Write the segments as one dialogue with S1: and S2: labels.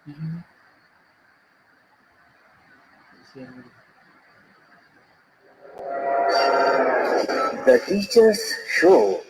S1: The Teachers Show.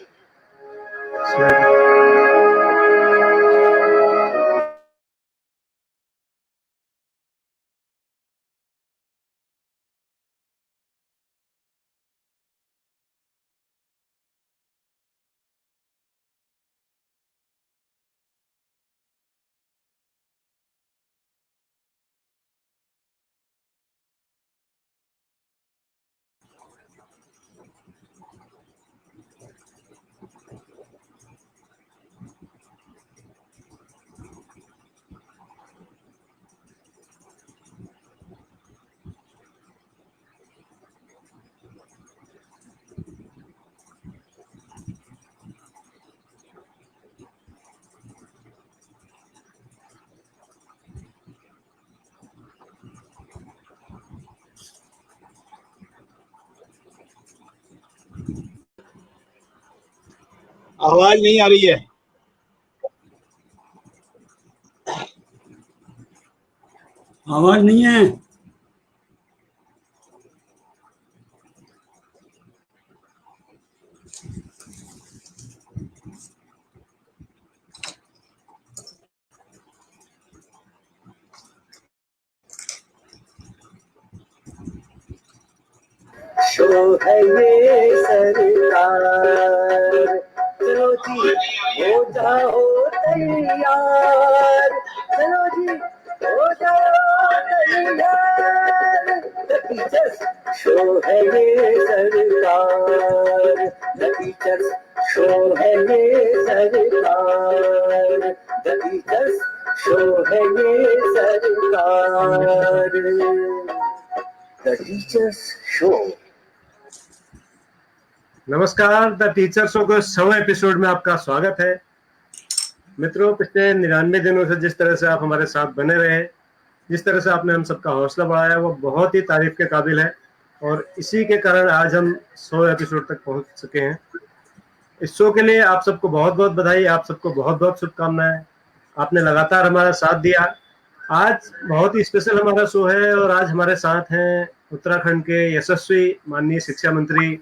S2: आवाज नहीं आ रही है।
S3: आवाज नहीं है।
S1: शो है ये सरकार, चलो जी हो जाओ तैयार, चलो जी हो जाओ तैयार। The Teachers Show है ये सरकार, The Teachers Show है ये सरकार, The Teachers Show है ये सरकार। The Teachers Show।
S4: नमस्कार, द टीचर शो के 100वें एपिसोड में आपका स्वागत है। मित्रों, पिछले 99 दिनों से जिस तरह से आप हमारे साथ बने रहे, जिस तरह से आपने हम सबका हौसला बढ़ाया, वो बहुत ही तारीफ के काबिल है और इसी के कारण आज हम 100 एपिसोड तक पहुंच चुके हैं। इस शो के लिए आप सबको बहुत बहुत बधाई, आप सबको बहुत बहुत शुभकामनाएं। आपने लगातार हमारा साथ दिया। आज बहुत ही स्पेशल हमारा शो है और आज हमारे साथ हैं उत्तराखंड के यशस्वी माननीय शिक्षा मंत्री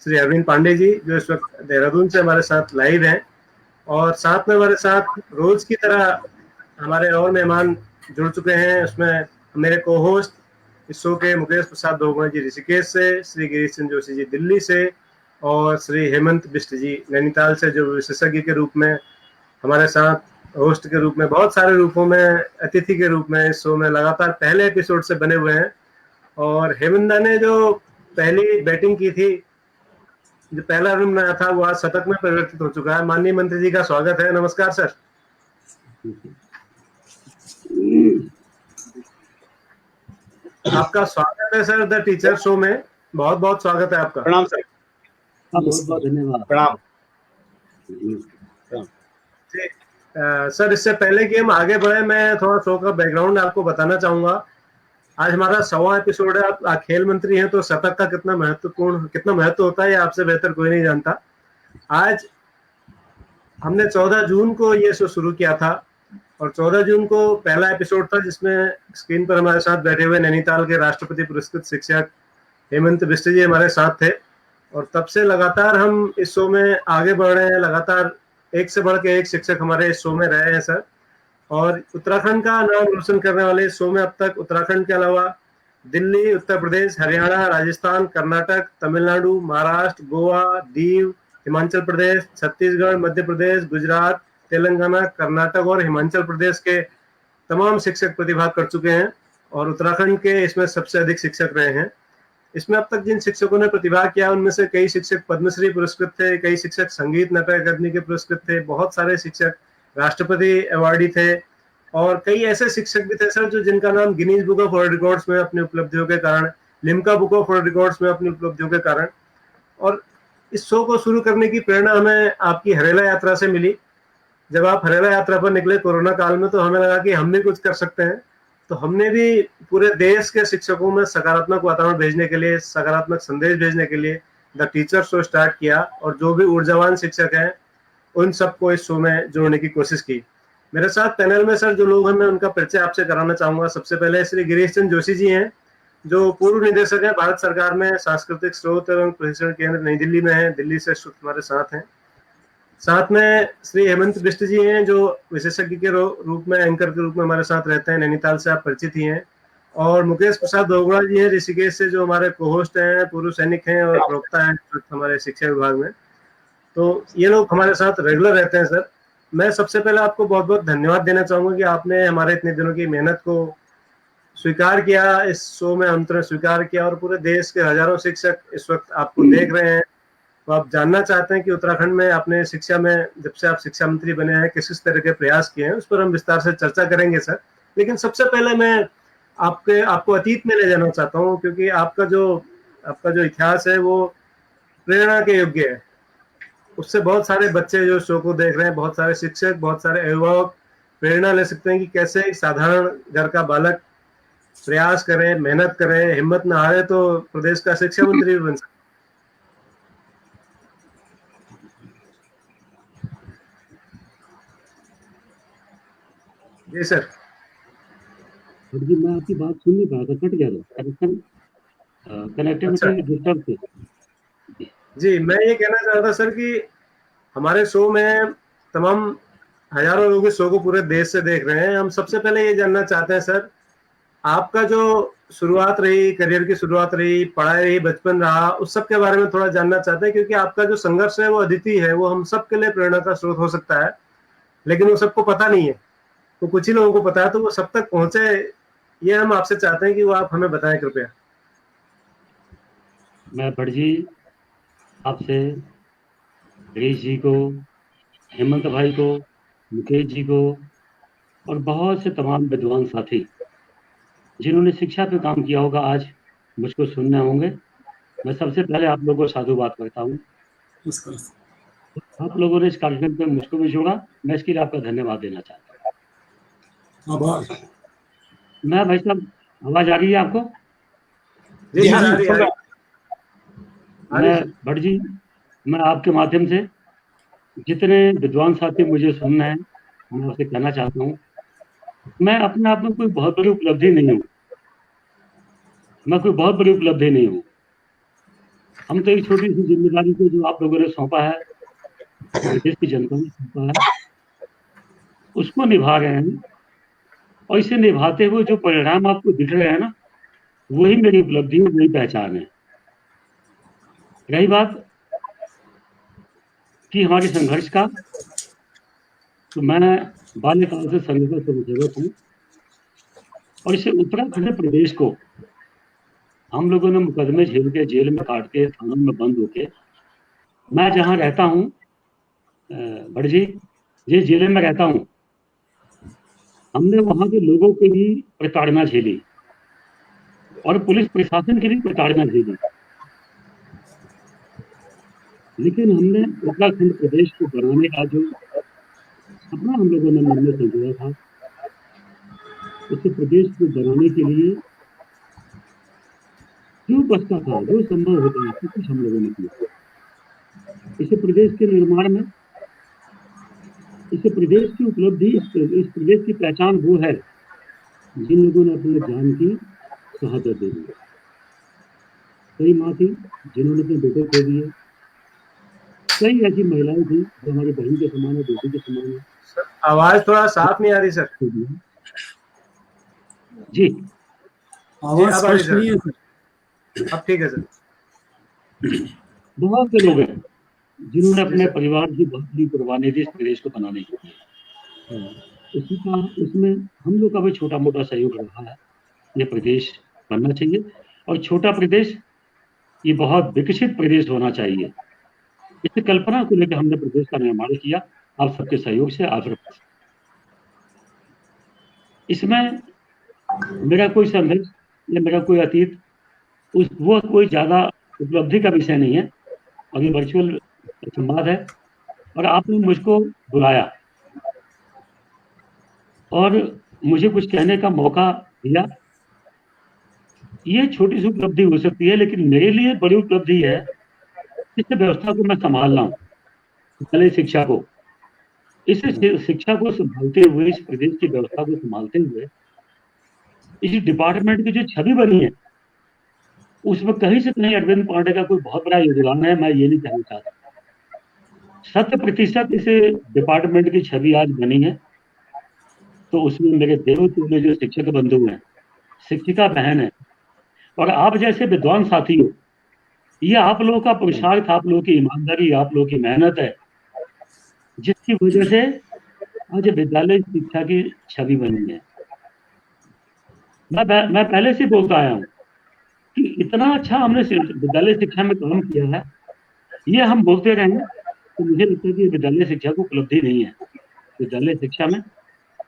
S4: श्री अरविंद पांडे जी, जो इस वक्त देहरादून से हमारे साथ लाइव हैं। और साथ में हमारे साथ रोज की तरह हमारे और मेहमान जुड़ चुके हैं। उसमें मेरे को होस्ट इस शो के मुकेश प्रसाद दोगुआ जी ऋषिकेश से, श्री गिरीश चंद्र जोशी जी दिल्ली से और श्री हेमंत बिष्ट जी नैनीताल से, जो विशेषज्ञ के रूप में हमारे साथ होस्ट के रूप में, बहुत सारे रूपों में, अतिथि के रूप में इस शो में लगातार पहले एपिसोड से बने हुए हैं। और हेमंत ने जो पहली बैटिंग की थी, जो पहला रन बनाया था, वो आज शतक में परिवर्तित हो चुका है। माननीय मंत्री जी का स्वागत है। नमस्कार सर। आपका स्वागत है सर द टीचर शो में, बहुत बहुत स्वागत है आपका।
S2: प्रणाम सर।
S3: बहुत बहुत धन्यवाद।
S2: प्रणाम।
S4: जी सर, इससे पहले कि हम आगे बढ़े, मैं थोड़ा शो का बैकग्राउंड आपको बताना चाहूंगा। आज हमारा 100वां एपिसोड है। आप खेल मंत्री हैं, तो शतक का कितना महत्व होता है, आपसे बेहतर कोई नहीं जानता। आज हमने 14 जून को ये शो शुरू किया था और 14 जून को पहला एपिसोड था, जिसमें स्क्रीन पर हमारे साथ बैठे हुए नैनीताल के राष्ट्रपति पुरस्कृत शिक्षक हेमंत बिष्ट जी हमारे साथ थे। और तब से लगातार हम इस शो में आगे बढ़ रहे हैं। लगातार एक से बढ़ के एक शिक्षक हमारे इस शो में रहे हैं सर। और उत्तराखंड का नाम रोशन करने वाले इस शो में अब तक उत्तराखंड के अलावा दिल्ली, उत्तर प्रदेश, हरियाणा, राजस्थान, कर्नाटक, तमिलनाडु, महाराष्ट्र, गोवा, दीव, हिमाचल प्रदेश, छत्तीसगढ़, मध्य प्रदेश, गुजरात, तेलंगाना, कर्नाटक और हिमाचल प्रदेश के तमाम शिक्षक प्रतिभाग कर चुके हैं और उत्तराखंड के इसमें सबसे अधिक शिक्षक रहे हैं। इसमें अब तक जिन शिक्षकों ने प्रतिभाग किया, उनमें से कई शिक्षक पद्मश्री पुरस्कृत थे, कई शिक्षक संगीत नाटक अकादमी के पुरस्कृत थे, बहुत सारे शिक्षक राष्ट्रपति अवार्डी थे और कई ऐसे शिक्षक भी थे सर जो जिनका नाम Guinness book of world records में अपनी उपलब्धियों के कारण, Limca book of world records में अपनी उपलब्धियों के कारण। और इस शो को शुरू करने की प्रेरणा हमें आपकी हरेला यात्रा से मिली। जब आप हरेला यात्रा पर निकले कोरोना काल में, तो हमें लगा कि हम भी कुछ कर सकते हैं। तो हमने भी पूरे देश के शिक्षकों में सकारात्मक वातावरण भेजने के लिए, सकारात्मक संदेश भेजने के लिए द टीचर शो स्टार्ट किया और जो भी ऊर्जावान शिक्षक हैं उन सबको इस शो में जोड़ने की कोशिश की। मेरे साथ पैनल में सर जो लोग हैं मैं उनका परिचय आपसे कराना चाहूंगा। सबसे पहले श्री गिरीश चंद्र जोशी जी हैं, जो पूर्व निदेशक हैं भारत सरकार में सांस्कृतिक स्रोत एवं प्रशिक्षण केंद्र नई दिल्ली में है, दिल्ली से हमारे साथ हैं। साथ में श्री हेमंत बिष्ट जी हैं, जो विशेषज्ञ के रूप में एंकर के रूप में हमारे साथ रहते हैं, नैनीताल से आप परिचित ही हैं। और मुकेश प्रसाद दोगड़ा जी हैं ऋषिकेश से, जो हमारे को-होस्ट हैं, पूर्व सैनिक हैं और प्रवक्ता हैं हमारे शिक्षा विभाग में। तो ये लोग हमारे साथ रेगुलर रहते हैं सर। मैं सबसे पहले आपको बहुत बहुत धन्यवाद देना चाहूंगा कि आपने हमारे इतने दिनों की मेहनत को स्वीकार किया, इस शो में आमंत्रण स्वीकार किया, और पूरे देश के हजारों शिक्षक इस वक्त आपको देख रहे हैं। तो आप जानना चाहते हैं कि उत्तराखंड में आपने शिक्षा में, जब से आप शिक्षा मंत्री बने हैं, किस किस तरह के प्रयास किए हैं, उस पर हम विस्तार से चर्चा करेंगे सर। लेकिन सबसे पहले मैं आपको अतीत में ले जाना चाहता हूँ, क्योंकि आपका जो इतिहास है वो प्रेरणा के योग्य है। उससे बहुत सारे बच्चे जो शो को देख रहे हैं, बहुत सारे शिक्षक, बहुत सारे अभिभावक प्रेरणा ले सकते हैं कि कैसे एक साधारण घर का बालक प्रयास करे, मेहनत करे, हिम्मत न हारे तो प्रदेश का शिक्षा मंत्री भी बन सकता है। जी सर।
S3: जी मैं आपकी बात सुन नहीं पाया था, कट गया था, कनेक्टिविटी डिस्टर्ब थी।
S4: जी मैं ये कहना चाह रहा था सर कि हमारे शो में तमाम हजारों लोग इस शो को पूरे देश से देख रहे हैं। हम सबसे पहले ये जानना चाहते हैं सर, आपका जो शुरुआत रही, करियर की शुरुआत रही, पढ़ाई रही, बचपन रहा, उस सब के बारे में थोड़ा जानना चाहते हैं, क्योंकि आपका जो संघर्ष है वो अद्वितीय है, वो हम सब के लिए प्रेरणा का स्रोत हो सकता है, लेकिन वो सबको पता नहीं है। तो कुछ ही लोगों को पता है, तो वो सब तक पहुंचे, ये हम आपसे चाहते हैं कि वो आप हमें बताएं कृपया।
S3: मैं भट्ट जी आपसे, गिरीश जी को, हेमंत भाई को, मुकेश जी को और बहुत से तमाम विद्वान साथी जिन्होंने शिक्षा पे काम किया होगा, आज मुझको सुनने होंगे। मैं सबसे पहले आप लोगों को साधुवाद करता हूँ। आप लोगों ने इस कार्यक्रम पे मुझको भी जोड़ा, मैं इसके लिए आपका धन्यवाद देना चाहता हूँ। मैं भाई साहब, आवाज आ रही है आपको?
S4: जी हाँ,
S3: मैं भट्ट जी, मैं आपके माध्यम से जितने विद्वान साथी मुझे सुन रहे हैं, मैं आपसे कहना चाहता हूँ, मैं अपने आप में कोई बहुत बड़ी उपलब्धि नहीं हूँ, हम तो एक छोटी सी जिम्मेदारी को जो आप लोगों ने सौंपा है, देश की जनता ने सौंपा है, उसको निभा रहे हैं। और इसे निभाते हुए जो परिणाम आपको दिख रहे हैं ना, वही मेरी उपलब्धि है, वही पहचान है। रही बात कि हमारे संघर्ष का, तो मैं बाल्यकाल से संघर्ष से सेवक हूँ, और इसे उत्तराखंड प्रदेश को हम लोगों ने मुकदमे झेल के, जेल में काट के, थानों में बंद होके, मैं जहाँ रहता हूँ भट्ट जी, जिस जिले में रहता हूँ, हमने वहाँ के लोगों की भी प्रताड़ना झेली और पुलिस प्रशासन की भी प्रताड़ना झेली, लेकिन हमने उत्तराखंड प्रदेश को बनाने का जो सपना हम लोगों ने मन में संजोया था, उस प्रदेश को बनाने के लिए जो बचता था, जो संभव होता है, सब कुछ हम लोगों ने किया। इस प्रदेश के निर्माण में, इस प्रदेश की उपलब्धि, इस प्रदेश की पहचान वो है जिन लोगों ने अपने जान की शहादत दे दी। कई माँ थी जिन्होंने अपने बेटे खो दिए, कई ऐसी महिलाएं थी जो हमारी बहन के समान है, बेटी के समान है।
S4: आवाज थोड़ा साफ नहीं आ रही सर।
S3: जी
S4: आवाज स्पष्ट नहीं है सर। अब ठीक है सर।
S3: बहुत से लोग हैं जिन्होंने अपने परिवार की बहुत बड़ी कुर्बानी दी इस प्रदेश को बनाने के लिए। उसमें हम लोग का भी छोटा मोटा सहयोग रहा है। ये प्रदेश बनना चाहिए, और छोटा प्रदेश ये बहुत विकसित प्रदेश होना चाहिए। इस कल्पना को लेकर हमने प्रदेश का निर्माण किया, आप सबके सहयोग से। आप इसमें मेरा कोई संघर्ष या मेरा कोई अतीत वो कोई ज्यादा उपलब्धि का विषय नहीं है। अभी वर्चुअल संवाद है और आपने मुझको बुलाया और मुझे कुछ कहने का मौका दिया। ये छोटी सी उपलब्धि हो सकती है, लेकिन मेरे लिए बड़ी उपलब्धि है इस व्यवस्था को मैं संभाल रहा हूँ, पहले शिक्षा को। इस शिक्षा को संभालते हुए, इस प्रदेश की व्यवस्था को संभालते हुए इस डिपार्टमेंट की जो छवि बनी है, उसमें कहीं से कहीं अरविंद पांडे का कोई बहुत बड़ा योगदान है, मैं ये नहीं कहना चाहता। 100% इस डिपार्टमेंट की छवि आज बनी है, तो उसमें मेरे देवतुल्य जो शिक्षक बंधु हैं, शिक्षिका बहन है, और आप जैसे विद्वान साथी हो, ये आप लोगों का पुरुषार्थ, आप लोगों की ईमानदारी, आप लोगों की मेहनत है, जिसकी वजह से आज विद्यालय शिक्षा की छवि बनी है। मैं पहले से बोलता आया हूँ कि इतना अच्छा हमने विद्यालय शिक्षा में काम किया है, ये हम बोलते रहे, तो मुझे लगता है कि विद्यालय शिक्षा को उपलब्धि नहीं है। विद्यालय शिक्षा में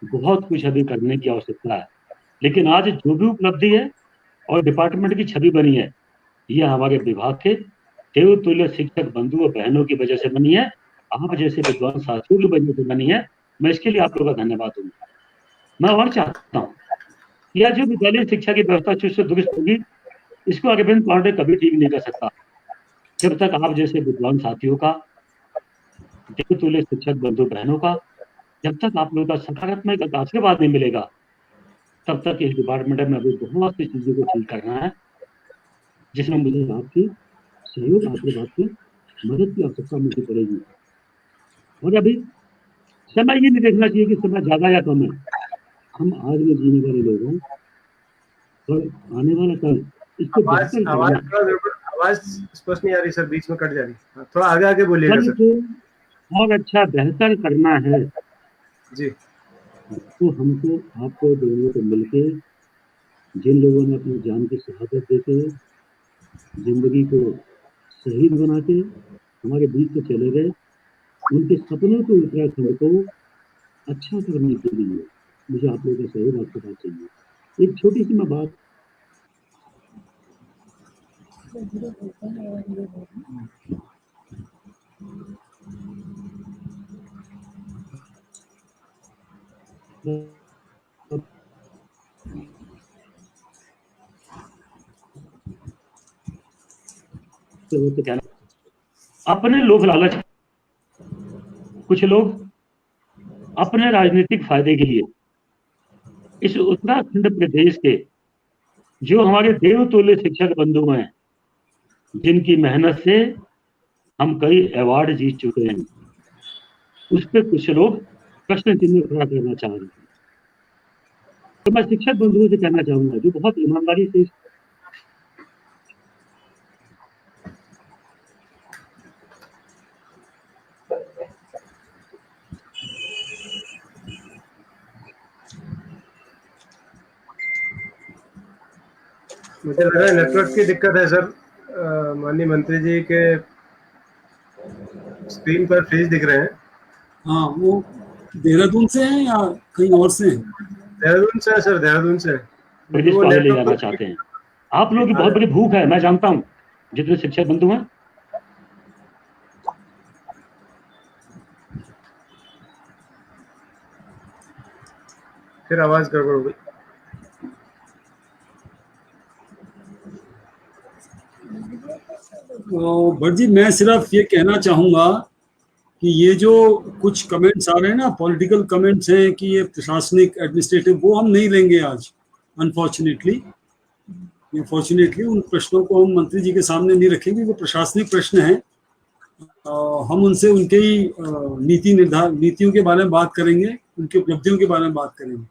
S3: बहुत कुछ अभी करने की आवश्यकता है, लेकिन आज जो भी उपलब्धि है और डिपार्टमेंट की छवि बनी है, ये हमारे विभाग के देवतुल्य शिक्षक बंधु और बहनों की वजह से बनी है, आप जैसे विद्वान साथियों की वजह से बनी है। मैं इसके लिए आप लोगों का धन्यवाद दूंगा। मैं और चाहता हूँ, यह जो विद्यालय शिक्षा की व्यवस्था चुस्त दुरुस्त होगी, इसको अरविंद पांडे कभी ठीक नहीं कर सकता जब तक आप जैसे विद्वान साथियों का, देवतुल्य शिक्षक बंधु बहनों का, जब तक आप लोगों का सकारात्मक आशीर्वाद नहीं मिलेगा, तब तक इस डिपार्टमेंट में अभी बहुत सी चीजों को ठीक करना है, जिसमें मुझे आपकी सहयोग, आपकी मदद की आवश्यकता मुझे पड़ेगी। और अभी समय ये नहीं देखना चाहिए कि समय ज्यादा या कम है, हम आज में जीने वाले लोग हैं, और आने वाला कल इसको
S4: आवाज स्पष्ट नहीं आ रही सर, बीच में कट जा रही, थोड़ा आगे आगे बोलिएगा सर।
S3: और अच्छा बेहतर करना है
S4: जी,
S3: तो हमको आपको दोनों को मिलके, जिन लोगों ने अपनी जान की शहादत देके जिंदगी को शहीद बना के हमारे बीच से चले गए, उनके सपनों को, उत्तराखंड को अच्छा करने के लिए मुझे आप लोगों का सहयोग, आपके पास चाहिए। एक छोटी सी मैं बात तो कहना, अपने लोभ लालच, कुछ लोग अपने राजनीतिक फायदे के लिए इस उत्तराखंड प्रदेश के जो हमारे देवतुल्य शिक्षक बंधु हैं, जिनकी मेहनत से हम कई अवार्ड जीत चुके हैं, उस पर कुछ लोग प्रश्न चिन्ह खड़ा करना चाह रहे हैं। तो मैं शिक्षक बंधुओं से कहना चाहूंगा, जो बहुत ईमानदारी से
S4: मुझे लग रहा है नेटवर्क की दिक्कत है सर। माननीय मंत्री जी के स्क्रीन पर फ्रीज दिख रहे हैं।
S5: हाँ, वो देहरादून से हैं या कहीं और से हैं?
S4: देहरादून से है सर, देहरादून से।
S3: प्रदेश को आगे ले जाना चाहते हैं। आप लोगों की बहुत बड़ी भूख है, मैं जानता हूँ, जितने शिक्षक बंधु हैं।
S4: फिर आवाज गड़बड़ हो गई।
S5: भट्ट जी, मैं सिर्फ ये कहना चाहूंगा कि ये जो कुछ कमेंट्स आ रहे हैं ना, पॉलिटिकल कमेंट्स हैं कि ये प्रशासनिक एडमिनिस्ट्रेटिव, वो हम नहीं लेंगे आज, अनफॉर्चुनेटली। उन प्रश्नों को हम मंत्री जी के सामने नहीं रखेंगे, वो प्रशासनिक प्रश्न हैं। हम उनसे उनके ही नीतियों के बारे में बात करेंगे, उनकी उपलब्धियों के बारे में बात करेंगे।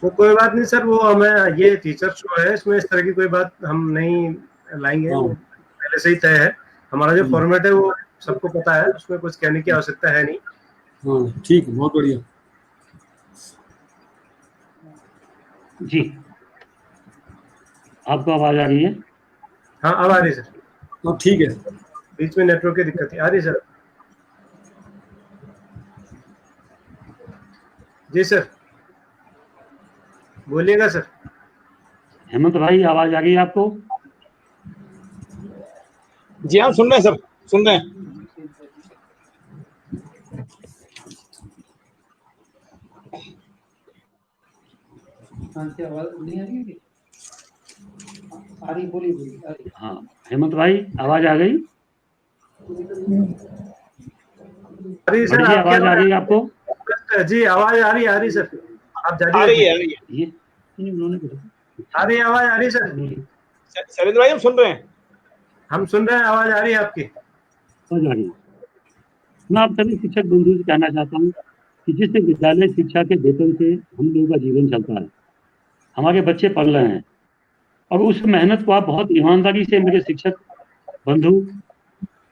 S4: वो कोई बात नहीं सर, वो हमें, ये टीचर शो है, इसमें इस तरह की कोई बात हम नहीं लाएंगे। पहले से ही तय है, हमारा जो फॉर्मेट है वो सबको पता है, उसमें कुछ कहने की आवश्यकता है नहीं।
S5: हाँ, ठीक है, बहुत बढ़िया
S3: जी। आपको आवाज आ रही है?
S4: हाँ, अब आ रही है सर।
S5: तो ठीक है,
S4: बीच में नेटवर्क की दिक्कत थी। आ रही सर? जी सर, बोलिएगा सर।
S3: हेमंत भाई, आवाज आ रही है आपको?
S2: जी हाँ, सुन रहे हैं सर, सुन रहे हैं।
S3: हाँ हेमंत भाई, आवाज आ गई?
S4: रही सर,
S3: बड़ी आवाज आ रही है आपको?
S4: जी आवाज आ रही सर, आप जारी
S2: आ रही
S4: रखिए।
S2: है, आ रही है।
S3: ये नहीं, उन्होंने कहा।
S4: आ रही है, आवाज आ रही है सर,
S2: शैलेंद्र भाई हम सुन रहे हैं।
S4: हम सुन रहे हैं, आवाज आ रही है आपकी।
S3: समझ आ रही है। मैं आप सभी शिक्षक बंधु से कहना चाहता हूँ कि जिस विद्यालय शिक्षा के वेतन से हम लोगों का जीवन चलता है, हमारे बच्चे पढ़ रहे हैं, और उस मेहनत को आप बहुत ईमानदारी से, मेरे शिक्षक बंधु,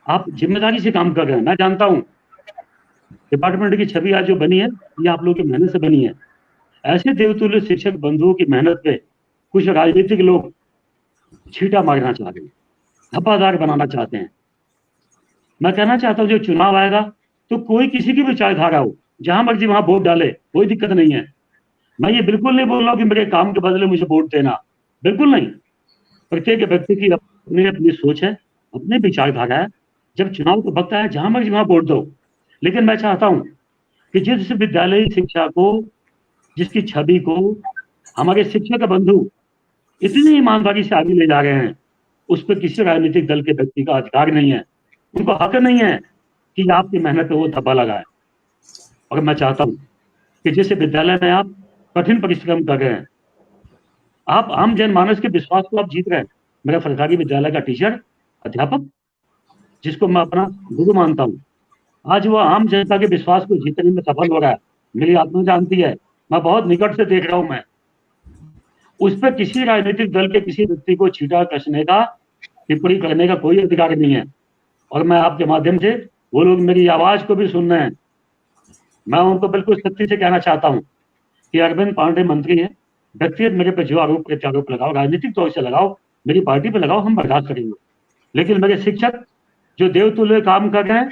S3: आप जिम्मेदारी से काम कर रहे हैं। मैं जानता हूँ डिपार्टमेंट की छवि आज जो बनी है, ये आप लोगों की मेहनत से बनी है। ऐसे देवतुल्य शिक्षक बंधुओं की मेहनत पे कुछ राजनीतिक लोग छींटा मारना चाहते हैं, धब्बादार बनाना चाहते हैं। मैं कहना चाहता हूँ जो चुनाव आएगा तो कोई किसी की भी विचारधारा हो, जहां मर्जी वहां वोट डाले, कोई दिक्कत नहीं है। मैं ये बिल्कुल नहीं बोल रहा हूँ कि मेरे काम के बदले मुझे वोट देना, बिल्कुल नहीं। प्रत्येक व्यक्ति की अपनी अपनी सोच है, अपनी विचारधारा है। जब चुनाव का वक्त है, जहां मर्जी वहां वोट दो। लेकिन मैं चाहता हूं कि जिस विद्यालय शिक्षा को, जिसकी छवि को हमारे शिक्षक बंधु इतनी ईमानदारी से आगे ले जा रहे हैं, उस पर किसी राजनीतिक दल के व्यक्ति का अधिकार नहीं है, उनको हक नहीं है कि आपकी मेहनत पे वो धब्बा लगाए। और मैं चाहता हूं कि जिस विद्यालय में आप कठिन परिश्रम कर रहे हैं, आप आम जनमानस के विश्वास को आप जीत रहे हैं। मेरा सरकारी विद्यालय का टीचर, अध्यापक, जिसको मैं अपना गुरु मानता हूँ, आज वो आम जनता के विश्वास को जीतने में सफल हो रहा है। मेरी आत्मा जानती है, मैं बहुत निकट से देख रहा हूं। मैं उस पर किसी राजनीतिक दल के किसी व्यक्ति को छींटा कसने का, टिप्पणी करने का कोई अधिकार नहीं है। और मैं आपके माध्यम से, वो लोग मेरी आवाज को भी सुन रहे हैं, मैं उनको बिल्कुल सख्ती से कहना चाहता हूँ कि अरविंद पांडे मंत्री है, व्यक्तिगत मेरे पे जो आरोप प्रत्यारोप लगाओ, राजनीतिक तौर से लगाओ, मेरी पार्टी पे लगाओ, हम बर्दाश्त करेंगे। लेकिन मेरे शिक्षक जो देवतुल्य काम कर रहे हैं,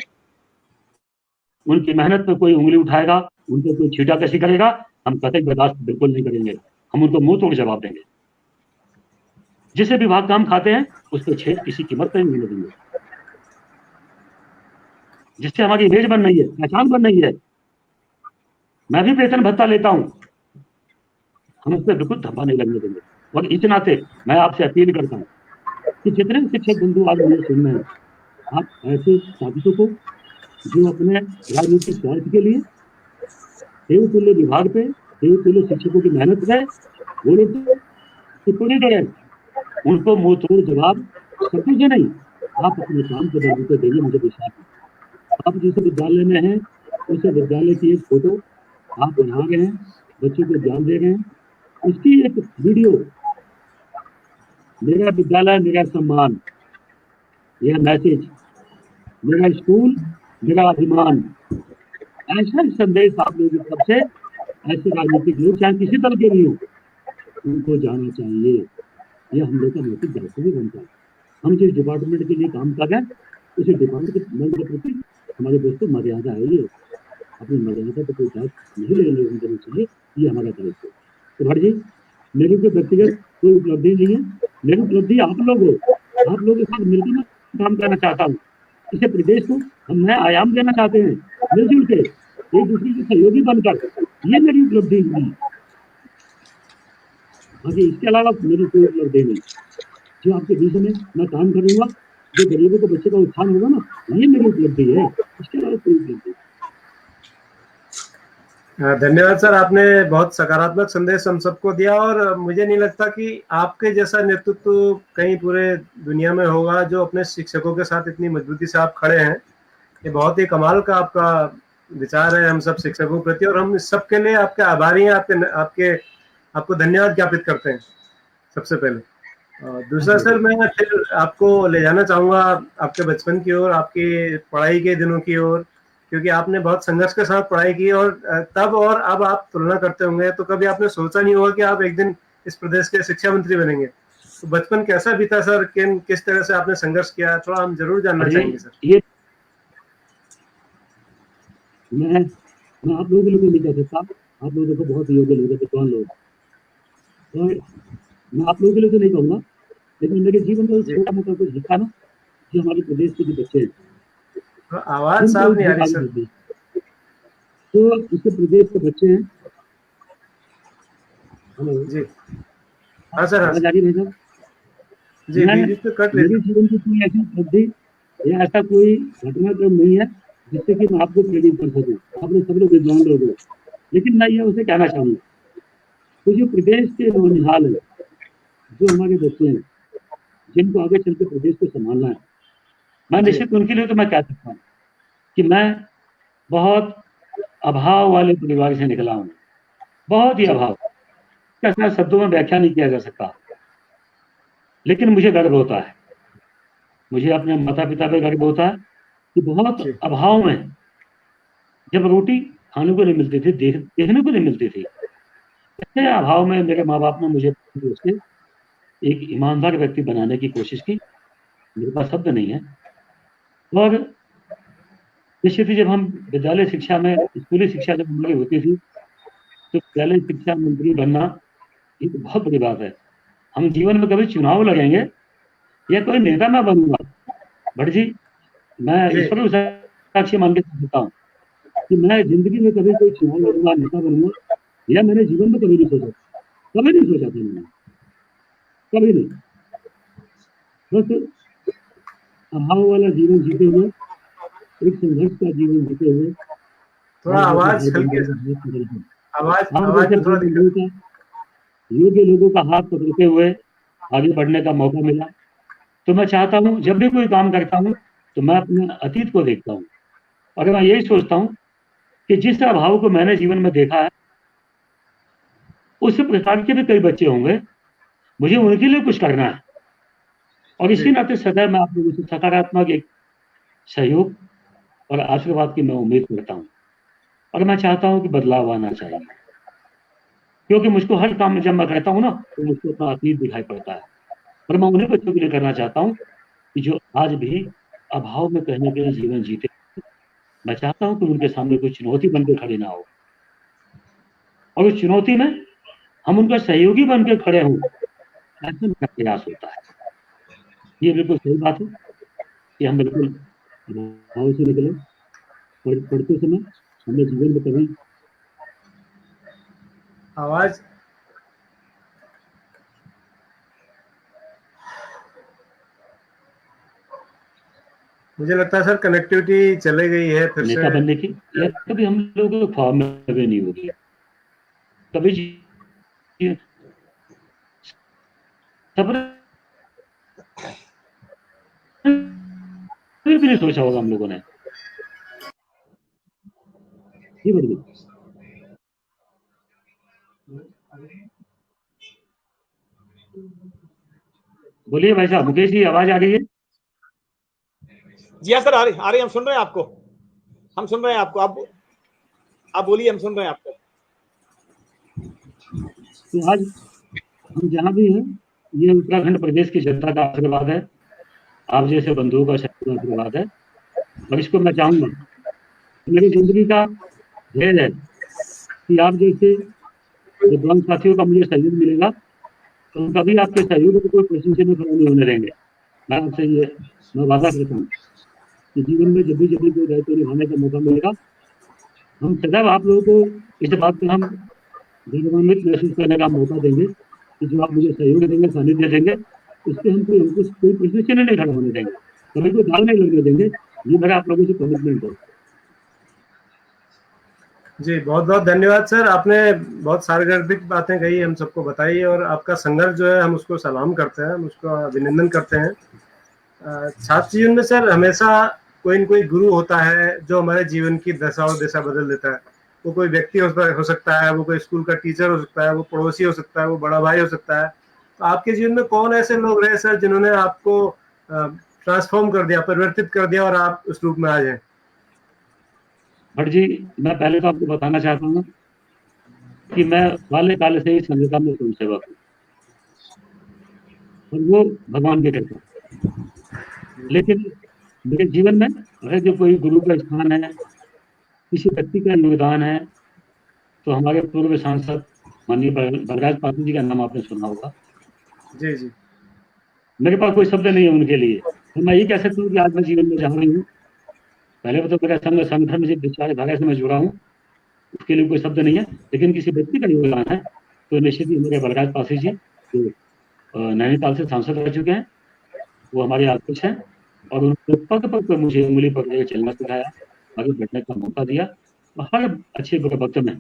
S3: उनकी मेहनत पे कोई उंगली उठाएगा, उनको कोई छींटा कसी करेगा, हम कतई बर्दाश्त बिल्कुल नहीं करेंगे। हम उनको मुंह तोड़ जवाब देंगे। जिसे विभाग काम खाते हैं उस पर छेद किसी कीमत पर नहीं लगेंगे। जिससे हमारी इमेज बन रही है, पहचान बन रही है, मैं भी वेतन भत्ता लेता हूं, हम उस पर बिल्कुल धब्बा नहीं लगने देंगे। और इस नाते मैं आपसे अपील करता हूँ कि जितने शिक्षक बंधु आज मुझे सुन रहे हैं, आप ऐसे साजिशों को जो अपने राजनीतिक स्वार्थ के लिए देवतुल्य विभाग पे, देवतुल्य शिक्षकों की मेहनत पे वो लोग टिप्पणी करें, उनको मुंह तोड़ जवाब सब से नहीं, आप अपने काम के बंधु को देंगे, मुझे विश्वास है। आप जिस विद्यालय में हैं, उस विद्यालय की एक फोटो आप बना रहे हैं, बच्चों को ज्ञान दे रहे हैं, उसकी एक वीडियो, मेरा विद्यालय मेरा सम्मान, यह मैसेज, मेरा स्कूल मेरा अभिमान, ऐसा संदेश आप लोगों की तरफ से ऐसे राजनीतिक लोग चाहे किसी दल के भी हो, उनको जाना चाहिए। यह हम लोग का नैतिक दायित्व भी बनता है। हम जिस डिपार्टमेंट के लिए काम कर रहे हैं, उसी डिपार्टमेंट के प्रति हमारे दोस्तों मर्यादा है। ये अपनी मर्यादा पर कोई बात नहीं लेने देनी चाहिए, ये हमारा दायित्व है। तो भाई जी, मेरी कोई व्यक्तिगत कोई उपलब्धि नहीं है, मेरी उपलब्धि आप लोग हो, आप लोगों के साथ मिलकर मैं काम करना चाहता हूँ। इसे प्रदेश को हम नया आयाम देना चाहते हैं, मिलजुल के एक दूसरे के सहयोगी बनकर, ये मेरी उपलब्धि है। बाकी इसके अलावा मेरी कोई उपलब्धि नहीं। जो आपके बीच में मैं काम करूंगा, जो गरीबों के बच्चे का उत्थान होगा ना, ये मेरी उपलब्धि है, इसके अलावा कोई उपलब्धि।
S4: धन्यवाद सर, आपने बहुत सकारात्मक संदेश हम सबको दिया, और मुझे नहीं लगता कि आपके जैसा नेतृत्व कहीं पूरे दुनिया में होगा, जो अपने शिक्षकों के साथ इतनी मजबूती से आप खड़े हैं। ये बहुत ही कमाल का आपका विचार है हम सब शिक्षकों के प्रति, और हम इस सब के लिए आपके आभारी हैं, आपको धन्यवाद ज्ञापित करते हैं सबसे पहले। दूसरा सर, मैं फिर आपको ले जाना चाहूँगा आपके बचपन की ओर, आपकी पढ़ाई के दिनों की ओर, क्योंकि आपने बहुत संघर्ष के साथ पढ़ाई की, और तब और अब आप तुलना करते होंगे, तो कभी आपने सोचा नहीं होगा कि आप एक दिन इस प्रदेश के शिक्षा मंत्री बनेंगे। तो बचपन कैसा बीता सर, किस तरह से आपने संघर्ष किया, थोड़ा हम जरूर जानना चाहेंगे सर।
S3: ये मैं आप लोगों के लिए नहीं कह सकता, आप लोगों को बहुत योग्य लोग हैं, विद्वान लोग, और मैं आप लोगों के लिए तो नहीं कहूँगा, लेकिन मेरे जीवन का छोटा मोटा कुछ हिस्सा ना, जो हमारे प्रदेश के जो बच्चे हैं,
S4: आवाज साफ नहीं आ रही सर।
S3: तो इसके प्रदेश के बच्चे हैं। हेलो
S4: जी, हाँ सर,
S3: आवाज आ रही है
S4: जी, बीच में कट रही।
S3: मेरे जीवन की कोई ऐसी उपलब्धि या ऐसा कोई घटनाक्रम नहीं है जिससे कि मैं आपको प्रेरित कर सकूँ, आप लोग सब लोग विद्वान लोग हो। लेकिन मैं ये उसे कहना चाहूँगा, तो जो प्रदेश के नौनिहाल है, जो हमारे बच्चे हैं, जिनको आगे चल के प्रदेश को संभालना है, मैं निश्चित उनके लिए तो मैं कह सकता हूँ कि मैं बहुत अभाव वाले परिवार से निकला हूँ, बहुत ही अभाव, इसका शब्दों में व्याख्या नहीं किया जा सकता। लेकिन मुझे गर्व होता है, मुझे अपने माता पिता पे गर्व होता है कि बहुत अभाव में जब रोटी खाने को नहीं मिलती थी, देखने को नहीं मिलती थी, ऐसे अभाव में मेरे माँ बाप ने मुझे उसके एक ईमानदार व्यक्ति बनाने की कोशिश की। मेरे पास शब्द नहीं है। और निश्चित ही जब हम विद्यालय शिक्षा में, स्कूली शिक्षा जब हमारी होती थी, तो विद्यालय शिक्षा मंत्री बनना ये तो बहुत बड़ी बात है। हम जीवन में कभी चुनाव लड़ेंगे या कोई नेता मैं बनूंगा, भट्ट जी, मैं ईश्वर को साक्षी मान के कहता हूँ कि मैं जिंदगी में कभी कोई चुनाव लड़ूंगा, नेता बनूंगा, या मैंने जीवन में कभी नहीं सोचा, कभी नहीं सोचा था मैंने, कभी नहीं। बस अभाव वाला जीवन जीते हुए, एक संघर्ष का जीवन जीते हुए,
S4: थोड़ा आवाज हल्की, आवाज में थोड़ा
S3: योग्य लोगों का हाथ पकड़ते हुए आगे बढ़ने का मौका मिला। तो मैं चाहता हूँ जब भी कोई काम करता हूँ तो मैं अपने अतीत को देखता हूँ और मैं यही सोचता हूँ कि जिस अभाव को मैंने जीवन में देखा है, उस प्रकार के भी कई बच्चे होंगे, मुझे उनके लिए कुछ करना है। और इसी नाते सदैव मैं आप लोगों से सकारात्मक एक सहयोग और आशीर्वाद की मैं उम्मीद करता हूँ। और मैं चाहता हूँ कि बदलाव आना चाहिए, क्योंकि मुझको हर काम में जब मैं करता हूँ ना, तो मुझको अपना अतीत दिखाई पड़ता है। और मैं उन्हीं बच्चों के लिए करना चाहता हूँ कि जो आज भी अभाव में कहने के लिए जीवन जीते, मैं चाहता हूँ कि उनके सामने कोई चुनौती बनकर खड़ी ना हो, और उस चुनौती में हम उनका सहयोगी बनकर खड़े हों, ऐसा मेरा प्रयास होता है। ये बिल्कुल सही बात है कि हम बिल्कुल अभाव से निकले। पढ़ते समय हमें जीवन में कभी
S4: आवाज मुझे लगता है सर कनेक्टिविटी चले गई है फिर
S3: नेता
S4: से
S3: बनने की, या कभी हम लोगों को ख्वाब में कभी नहीं होगी, कभी सपने भी नहीं सोचा होगा हम लोगों ने। ये बढ़िया, बोलिए भाई साहब, मुकेश जी आवाज आ रही है?
S2: जी हाँ सर, आ रही, हम सुन रहे हैं आपको, हम सुन रहे हैं आपको, आप बोलिए, हम सुन रहे हैं आपको।
S3: तो आज हम जहाँ भी हैं, ये उत्तराखंड प्रदेश की जनता का आशीर्वाद है, आप जैसे बंधुओं का आशीर्वाद है। और इसको मैं चाहूंगा, मेरी जिंदगी का ध्येय है कि आप जैसे विद्वान साथियों का मुझे सहयोग मिलेगा तो हम कभी आपके सहयोग को कोई प्रशंसा में खड़ा नहीं होने देंगे। मैं आपसे ये मैं वादा करता हूँ कि जीवन में जब भी कोई दायित्व निभाने का मौका मिलेगा, हम सदैव आप लोगों को इस बात पर हम गौरवान्वित महसूस करने का मौका देंगे कि जो आप मुझे सहयोग देंगे, सानिध्य देंगे, उससे हम कोई प्रश्न नहीं खड़ा होने देंगे, कभी कोई दाल नहीं लगने देंगे। ये मेरा आप लोगों से कमिटमेंट है।
S4: जी बहुत बहुत धन्यवाद सर, आपने बहुत सारगर्भिक बातें कही, हम सबको बताई, और आपका संघर्ष जो है हम उसको सलाम करते हैं, हम उसको अभिनंदन करते हैं। छात्र जीवन में सर हमेशा कोई न कोई गुरु होता है जो हमारे जीवन की दशा और दिशा बदल देता है। वो कोई व्यक्ति हो सकता है, वो कोई स्कूल का टीचर हो सकता है, वो पड़ोसी हो सकता है, वो बड़ा भाई हो सकता है। तो आपके जीवन में कौन ऐसे लोग रहे सर जिन्होंने आपको ट्रांसफॉर्म कर दिया, परिवर्तित कर दिया और आप उस रूप में आ जाए?
S3: भट्ट जी, मैं पहले तो आपको बताना चाहता हूँ कि मैं बाल्यकाल से ही संघता में स्वयंसेवक हूँ और वो भगवान के कृपा। लेकिन मेरे जीवन में अगर जो कोई गुरु का स्थान है, किसी व्यक्ति का योगदान है, तो हमारे पूर्व सांसद माननीय बलराज पाटिल जी का नाम आपने सुना होगा।
S4: जी जी।
S3: मेरे पास कोई शब्द नहीं है उनके लिए, तो मैं ये कह सकता हूँ कि आज मैं जीवन में जहाँ रही हूँ, पहले तो मेरा संगठन से विचारधारा से मैं जुड़ा हूँ, उसके लिए कोई शब्द नहीं है। लेकिन किसी व्यक्ति का योगदान है तो निश्चित ही मेरे बलराज पाटिल जी जो नैनीताल से सांसद रह चुके हैं, वो हमारे अध्यक्ष हैं और उन्होंने पग पग पर मुझे उंगली पकड़ के चलना सिखाया। आगे बढ़ने का मौका दिया और हर अच्छे बुरे वक्त में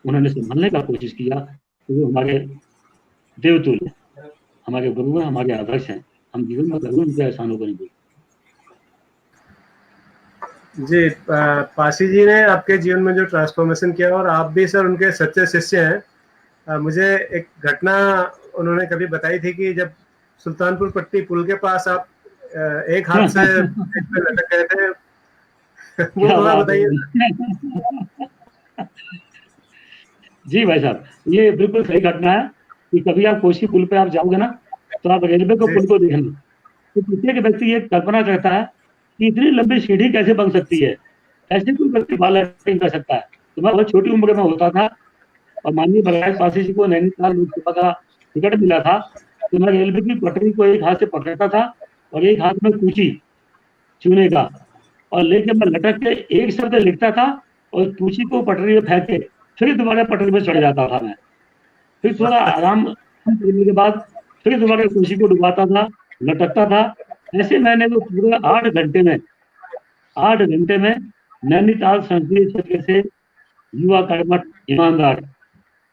S3: उन्होंने संभालने का कोशिश किया। तो वो हमारे देवतुल्य, हमारे गुरु हैं, हमारे आदर्श हैं। हम जीवन में कभी उनके एहसानों को नहीं भूलेंगे।
S4: जी, पासी जी ने आपके जीवन में जो ट्रांसफॉर्मेशन किया, और आप भी सर उनके सच्चे शिष्य हैं। मुझे एक घटना उन्होंने कभी बताई थी कि जब सुल्तानपुर पट्टी पुल के पास आप एक हाथ से लटक गए थे, वो थोड़ा बताइए।
S3: जी भाई साहब, ये बिल्कुल सही घटना है कि कभी आप कोसी पुल पे आप जाओगे ना, तो आप रेलवे को पुल को देखना, तो प्रत्येक व्यक्ति ये कल्पना करता है कि इतनी लंबी सीढ़ी कैसे बन सकती है, ऐसे कोई व्यक्ति बालटिंग कर सकता है। तो मैं बहुत छोटी उम्र में होता था और माननीय बलराज पासी जी को नैनीताल लोकसभा का टिकट मिला था, तो मैं रेलवे की पटरी को एक हाथ से पकड़ता था और एक हाथ में कूची चूने का और लेके मैं लटक के एक शब्द लिखता था और कूची को पटरी में फेंक के फिर दोबारा पटरी में चढ़ जाता था मैं। फिर थोड़ा आराम करने के बाद फिर दोबारा कूची को डुबाता था, लटकता था। ऐसे मैंने वो पूरे 8 घंटे में नैनीताल संसदीय क्षेत्र से युवा कर्मठ ईमानदार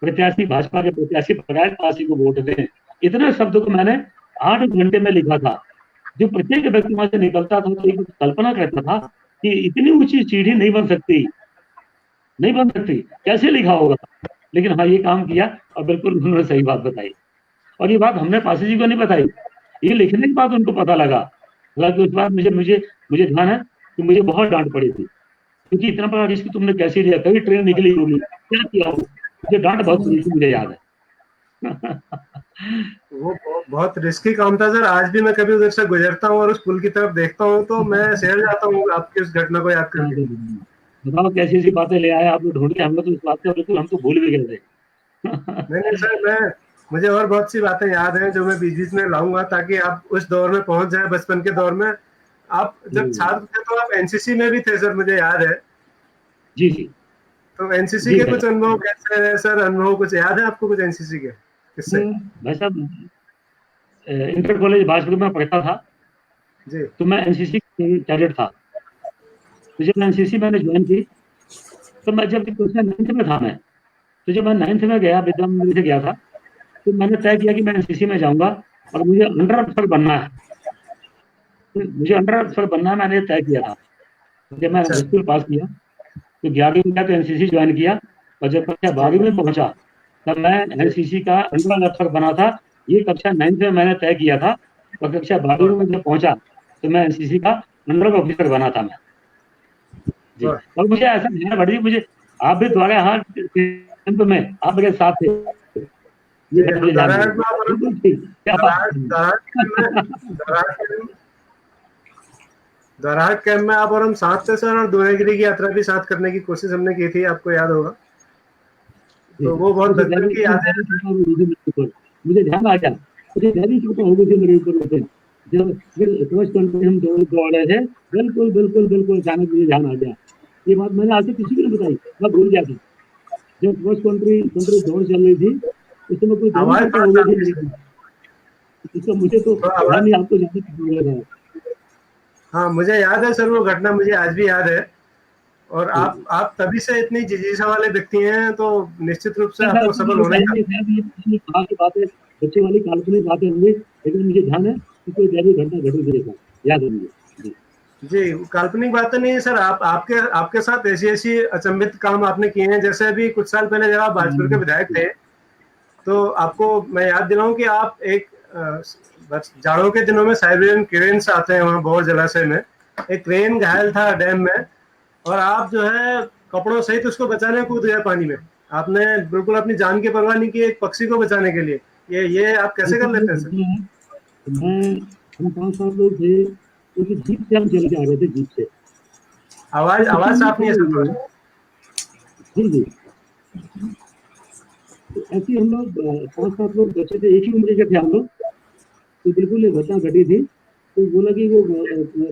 S3: प्रत्याशी, भाजपा के प्रत्याशी बलराज पासी को वोट दें, इतने शब्द को मैंने 8 घंटे में लिखा था। जो प्रत्येक व्यक्ति वहां से निकलता था तो एक कल्पना करता था कि इतनी ऊंची सीढ़ी नहीं बन सकती, कैसे लिखा होगा। लेकिन हाँ, ये काम किया और बिल्कुल उन्होंने सही बात बताई। और ये बात हमने पासी जी को नहीं बताई, ये लिखने के बाद उनको पता लगा। हालांकि उस बात मुझे ध्यान है कि मुझे बहुत डांट पड़ी थी, क्योंकि इतना बड़ा रिस्क तुमने कैसे लिया, कभी ट्रेन निकली होगी, क्या किया हो, मुझे डांट बहुत पड़ी थी, मुझे याद है।
S4: वो बहुत रिस्की काम था सर। आज भी मैं कभी उधर से गुजरता हूँ और उस पुल की तरफ देखता हूँ तो मैं शहर जाता हूँ आपकी उस घटना को याद करके।
S3: बताओ कैसी ऐसी बातें ले आए आप लोग ढूंढ के, हम लोग तो इस बात को बिल्कुल हम तो भूल भी गए थे।
S4: नहीं सर, मुझे और बहुत सी बातें याद हैं जो मैं बीच में लाऊंगा ताकि आप उस दौर में पहुंच जाए, बचपन के दौर में। आप जब छात्र थे तो आप एनसीसी में भी थे सर, मुझे याद है।
S3: जी।
S4: तो एनसीसी के कुछ अनुभव कैसे है सर? अनुभव कुछ याद है आपको, कुछ एनसीसी के किससे?
S3: भाई साहब, इंटर कॉलेज भाजपा में पढ़ता था जी, तो मैं एनसीसी कैडेट था। तो जब एनसीसी मैंने ज्वाइन की तो मैं जब क्लास 9th में था मैं, तो जब मैं 9th में गया, विद्या मंदिर से गया था, तो मैंने तय किया कि मैं एनसीसी में जाऊंगा और मुझे अंडर अफसर बनना है। मैंने तय किया था। जब मैं स्कूल पास किया तो 11वीं में गया तो एनसीसी ज्वाइन किया, और जब कक्षा 12वीं में पहुंचा तब मैं एनसीसी का अंडर अफसर बना था। ये कक्षा 9th में मैंने तय किया था और कक्षा 12वीं में जब पहुंचा तो मैं एनसीसी का अंडर ऑफिसर बना था मैं जी। और मुझे ऐसा ध्यान बढ़ी, मुझे आप भी द्वारे हाथ कैंप में आप मेरे साथ थे।
S4: द्वाराहाट कैंप में आप और हम साथ थे सर, और द्रोणागिरी की यात्रा भी साथ करने की कोशिश हमने की थी, आपको याद होगा। तो वो बहुत बचपन की याद है।
S3: मुझे ध्यान आ गया, मुझे गहरी चोट हो गई थी मेरे ऊपर जब क्रॉस कंट्री हम दौड़ रहे थे। बिल्कुल अचानक मुझे ध्यान आ गया। ये बात मैंने आज किसी को नहीं बताई, मैं भूल गया था। जब क्रॉस कंट्री दौड़ चल रही थी उस समय कोई मुझे तो आपको जाने।
S4: हाँ, मुझे याद है सर, वो घटना मुझे आज भी याद है। और आप तभी से इतनी जिज्ञासा वाले व्यक्ति हैं, तो निश्चित रूप से आपको सफल होने का।
S3: बातें बच्चे वाली काल्पनिक बातें होंगी, लेकिन मुझे ध्यान है कि कोई जैसी घटना घटी याद होंगी
S4: जी। काल्पनिक बातें नहीं है सर, आपके साथ ऐसी अचंभित काम आपने किए हैं। जैसे अभी कुछ साल पहले जब आप भाजपुर के विधायक थे, तो आपको मैं याद दिलाऊं कि आप एक जाड़ों के दिनों में साइबेरियन क्रेन्स आते हैं वहाँ बौर जलाशय में, एक क्रेन घायल था डैम में, और आप जो है कपड़ों सहित उसको बचाने कूद गए पानी में। आपने बिल्कुल अपनी जान की परवाह नहीं की एक पक्षी को बचाने के लिए। ये आप कैसे कर लेते हैं सर?
S3: हम 5 साल लोग थे, क्योंकि जीप से हम चल के आ रहे थे, जीप से।
S4: आवाज साफ नहीं है सर।
S3: जी। तो ऐसे हम लोग 5-7 लोग बचे थे, एक ही उम्र के थे हम लोग। तो बिल्कुल ये घटना घटी थी। तो बोला कि वो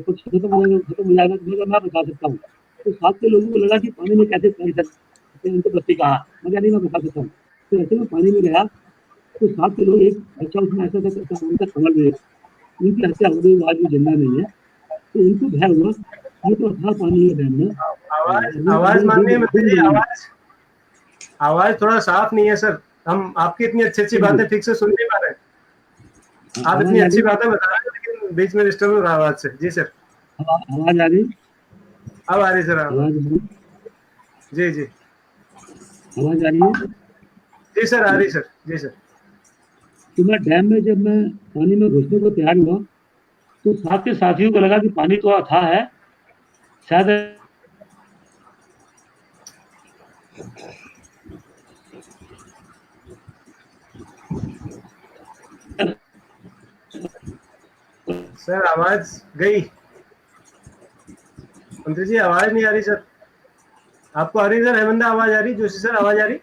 S3: पक्षी खत्म हो जाएगा तो मैं बता सकता हूँ। तो साथ के लोगों को लगा कि पानी में कैसे तैर सकते हैं, उनको बस्ती कहा, मैं नहीं, मैं बता सकता हूँ। तो ऐसे में पानी में गया तो साथ के लोग, एक बच्चा उसमें ऐसा था संभल गए, उनकी हत्या हो गई, आज भी जिंदा नहीं है। तो उनको भय हुआ ये तो था पानी है डैम में।
S4: आवाज आवाज माननीय मंत्री जी, आवाज थोड़ा साफ नहीं है सर। हम आपकी इतनी अच्छी अच्छी बातें ठीक से सुन नहीं पा रहे। आप इतनी अच्छी बातें बता रहे हैं लेकिन बीच में डिस्टर्ब हो रहा है आवाज से। जी सर,
S3: आवाज आ रही?
S4: अब आ रही सर आवाज।
S3: आवाज
S4: जी जी
S3: आवाज आ रही है?
S4: जी सर, आ रही सर। जी सर।
S3: तो मैं डैम में जब मैं पानी में घुसने को तैयार हुआ तो साथ के साथियों को लगा कि पानी तो अथाह है, शायद
S4: सर आवाज गई। मंत्री जी आवाज नहीं आ रही सर। आपको आ रही सर? हेमंदा आवाज आ रही? जोशी सर आवाज आ रही?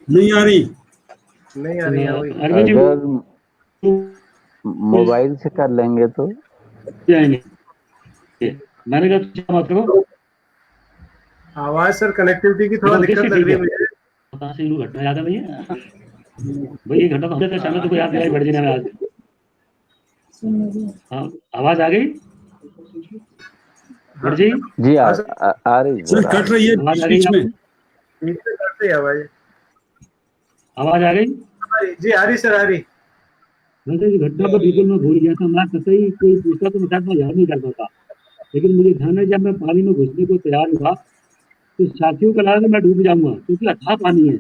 S5: नहीं आ रही।
S4: नहीं आ रही है वही।
S3: अरविंद जी
S1: अगर मोबाइल से कर लेंगे तो
S3: जाएंगे। मैंने कहा तुम मत करो,
S4: आवाज सर कनेक्टिविटी की थोड़ा दिक्कत लग रही है मुझे।
S3: कहाँ से यूँ घटना याद है भैया? भाई ये घटना तो हमने सामने तो कोई याद दिलाई बढ़ में आज। हाँ, आवाज आ गई भट जी?
S1: जी आ रही
S5: सर कट रही है
S3: आवाज आ
S5: बीच
S3: गई?
S5: में।
S4: बीच में कट रही है आवाज।
S3: आवाज आ गई?
S4: जी आ रही सर, आ रही।
S3: मैं तो इस घटना को बिल्कुल मैं भूल गया था। मैं कतई कोई पूछता तो मैं शायद मैं याद नहीं कर पाता, लेकिन मुझे ध्यान है जब मैं पानी में घुसने को तैयार हुआ तो साथियों को लगा कि मैं डूब जाऊंगा क्योंकि अथाह पानी है।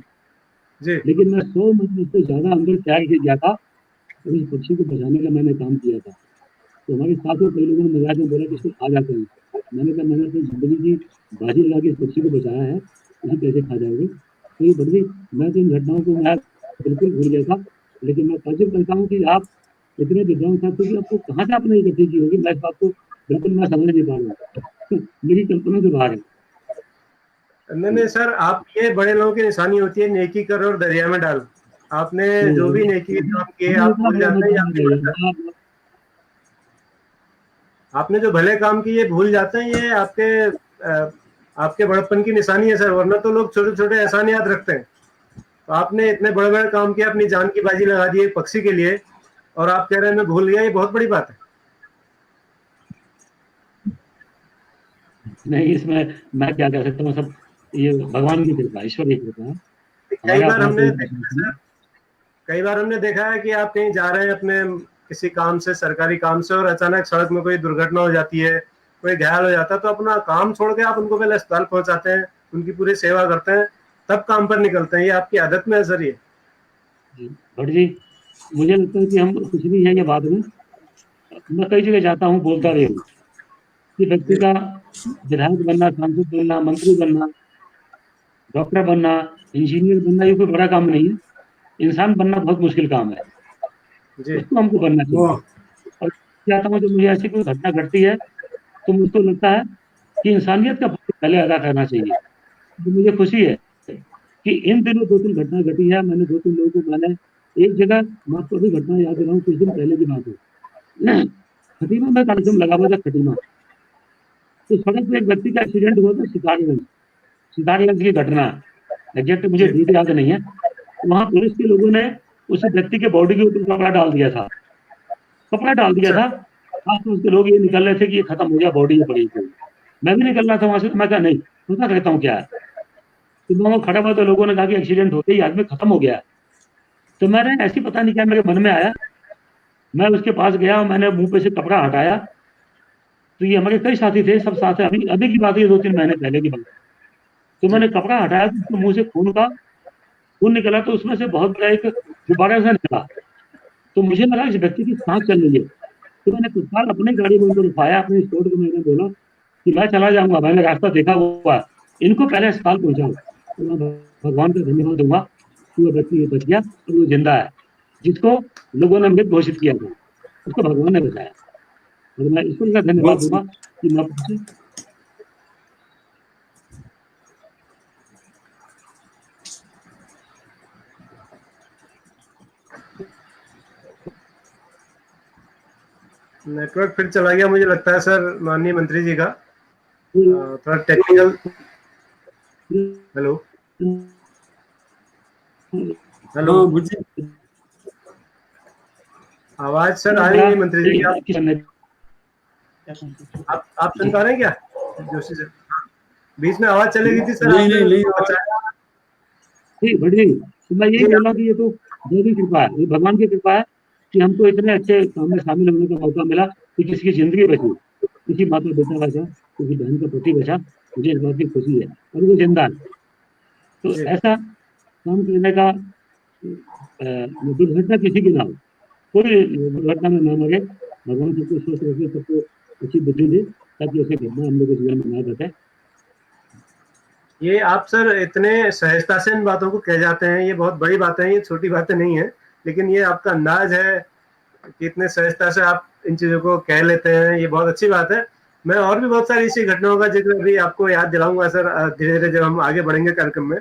S4: जी
S3: लेकिन मैं 100 मीटर से ज्यादा अंदर तैर के गया था और इस पक्षी को बचाने का मैंने काम किया था। तो हमारे साथियों कई लोगों ने मजाक में बोला कि इसको खा जाते हैं। मैंने कहा मैंने अपनी जिंदगी की बाजी लगा के इस पक्षी को बचाया है, इसे कैसे खा जाओगे? तो ये बड़ी, मैं तो इन घटनाओं को मैं बिल्कुल भूल गया था, लेकिन मैं ताज्जुब करता हूँ कि आप इतने विद्वान साथियों की आपको कहाँ से आपने इकट्ठी की होगी। मैं इस बात को बिल्कुल मैं समझ नहीं पा रहा हूँ। मेरी कल्पना से बाहर है।
S4: नहीं सर, आप ये बड़े लोगों की निशानी होती है, नेकी कर और दरिया में डाल। आपने जो भी नेकी काम किए आप भूल जाते हैं। आपने जो भले काम किए ये भूल जाते हैं। ये आपके बड़प्पन की निशानी है सर, वरना तो लोग छोटे छोटे एहसान याद रखते हैं। तो आपने इतने बड़े बड़े काम किए, अपनी जान की बाजी लगा दी एक पक्षी के लिए, और आप कह रहे हैं मैं भूल गया। ये बहुत बड़ी बात है।
S3: नहीं, इसमें मैं क्या कह सकता हूँ, सब ये भगवान की कृपा, ईश्वर की कृपा है।
S4: कई बार हमने देखा है कि आप कहीं जा रहे हैं अपने किसी काम से, सरकारी काम से, और अचानक सड़क में कोई दुर्घटना हो जाती है, कोई घायल हो जाता है, तो अपना काम छोड़ के आप उनको पहले अस्पताल पहुंचाते हैं, उनकी पूरी सेवा करते हैं, तब काम पर निकलते हैं। ये आपकी आदत में है सर। ये
S3: भट्ट जी, मुझे लगता है कि हम कुछ भी है ये बाद में, मैं कई जगह जाता हूँ, बोलता रही हूँ कि व्यक्ति का विधायक बनना, सांसद बनना, मंत्री बनना, डॉक्टर बनना, इंजीनियर बनना ये कोई बड़ा काम नहीं है। इंसान बनना बहुत मुश्किल काम है, उसको हमको बनना चाहिए। और जाता हूँ जब मुझे ऐसी कोई घटना घटती है तो मुझको लगता है कि इंसानियत का पहले अदा करना चाहिए। तो मुझे खुशी है कि इन दिनों 2-3 घटना घटी है। मैंने 2-3 लोगों को, मैंने एक जगह, मैं आपको अभी घटना याद दिलाऊं, कुछ दिन पहले की बात है। खटीमा में कार्यक्रम लगा हुआ था, खटीमा। तो सड़क पे एक व्यक्ति का एक्सीडेंट हुआ था, सितारगंज की घटना, एग्जैक्ट मुझे डेट याद नहीं है। वहां पुलिस के लोगों ने उस व्यक्ति के बॉडी के ऊपर कपड़ा डाल दिया था, आसपास के लोग ये निकल रहे थे कि ये खत्म हो गया, बॉडी ही पड़ी थी। मैं भी निकल रहा था वहां से, मैं कहा नहीं, पता करता हूँ क्या है। तो मैं खड़ा हुआ तो लोगों ने कहा कि एक्सीडेंट होते ही आदमी खत्म हो गया। तो मैंने ऐसी पता नहीं क्या मेरे मन में आया, मैं उसके पास गया और मैंने मुंह पे से कपड़ा हटाया। तो ये हमारे कई साथी थे, सब साथ है, अभी की बात है, 2-3 महीने पहले की बात। तो मैंने कपड़ा हटाया तो उसके मुंह से खून निकला। तो उसमें से बहुत बड़ा एक गुब्बारा सा निकला। तो मुझे लगा इस व्यक्ति की सांस चल रही है। तो मैंने तत्काल अपनी गाड़ी में उनको रुकाया, अपने स्टोर को। मैंने बोला कि मैं चला जाऊंगा, मैंने रास्ता देखा हुआ, इनको पहले अस्पताल पहुंचाओ। तो मैं भगवान का धन्यवाद दूंगा कि वो व्यक्ति बच गया और वो जिंदा है। जिसको लोगों ने मृत घोषित किया था, उसको भगवान ने बचाया। और मैं ईश्वर का धन्यवाद दूंगा कि मैं
S4: नेटवर्क फिर चला गया मुझे लगता है सर, माननीय मंत्री जी का थोड़ा टेक्निकल। हेलो हेलो, आवाज सर आ रही है मंत्री जी, आप सुन पा रहे हैं क्या जोशी सर? बीच में आवाज चली गई थी सर।
S5: नहीं
S3: बढ़िया। तो मैं यही बोला कि ये तो देवी कृपा है, ये भगवान की कृपा है कि हमको इतने अच्छे काम में शामिल होने का मौका मिला कि किसी की जिंदगी बची, किसी माता बेटा बचा, किसी बहन का पति बचा। मुझे इस बात की खुशी है और वो जिंदा है। तो ऐसा काम करने का दुर्घटना किसी की ना हो, कोई दुर्घटना में ना मरे। भगवान सबको स्वस्थ रखे, सबको अच्छी बुद्धि दे ताकि ऐसी घटना हम लोग के जीवन में ना घटे।
S4: ये आप सर इतने सहजता से इन बातों को कह जाते हैं, ये बहुत बड़ी बातें हैं, ये छोटी बातें नहीं है। लेकिन ये आपका अंदाज है कि इतने सहजता से आप इन चीजों को कह लेते हैं, ये बहुत अच्छी बात है। मैं और भी बहुत सारी ऐसी घटनाओं का जिक्र अभी आपको याद दिलाऊंगा सर धीरे धीरे जब हम आगे बढ़ेंगे कार्यक्रम में।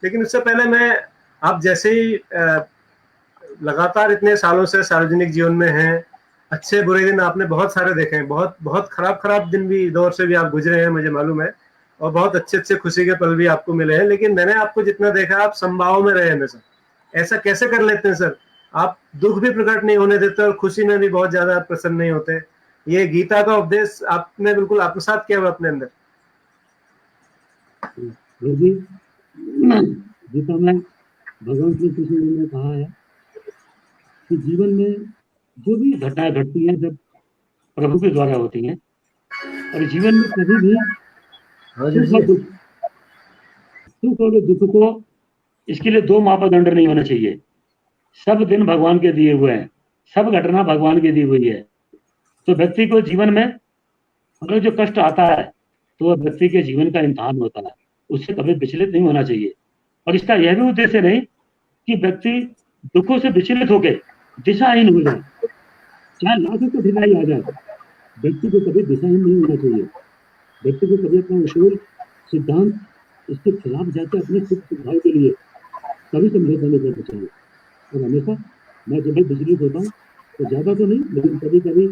S4: लेकिन उससे पहले मैं, आप जैसे ही लगातार इतने सालों से सार्वजनिक जीवन में हैं, अच्छे बुरे दिन आपने बहुत सारे देखे हैं, बहुत बहुत खराब दिन भी दौर से भी आप गुजरे हैं, मुझे मालूम है, और बहुत अच्छे खुशी के पल भी आपको मिले हैं। लेकिन मैंने आपको जितना देखा, आप संभाव में रहे हमेशा। ऐसा कैसे कर लेते हैं सर? आप दुख भी प्रकट नहीं होने देते और खुशी में भी बहुत ज्यादा प्रसन्न नहीं होते। ये गीता का उपदेश आपने बिल्कुल आत्मसात किया हुआ अपने अंदर।
S3: गीता में भगवान श्री कृष्ण ने कहा है कि जीवन में जो भी घटनाएं घटती हैं सब प्रभु के द्वारा होती हैं, और जीवन में कभी भी सुख और दुख को, इसके लिए दो मापदंड नहीं होना चाहिए। सब दिन भगवान के दिए हुए हैं, सब घटना भगवान की दी हुई है। तो व्यक्ति को जीवन में अगर जो कष्ट आता है तो वह व्यक्ति के जीवन का इम्तिहान होता है, उससे कभी विचलित नहीं होना चाहिए। और इसका यह भी उद्देश्य नहीं कि व्यक्ति दुखों से विचलित होकर दिशाहीन हो जाए, चाहे लाखों को ढिलाई आ जाए। व्यक्ति को कभी दिशाहीन नहीं होना चाहिए। व्यक्ति को कभी अपना उसूल सिद्धांत इसके खिलाफ जाकर अपने सुख सुधार के लिए कभी समझौता नहीं करना चाहिए। और हमेशा मैं जब भी विचलित होता हूँ तो ज्यादा तो नहीं, लेकिन कभी कभी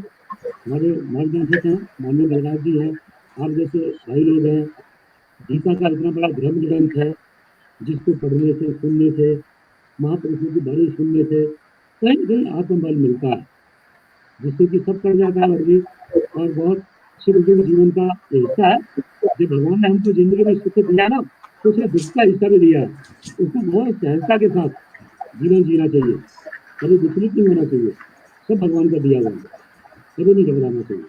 S3: हमारे मार्गदर्शक हैं, माननीय बलराज जी हैं, आप जैसे भाई लोग हैं, गीता का इतना बड़ा धर्म ग्रंथ है जिसको पढ़ने से, सुनने से, महापुरुषों की बाणी सुनने से कहीं कहीं आत्मबल मिलता है, जिससे कि सब कर जाता है और बहुत सुखद जीवन का हिस्सा है। जब भगवान ने हमको जिंदगी में सुख दिया ना, तो उसने दुख का हिस्सा भी दिया है। उसको बहुत सहजता के साथ जीवन जीना चाहिए, कभी विचलित नहीं होना चाहिए। सब भगवान का दिया हुआ है, कभी नहीं घबराना चाहिए।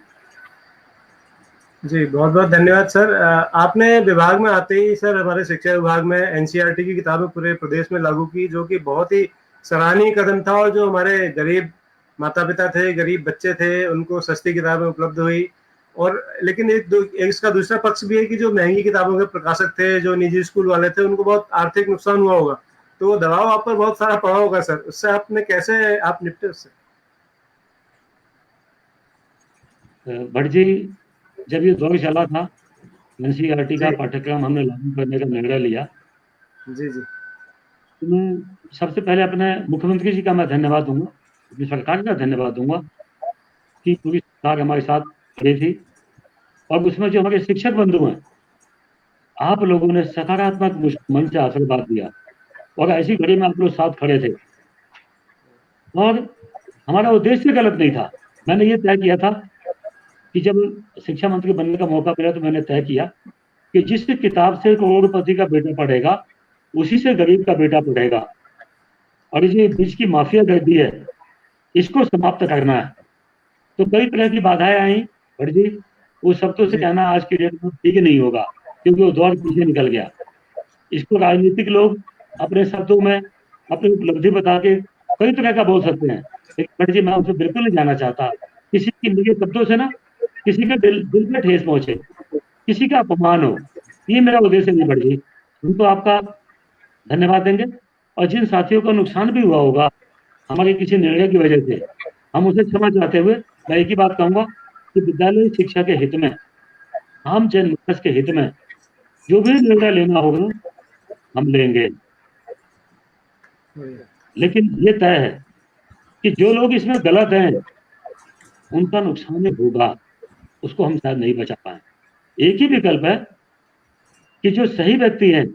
S4: जी बहुत बहुत धन्यवाद सर। आपने विभाग में आते ही सर हमारे शिक्षा विभाग में एनसीईआरटी की किताबें पूरे प्रदेश में लागू की, जो कि बहुत ही सराहनीय कदम था। और जो हमारे गरीब माता पिता थे, गरीब बच्चे थे, उनको सस्ती किताबें उपलब्ध हुई। और लेकिन इसका दूसरा पक्ष भी है कि जो महंगी किताबों के प्रकाशक थे, जो निजी स्कूल वाले थे, उनको बहुत आर्थिक नुकसान हुआ होगा। तो वो दबाव आप पर बहुत सारा पड़ा होगा सर, उससे आपने कैसे आप निपटे उससे?
S3: भट्ट जी, जब ये दौर चला था, एनसीईआरटी का पाठ्यक्रम हमने लागू करने का निर्णय लिया,
S4: जी जी,
S3: तो मैं सबसे पहले अपने मुख्यमंत्री जी का मैं धन्यवाद दूंगा, अपनी सरकार का धन्यवाद दूंगा कि पूरी सरकार हमारे साथ खड़ी थी। और उसमें जो हमारे शिक्षक बंधु हैं, आप लोगों ने सकारात्मक मन से आशीर्वाद दिया और ऐसी घड़ी में आप लोग साथ खड़े थे। और हमारा उद्देश्य गलत नहीं था। मैंने ये तय किया था कि जब शिक्षा मंत्री बनने का मौका मिला तो मैंने तय किया कि जिस किताब से करोड़पति का बेटा पढ़ेगा उसी से गरीब का बेटा पढ़ेगा। और ये बीच की माफिया गर्दी है, इसको समाप्त करना है। तो कई तरह की बाधाएं आई भट्ट जी, वो शब्दों से कहना आज की डेट में ठीक नहीं होगा, क्योंकि वो दौर पीछे निकल गया। इसको राजनीतिक लोग अपने शब्दों में अपनी उपलब्धि बता के कई तरह का बोल सकते हैं, लेकिन भट्ट जी मैं उनसे बिल्कुल नहीं जाना चाहता। किसी की निजी शब्दों से ना किसी के दिल पे ठेस पहुंचे, किसी का अपमान हो, ये मेरा उद्देश्य नहीं भट्ट जी। हम तो आपका धन्यवाद देंगे, और जिन साथियों को नुकसान भी हुआ होगा हमारे किसी निर्णय की वजह से, हम उसे क्षमा चाहते हुए मैं एक ही बात कहूंगा कि विद्यालय शिक्षा के हित में, आम जन मानस के हित में जो भी निर्णय लेना होगा हम लेंगे। लेकिन ये तय है कि जो लोग इसमें गलत हैं उनका नुकसान होगा, उसको हम शायद नहीं बचा पाए। एक ही विकल्प है कि जो सही व्यक्ति हैं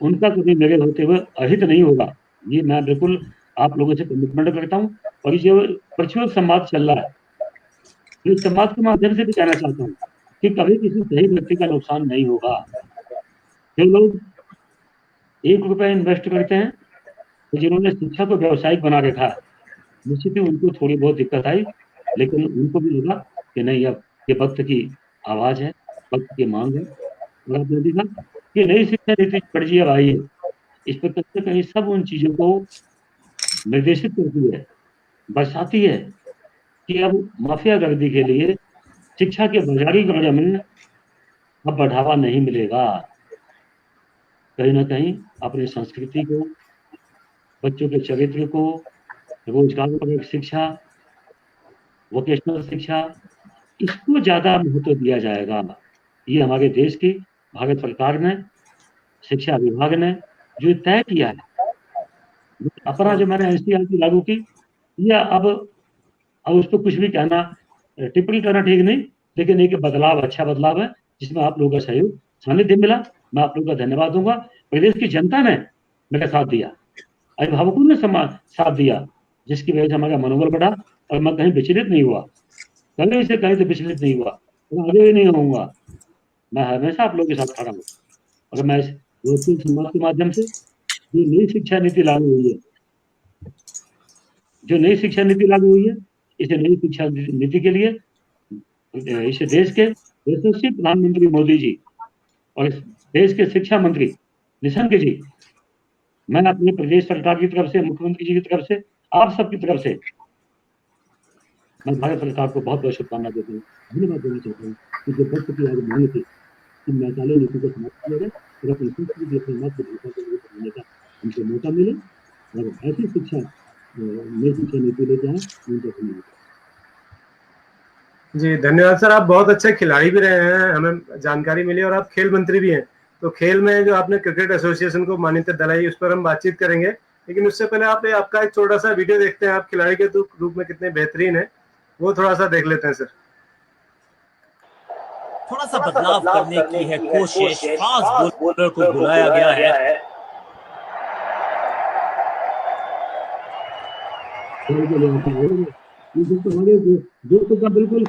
S3: उनका कभी मेरे होते हुए अहित नहीं होगा। ये मैं बिल्कुल आप लोगों से कमिटमेंट करता हूँ। और ये जो वर्चुअल संवाद चल रहा है, इस संवाद के माध्यम से भी कहना चाहता हूँ कि कभी किसी सही व्यक्ति का नुकसान नहीं होगा। जो लोग 1 रुपया इन्वेस्ट करते हैं, तो जिन्होंने शिक्षा को व्यावसायिक बना रखा है, निश्चित ही उनको थोड़ी बहुत दिक्कत आई, लेकिन उनको भी लगा कि नहीं, अब ये वक्त की आवाज है, वक्त की मांग है। और आपने देखा कि नई शिक्षा नीति पढ़ी अब आई है, इस पर कहीं न कहीं सब उन चीजों को निर्देशित करती है, दर्शाती है कि अब माफिया गर्दी के लिए शिक्षा के बाजारी गांजा में अब बढ़ावा नहीं मिलेगा। कहीं न कहीं अपनी संस्कृति को, बच्चों के चरित्र को, रोजगार शिक्षा, वोकेशनल शिक्षा, इसको ज्यादा महत्व दिया जाएगा। ये हमारे देश की भारत सरकार ने, शिक्षा विभाग ने जो तय किया है, अपना जो मैंने एनसीईआरटी लागू की, या अब उस पर कुछ भी कहना, टिप्पणी करना ठीक नहीं, लेकिन एक बदलाव, अच्छा बदलाव है, जिसमें आप लोगों का सहयोग, सानिध्य मिला। मैं आप लोगों का धन्यवाद दूंगा। प्रदेश की जनता ने मेरा साथ दिया, अभिभावकों ने साथ दिया, जिसकी वजह से हमारा मनोबल बढ़ा और मैं कहीं विचलित नहीं हुआ, कभी से कहीं तो विचलित नहीं हुआ और आगे भी नहीं होऊंगा। मैं हमेशा आप लोगों के साथ खड़ा हूँ। और मैं इस रोजगार समाज के माध्यम से जो नई शिक्षा नीति लागू हुई है, इस नई शिक्षा नीति के लिए इस देश के यशस्वी प्रधानमंत्री मोदी जी और इस देश के शिक्षा मंत्री निशंक जी, मैं अपने प्रदेश सरकार की तरफ से, मुख्यमंत्री जी की तरफ से, आप सबकी तरफ से मैं भारत सरकार को बहुत बहुत शुभकामना देता हूँ, धन्यवाद देना चाहता हूँ कि जो वक्त की आज मांग थी कि मैदानी नीति को समाप्त किया जाए और अपनी संस्कृति, अपने मत को भाषा को बनाने का हमको मौका मिले और ऐसी शिक्षा, नई शिक्षा नीति लेके आए, उनको धन्यवाद।
S4: जी धन्यवाद सर, आप बहुत अच्छे खिलाड़ी भी रहे हैं, हमें जानकारी मिली, और आप खेल मंत्री भी हैं। तो खेल में जो आपने क्रिकेट एसोसिएशन को मान्यता दिलाई, उस पर हम बातचीत करेंगे, लेकिन उससे पहले आपका एक छोटा सा वीडियो देखते हैं। आप खिलाड़ी के रूप में कितने बेहतरीन है, वो थोड़ा सा देख लेते हैं सर।
S6: थोड़ा सा बदलाव करने की है कोशिश, फास्ट बॉलर को बुलाया गया है।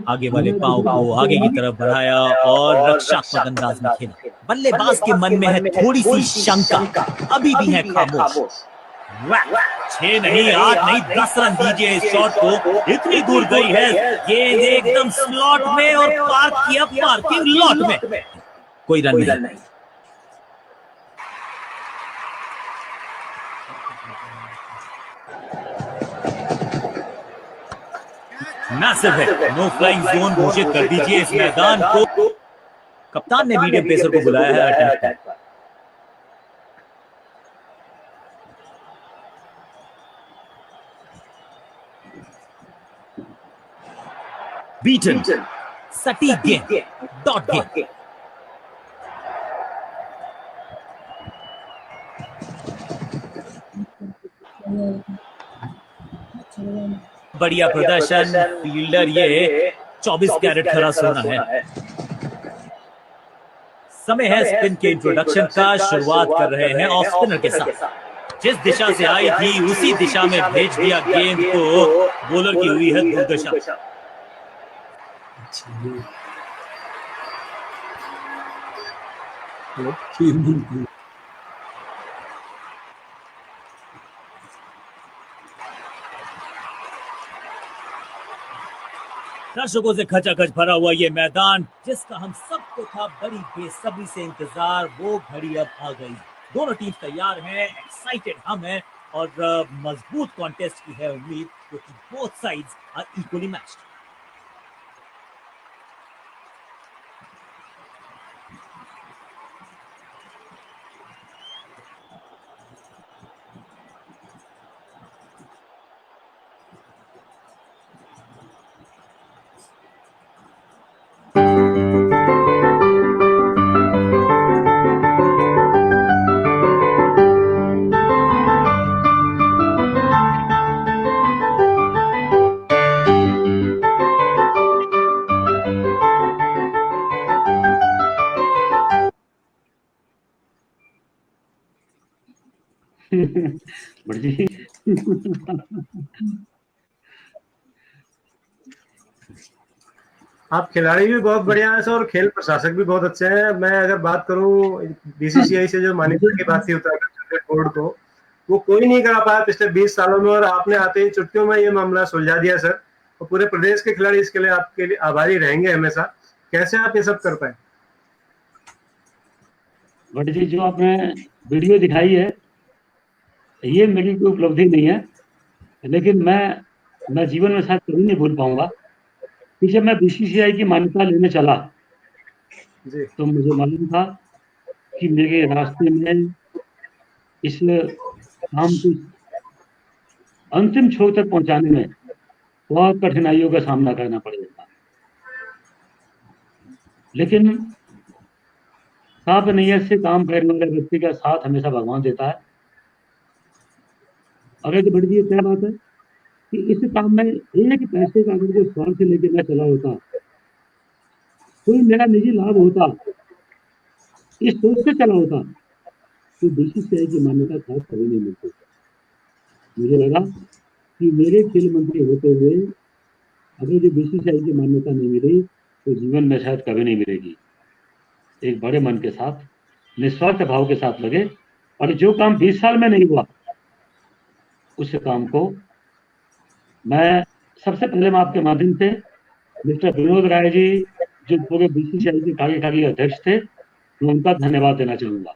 S6: आगे वाले पांव को आगे की तरफ बढ़ाया और रक्षात्मक अंदाज में खेला। बल्लेबाज के मन में है थोड़ी सी शंका, अभी भी है खामोश। 6 नहीं, 8 नहीं, 10 रन दीजिए इस शॉट को, इतनी दूर गई है गेंद एकदम स्लॉट में और पार्क किया पार्किंग लॉट में, कोई रन नहीं। मैसिव है, नो फ्लाइंग जोन घोषित कर दीजिए इस मैदान को। कप्तान ने मीडियम पेसर को बुलाया है अटैक पर। बीटन, सटीक गेंद, डॉट गेंद। बढ़िया प्रदर्शन, फील्डर ये 24 कैरेट खरा सोना है। समय है स्पिन के इंट्रोडक्शन का, शुरुआत कर रहे हैं ऑफ स्पिनर के साथ। जिस दिशा से आई थी उसी दिशा में भेज दिया गेंद को, बॉलर की हुई है दुर्दशा। दर्शकों से खचाखच भरा हुआ ये मैदान, जिसका हम सबको था बड़ी बेसब्री से इंतजार, वो घड़ी अब आ गई। दोनों टीम तैयार हैं, एक्साइटेड हम हैं और मजबूत कॉन्टेस्ट की है उम्मीद, क्योंकि both sides are equally matched.
S3: Bhatt ji
S4: आप खिलाड़ी भी बहुत बढ़िया है सर और खेल प्रशासक भी बहुत अच्छे हैं। मैं अगर बात करूं बीसीसीआई से जो मान्यता की बात थी उत्तराखंड क्रिकेट बोर्ड को, वो कोई नहीं करा पाया पिछले 20 सालों में, और आपने आते ही चुटकियों में ये मामला सुलझा दिया सर। और पूरे प्रदेश के खिलाड़ी इसके लिए आपके लिए आभारी रहेंगे हमेशा। कैसे आप ये सब कर पाए?
S3: भट्ट जी, जो आपने वीडियो दिखाई है ये मेरी कोई उपलब्धि नहीं है, लेकिन मैं जीवन में शायद कभी नहीं भूल पाऊंगा कि जब मैं बीसीसीआई की मान्यता लेने चला
S4: जी
S3: तो मुझे मालूम था कि मेरे रास्ते में इस काम को अंतिम छोर तक पहुंचाने में बहुत कठिनाइयों का सामना करना पड़ेगा, लेकिन साफ नीयत से काम करने वाले व्यक्ति का साथ हमेशा भगवान देता है। अगर तो भट्ट जी क्या बात है कि इस काम में एक पैसे का अगर कोई स्वार्थ लेके मैं चला होता, कोई मेरा निजी लाभ होता, इस सोच से चला होता, तो बीसीसीआई की मान्यता शायद कभी नहीं मिलती। मुझे लगा कि मेरे खेल मंत्री होते हुए अगर जो बीसीसीआई की मान्यता नहीं मिली तो जीवन में शायद कभी नहीं मिलेगी। एक बड़े मन के साथ, निस्वार्थ भाव के साथ लगे, और जो काम 20 साल में नहीं हुआ उस काम को मैं सबसे पहले मैं आपके माध्यम से मिस्टर विनोद राय जी, जो पूरे बीसीसीआई के कार्यकारी अध्यक्ष थे, मैं उनका धन्यवाद देना चाहूंगा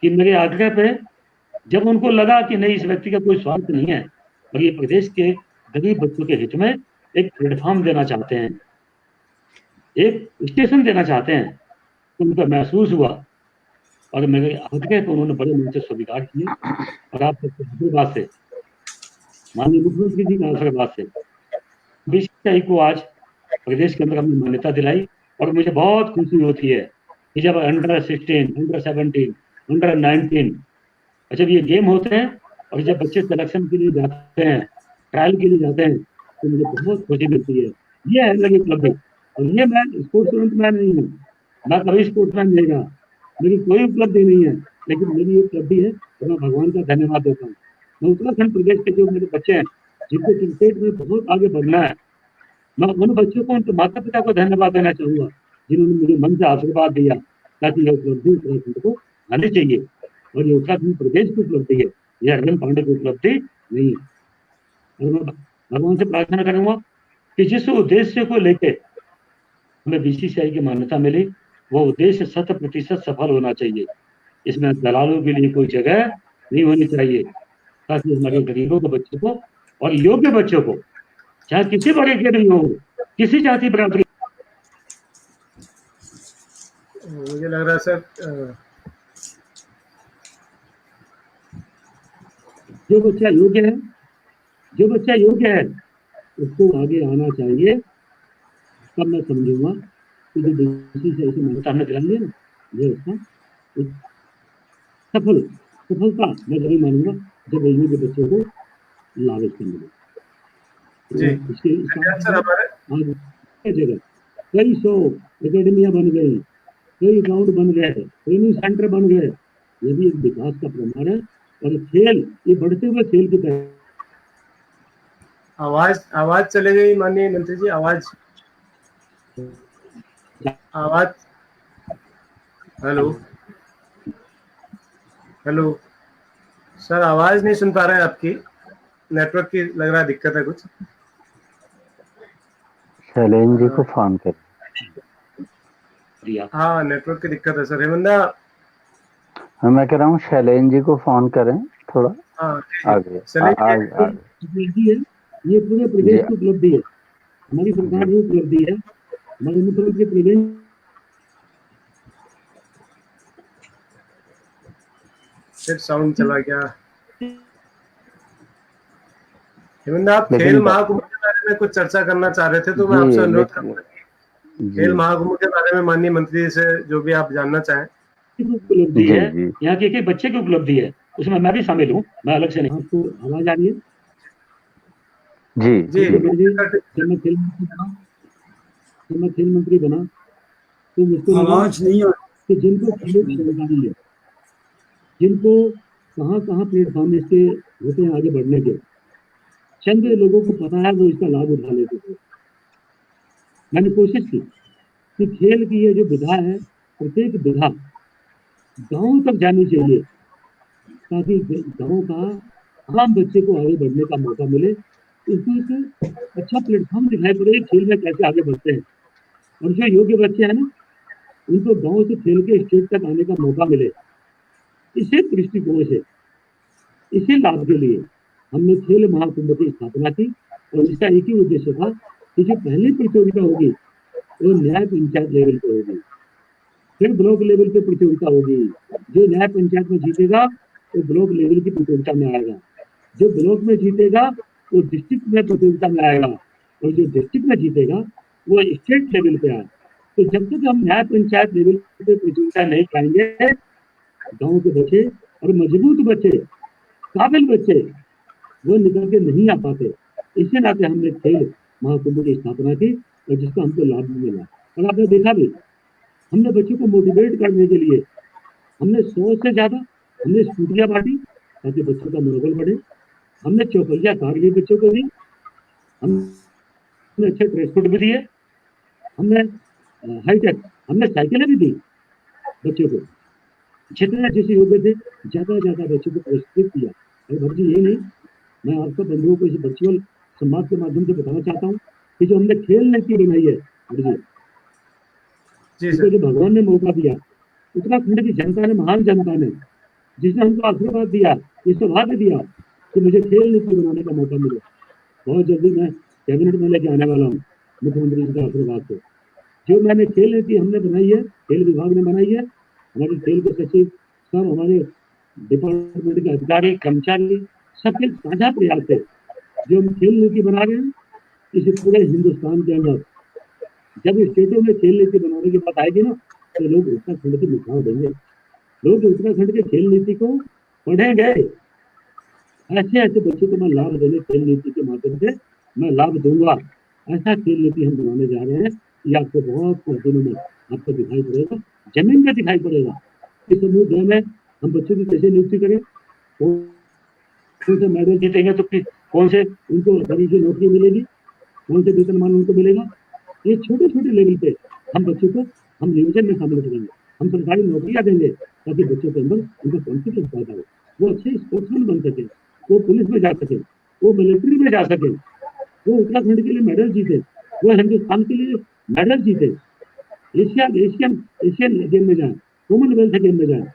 S3: कि मेरे आग्रह पे जब उनको लगा कि नहीं, इस व्यक्ति का कोई स्वार्थ नहीं है और ये प्रदेश के गरीब बच्चों के हित में एक प्लेटफॉर्म देना चाहते हैं, एक स्टेशन देना चाहते हैं, तो उनको महसूस हुआ और मेरे आग्रह को उन्होंने बड़े मन से स्वीकार किए। और आप सबके आशीर्वाद से, माननीय मुख्यमंत्री जी के आशीर्वाद से बीसीसीआई को आज प्रदेश के अंदर हमने मान्यता दिलाई। और मुझे बहुत खुशी होती है कि जब अंडर 16, अंडर 17, अंडर 19 जब ये गेम होते हैं और जब बच्चे सिलेक्शन के लिए जाते हैं, ट्रायल के लिए जाते हैं, तो मुझे बहुत खुशी मिलती है। ये है मेरी उपलब्धि। और ये मैं स्पोर्ट्स मैन नहीं हूँ, मैं कभी स्पोर्ट्समैन नहीं रहा, मेरी कोई उपलब्धि नहीं है, लेकिन मेरी उपलब्धि है तो मैं भगवान का धन्यवाद देता हूँ। मैं उत्तराखंड प्रदेश के जो मेरे बच्चे हैं जिनको क्रिकेट में बहुत आगे बढ़ना है, मैं उन बच्चों को, उनके माता पिता को धन्यवाद देना चाहूंगा जिन्होंने मुझे मन से आशीर्वाद दिया, ताकि यह उपलब्धि उत्तराखंड को आनी चाहिए। और ये उत्तराखंड प्रदेश की उपलब्धि है, यह अरविंद पांडे की उपलब्धि नहीं है। और मैं भगवान से प्रार्थना करूंगा कि जिस उद्देश्य को लेके हमें बीसीसीआई की मान्यता मिली, वो उद्देश्य 100% सफल होना चाहिए। इसमें दलालों के लिए कोई जगह नहीं होनी चाहिए, ताकि हमारे गरीबों के बच्चों को और योग्य बच्चों को, चाहे किसी बड़े के नहीं हो, किसी जाति बराबरी,
S4: मुझे लग रहा है सर
S3: जो बच्चा योग्य है उसको आगे आना चाहिए। तब मैं समझूंगा कि जो बीसीसीआई से मान्यता हमने दिलाई ना, ये उसका एक सफलता मैं जरूर मानूंगा जब इन्हीं के बच्चों को लाभ इसका मिले।
S4: जी
S3: इसके
S4: सर हमारे
S3: आज कई जगह कई 100 एकेडमियां बन गई, कई ग्राउंड बन गए, ट्रेनिंग सेंटर बन गए। ये भी एक विकास का प्रमाण है। और खेल, ये बढ़ते हुए खेल की तरह।
S4: आवाज चले गई माननीय मंत्री जी, आवाज हेलो सर, आवाज नहीं सुन पा रहे हैं आपकी, नेटवर्क की लग रहा है दिक्कत है कुछ।
S1: शैलेंद्र जी को फोन कर।
S4: हाँ नेटवर्क की दिक्कत है सर। हेमंदा,
S1: मैं कह रहा हूँ शैलेंद्र जी को फोन करें थोड़ा।
S4: हाँ
S1: आगे
S3: ये पूरे प्रदेश की उपलब्धि है, हमारी सरकार की उपलब्धि है, हमारे मुख्यमंत्री प्रदेश।
S4: फिर साउंड चला गया। हेमंदा, आप खेल महाकुंभ के बारे में कुछ चर्चा करना चाह रहे थे, तो मैं आपसे अनुरोध करूंगा खेल महाकुंभ के बारे में माननीय मंत्री से जो भी आप जानना चाहें।
S3: उपलब्धि है, यहाँ के एक बच्चे की उपलब्धि है, उसमें मैं भी शामिल हूँ, मैं अलग से नहीं। आपको आवाज आ रही है?
S1: जी
S3: जी। जब मैं खेल मंत्री बना तो मुझको
S5: आवाज नहीं आ
S3: कि जिनको खेल की जानकारी है, जिनको कहाँ कहाँ प्लेटफॉर्म इसके होते हैं आगे बढ़ने के, चंद लोगों को पता है, वो इसका लाभ उठा लेते थे। मैंने कोशिश की कि खेल की ये जो विधा है, प्रत्येक विधा गांव तक जानी चाहिए, ताकि गांव का आम बच्चे को आगे बढ़ने का मौका मिले, उसको एक अच्छा प्लेटफॉर्म दिखाई पड़े खेल में कैसे आगे बढ़ते हैं। और जो योग्य बच्चे हैं ना, उनको गांव से खेल के स्टेट तक आने का मौका मिले, इसी दृष्टिकोण से, इसी लाभ के लिए हमने खेल महाकुंभ की स्थापना की। और इसका एक ही उद्देश्य था कि जो पहली प्रतियोगिता होगी वो न्याय पंचायत लेवल पे होगी, फिर ब्लॉक लेवल पे प्रतियोगिता होगी। जो न्याय पंचायत में जीतेगा वो ब्लॉक लेवल की प्रतियोगिता में आएगा, जो ब्लॉक में जीतेगा वो डिस्ट्रिक्ट में प्रतियोगिता में आएगा, और जो डिस्ट्रिक्ट में जीतेगा वो स्टेट लेवल पे आएगा। तो जब तक हम न्याय पंचायत लेवल पे प्रतियोगिता नहीं पाएंगे, गाँव के बच्चे और मजबूत बच्चे, काबिल बच्चे, वो निकल के नहीं आ पाते। इसी नाते हमने खेल महाकुंभ की स्थापना की और जिसका हमको लाभ भी मिला। और आपने देखा भी, हमने बच्चों को मोटिवेट करने के लिए हमने 100 से ज्यादा हमने स्कूटियां बांटी ताकि बच्चों का मनोबल बढ़े। हमने चौपहिया कार ली बच्चों को दी, हमने अच्छे ट्रांसपोर्ट भी दिए, हमने हाईटेक, हमने साइकिलें भी दी बच्चों को। जितने जैसे योग्य थे ज्यादा ज्यादा बच्चों को पुरस्कृत किया। और भर जी ये नहीं, मैं आपको बंधुओं को इस वर्चुअल संवाद के माध्यम से बताना चाहता हूँ कि जो हमने खेल नीति बनाई है
S4: जी
S3: इसको जो भगवान ने मौका दिया, उत्तराखंड की जनता ने, महान जनता ने, जिसने हमको आशीर्वाद दिया, ये सौभाग्य दिया कि मुझे खेल नीति बनाने का मौका मिला। बहुत जल्दी मैं कैबिनेट में लेके आने वाला हूँ मुख्यमंत्री जी का आशीर्वाद से। जो मैंने खेल नीति हमने बनाई है, खेल विभाग ने बनाई है, हमारे खेल के सचिव सब, हमारे डिपार्टमेंट के अधिकारी, कर्मचारी, सबके साझा प्रयास है जो हम खेल नीति बना रहे हैं। इस पूरे हिंदुस्तान के अंदर जब स्टेटों में खेल नीति बनाने की बात आएगी ना, तो लोग उत्तराखंड की मिसाल देंगे। लोग उत्तराखंड के खेल नीति को पढ़ेंगे। ऐसे ऐसे बच्चों को मैं लाभ देने खेल नीति के माध्यम से मैं लाभ दूंगा। ऐसा खेल नीति हम बनाने जा रहे हैं। ये आपको बहुत कुछ दिनों में आपको दिखाई पड़ेगा, जमीन में दिखाई पड़ेगा। इस समूह दो में हम बच्चों की कैसे नियुक्ति करें, कौन से मेडल जीतेंगे तो कौन से उनको बड़ी सी नौकरी मिलेगी, कौन से वेतनमान उनको मिलेगा। ये छोटे छोटे लेवल पे हम बच्चों को हम नियोजन में शामिल करेंगे, हम सरकारी नौकरियां देंगे ताकि बच्चों के अंदर उनका कॉन्फिडेंस पैदा हो, वो अच्छे स्पोर्ट्समैन बन सके, वो पुलिस में जा सके, वो मिलिट्री में जा सके, वो उत्तराखंड के लिए मेडल जीते, वो हिंदुस्तान के लिए मेडल जीते, एशियन गेम में जाए, कॉमनवेल्थ गेम में जाए,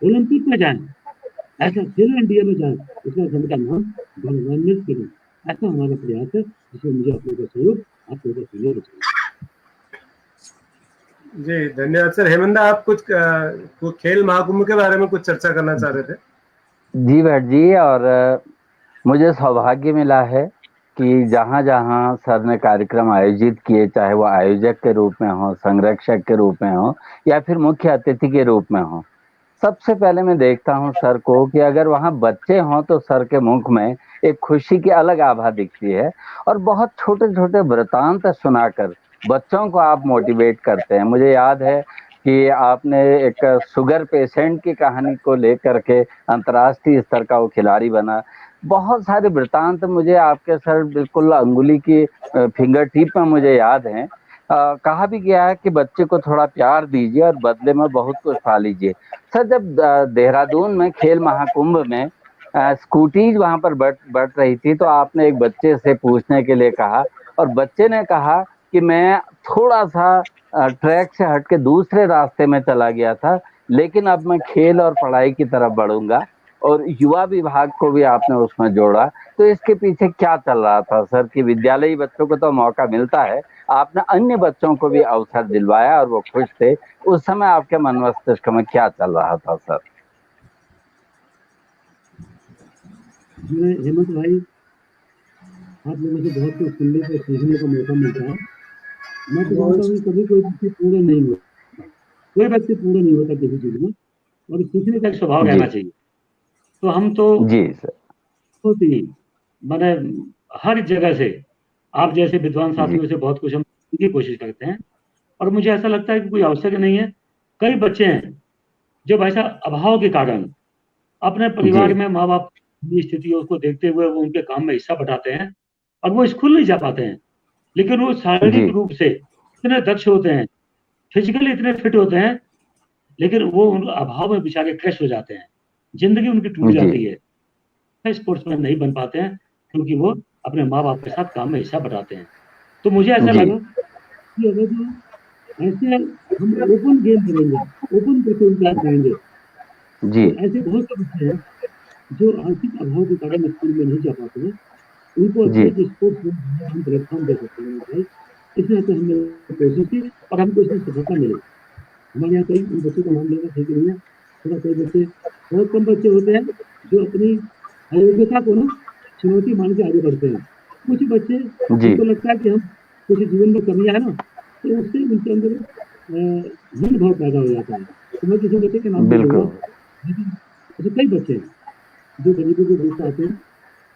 S3: ओलंपिक में जाए, ऐसा खेलो इंडिया में जाए, उत्तराखंड का नाम गौरवान्वित करें। ऐसा हमारा प्रयास है, जिसमें मुझे आप लोगों का सहयोग, आप लोगों का सहयोग चाहिए।
S4: जी धन्यवाद सर। हेमंत, आप कुछ खेल महाकुंभ के बारे में कुछ चर्चा करना चाह रहे थे?
S1: जी भट्ट जी, और मुझे सौभाग्य मिला है कि जहाँ जहाँ सर ने कार्यक्रम आयोजित किए, चाहे वो आयोजक के रूप में हो, संरक्षक के रूप में हो, या फिर मुख्य अतिथि के रूप में हो, सबसे पहले मैं देखता हूँ सर को कि अगर वहाँ बच्चे हों तो सर के मुख में एक खुशी की अलग आभा दिखती है, और बहुत छोटे छोटे वृतांत सुनाकर बच्चों को आप मोटिवेट करते हैं। मुझे याद है कि आपने एक शुगर पेशेंट की कहानी को लेकर के अंतर्राष्ट्रीय स्तर का वो खिलाड़ी बना। बहुत सारे वृतांत मुझे आपके सर बिल्कुल अंगुली की फिंगर टिप में मुझे याद है। कहा भी गया है कि बच्चे को थोड़ा प्यार दीजिए और बदले में बहुत कुछ पा लीजिए। सर, जब देहरादून में खेल महाकुंभ में स्कूटीज वहां पर बढ़ रही थी, तो आपने एक बच्चे से पूछने के लिए कहा, और बच्चे ने कहा कि मैं थोड़ा सा ट्रैक से हट के दूसरे रास्ते में चला गया था, लेकिन अब मैं खेल और पढ़ाई की तरफ बढ़ूंगा। और युवा विभाग को भी आपने उसमें जोड़ा। तो इसके पीछे क्या चल रहा था सर? कि विद्यालयी बच्चों को तो मौका मिलता है, आपने अन्य बच्चों को भी अवसर दिलवाया और वो खुश थे। उस समय आपके मन मस्तिष्क में क्या चल रहा था सर?
S3: हेमंत भाई, आप लोगों से बहुत कुछ सुनने को, सीखने का मौका मिलता है। मैं तो कहता हूँ कभी कोई व्यक्ति पूर्ण नहीं होता, कोई व्यक्ति पूर्ण नहीं होता किसी चीज में, और सीखने का स्वभाव रहना चाहिए। तो हम तो
S1: जी सर,
S3: बहुत ही मैंने हर जगह से आप जैसे विद्वान साथियों से बहुत कुछ हम सीखने की कोशिश करते हैं। और मुझे ऐसा लगता है कि कोई आवश्यक नहीं है। कई बच्चे हैं जो भाई साहब अभाव के कारण अपने परिवार
S1: जी।
S3: में माँ बाप की स्थितियों को देखते हुए वो उनके काम में हिस्सा बटाते हैं और वो स्कूल नहीं जा पाते हैं, लेकिन वो शारीरिक
S1: जी।
S3: रूप से इतने दक्ष होते हैं, फिजिकली इतने फिट होते हैं, लेकिन वो उन अभाव में बेचारे क्रैश हो जाते हैं, जिंदगी उनकी टूट
S1: जी।
S3: जाती है, स्पोर्ट्समैन नहीं बन पाते हैं क्योंकि वो अपने माँ बाप के साथ काम में हिस्सा बटाते हैं। तो मुझे ऐसा
S1: जी।
S3: लगा कि अगर जो ऐसे हम ओपन गेम करेंगे, ओपन प्रतियोगिता करेंगे,
S1: जी।
S3: तो ऐसे बहुत से बच्चे हैं जो आर्थिक अभाव के कारण स्कूल में नहीं जा पाते हैं, उनको
S1: जी।
S3: अच्छे स्पोर्ट्स में हम प्लेटफॉर्म दे सकते हैं भाई। इसलिए तो हमने कोशिश की और हमको इसमें सफलता मिली। हमारे यहाँ कई उन बच्चों का नाम लेना ठीक नहीं है, थोड़ा कई बच्चे, बहुत कम बच्चे होते हैं जो अपनी अयोग्यता को ना चुनौती मान के आगे बढ़ते हैं। कुछ बच्चे
S1: जी।
S3: उनको लगता है कि हम कुछ जीवन में कमियां है ना, तो उससे उनके अंदर हीन भाव पैदा हो जाता है। तो मैं किसी बच्चे के नाम नहीं लूंगा,
S1: बिल्कुल।
S3: लेकिन ऐसे कई बच्चे हैं जो गरीबी के बीच आते हैं,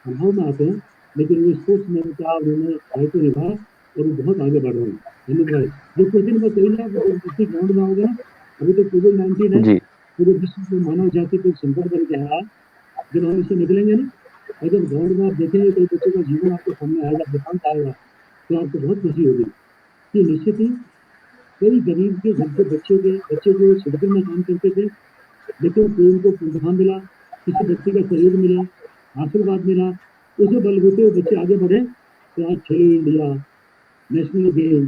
S3: अभाव में आते हैं, लेकिन वो स्पोर्ट्स में क्या उन्होंने दायित्व निभाया और वो बहुत आगे बढ़ रहे हैं। धन्यवाद भाई। जो क्वेश्चन मैं कही ना डिस्ट्रिक्ट ग्राउंड में होगा ना, अभी तो कोविड-19 है,
S1: जी।
S3: पूरे विश्व में मानव जाति को संकट बन के आया है। जब हम इससे निकलेंगे ना, और जब ग्राउंड में आप देखेंगे कई बच्चों का जीवन आपके सामने आएगा, दिखांत आएगा, तो आपको बहुत खुशी होगी कि निश्चित ही कई गरीब के घर के बच्चे जो सड़कों में काम करते थे, लेकिन कोई उनको प्रोत्साहन मिला, किसी बच्चे का सहयोग मिला, आशीर्वाद मिला, उसे बलबूते वो बच्चे आगे बढ़े। तो आज खेलो इंडिया, नेशनल गेम,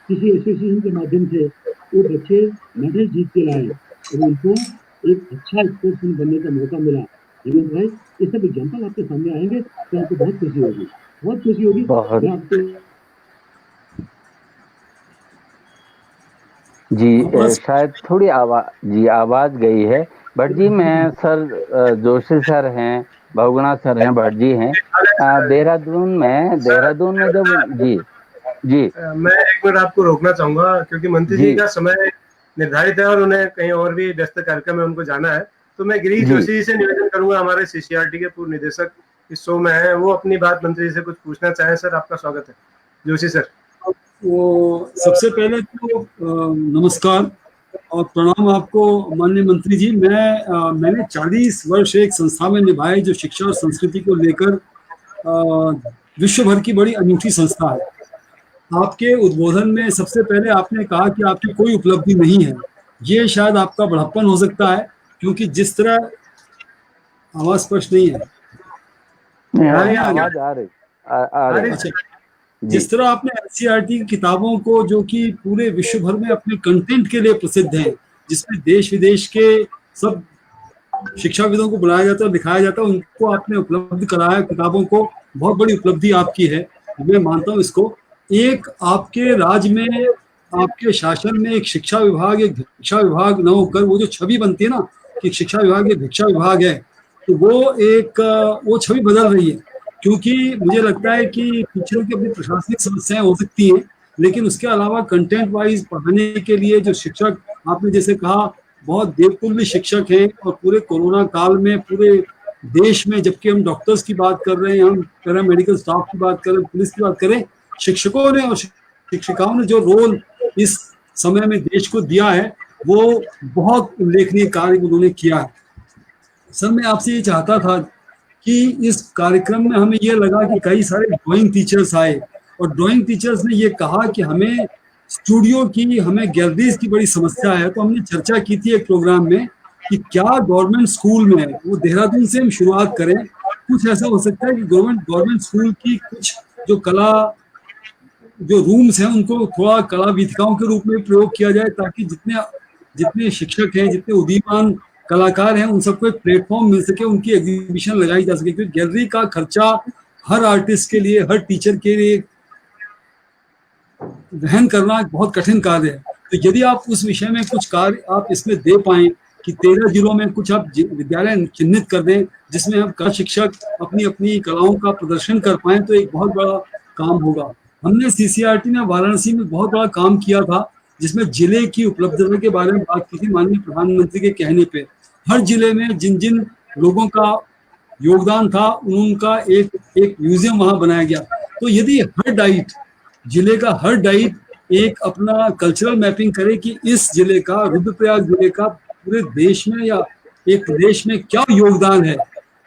S3: किसी एसोसिएशन के माध्यम से वो बच्चे मेडल जीत के लाए और उनको एक अच्छा स्पोर्ट्समैन बनने का मौका मिला। हेमंत भाई, ये सब एग्जाम्पल आपके सामने आएंगे तो आपको बहुत खुशी होगी, बहुत खुशी होगी।
S1: बहुत।
S3: मैं आपको
S1: जी, शायद थोड़ी आवाज गई है। भट्ट जी, मैं सर जोशी सर हैं, बहुगुणा सर हैं, भट्ट जी हैं देहरादून में जब जी। जी।
S4: मैं एक मिनट आपको रोकना चाहूंगा क्योंकि मंत्री जी
S1: जी।
S4: का समय निर्धारित है और उन्हें कहीं और भी व्यस्त कार्यक्रम में उनको जाना है। तो मैं गिरीश
S1: जी।
S4: जोशी जी से निवेदन करूंगा, हमारे सीसीआरटी के पूर्व निदेशक इस शो में है, वो अपनी बात मंत्री जी से कुछ पूछना चाहें। सर, आपका स्वागत है। जोशी सर।
S5: वो सबसे पहले तो नमस्कार और प्रणाम आपको माननीय मंत्री जी। मैंने 40 वर्ष एक संस्था में निभाए जो शिक्षा और संस्कृति को लेकर विश्व भर की बड़ी अनूठी संस्था है। आपके उद्बोधन में सबसे पहले आपने कहा कि आपकी कोई उपलब्धि नहीं है, ये शायद आपका बड़प्पन हो सकता है, क्योंकि जिस तरह आवाज स्पष्ट नहीं है।
S1: आवाज आ रही।
S5: अच्छा, जिस तरह आपने एनसीईआरटी की किताबों को, जो कि पूरे विश्व भर में अपने कंटेंट के लिए प्रसिद्ध हैं, जिसमें देश विदेश के सब शिक्षाविदों को बुलाया जाता है, दिखाया जाता है, उनको आपने उपलब्ध कराया किताबों को, बहुत बड़ी उपलब्धि आपकी है, मैं मानता हूँ इसको। एक आपके राज्य में, आपके शासन में एक शिक्षा विभाग, एक भिक्षा विभाग न होकर वो जो छवि बनती है ना कि शिक्षा विभाग एक भिक्षा विभाग है, तो वो छवि बदल रही है। क्योंकि मुझे लगता है कि टीचरों की अपनी प्रशासनिक समस्याएं हो सकती हैं, लेकिन उसके अलावा कंटेंट वाइज पढ़ाने के लिए जो शिक्षक, आपने जैसे कहा, बहुत देवतुल्य शिक्षक हैं। और पूरे कोरोना काल में पूरे देश में, जबकि हम डॉक्टर्स की बात कर रहे हैं, हम पैरामेडिकल स्टाफ की बात करें, पुलिस की बात करें, शिक्षकों ने और शिक्षिकाओं ने जो रोल इस समय में देश को दिया है, वो बहुत उल्लेखनीय कार्य उन्होंने किया है। सर, मैं आपसे ये चाहता था कि इस कार्यक्रम में हमें ये लगा कि कई सारे ड्राइंग टीचर्स आए और ड्राइंग टीचर्स ने ये कहा कि हमें स्टूडियो की, हमें गैलरीज की बड़ी समस्या है। तो हमने चर्चा की थी एक प्रोग्राम में कि क्या गवर्नमेंट स्कूल में, वो देहरादून से हम शुरुआत करें, कुछ ऐसा हो सकता है कि गवर्नमेंट स्कूल की कुछ जो रूम्स हैं उनको थोड़ा कला वीथिकाओं के रूप में प्रयोग किया जाए, ताकि जितने शिक्षक हैं, जितने उदीयमान कलाकार हैं, उन सबको एक प्लेटफॉर्म मिल सके, उनकी एग्जीबिशन लगाई जा सके। क्योंकि गैलरी का खर्चा हर आर्टिस्ट के लिए, हर टीचर के लिए वहन करना बहुत कठिन कार्य है। तो यदि आप उस विषय में कुछ कार्य आप इसमें दे पाएं कि 13 जिलों में कुछ आप विद्यालय चिन्हित कर दें जिसमें हम कला शिक्षक अपनी अपनी कलाओं का प्रदर्शन कर पाएं, तो एक बहुत बड़ा काम होगा। हमने सीसीआरटी ने वाराणसी में बहुत बड़ा काम किया था, जिसमें जिले की उपलब्धता के बारे में बात की थी माननीय प्रधानमंत्री के कहने पे। हर जिले में जिन जिन लोगों का योगदान था, उनका एक म्यूजियम वहां बनाया गया। तो यदि हर डाइट, जिले का हर डाइट एक अपना कल्चरल मैपिंग करे कि इस जिले का, रुद्रप्रयाग जिले का पूरे देश में या एक प्रदेश में क्या योगदान है,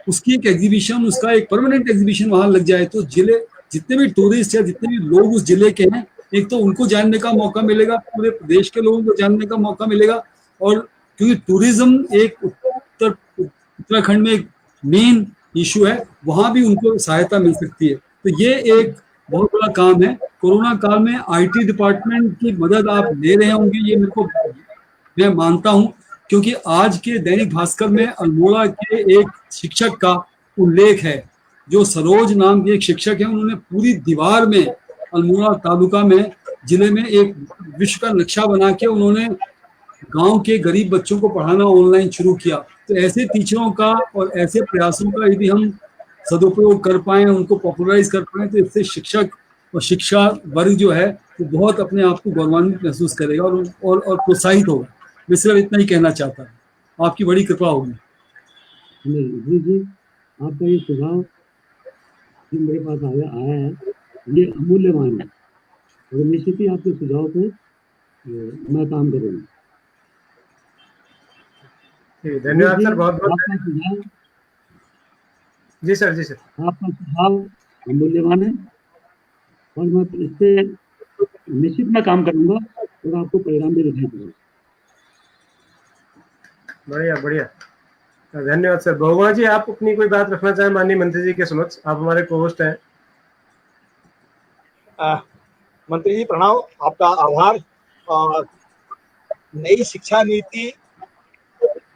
S5: उसकी एक एग्जीबिशन, उसका एक परमानेंट एग्जीबिशन वहां लग जाए तो जिले जितने भी टूरिस्ट या जितने भी लोग उस जिले के हैं, एक तो उनको जानने का मौका मिलेगा, पूरे प्रदेश के लोगों को जानने का मौका मिलेगा। और क्योंकि टूरिज्म एक उत्तराखंड में एक मेन इशू है, वहां भी उनको सहायता मिल सकती है। तो ये एक बहुत बड़ा काम है। कोरोना काल में IT डिपार्टमेंट की मदद आप ले रहे होंगे, ये मैं मानता हूं, क्योंकि आज के दैनिक भास्कर में अल्मोड़ा के एक शिक्षक का उल्लेख है, जो सरोज नाम के एक शिक्षक है। उन्होंने पूरी दीवार में अल्मोड़ा तालुका में जिले में एक विश्व का नक्शा बना के उन्होंने गांव के गरीब बच्चों को पढ़ाना ऑनलाइन शुरू किया। तो ऐसे टीचरों का और ऐसे प्रयासों का यदि हम सदुपयोग कर पाए, उनको पॉपुलराइज कर पाए, तो इससे शिक्षक और शिक्षा वर्ग जो है वो बहुत अपने आप को गौरवान्वित महसूस करेगा और प्रोत्साहित होगा। मैं सिर्फ इतना ही कहना चाहता हूँ, आपकी बड़ी कृपा होगी।
S3: जी जी, आपका ये सुझाव जो मेरे पास आया है ये अमूल्यवान है और निश्चित ही आपके सुझाव पे मैं काम करूँगा।
S4: धन्यवाद सर, बहुत बहुत।
S3: आपका सुझाव,
S4: जी सर, जी सर,
S3: आपका सुझाव अमूल्यवान है और मैं इस पे निश्चित में काम करूंगा और आपको परिणाम भी दिखाई दूंगा।
S4: बढ़िया बढ़िया, धन्यवाद सर। बहुगुणा जी, आप अपनी कोई बात रखना चाहें माननीय मंत्री जी के समक्ष? आप हमारे को होस्ट हैं।
S2: मंत्री जी प्रणाम, आपका आभार। नई शिक्षा नीति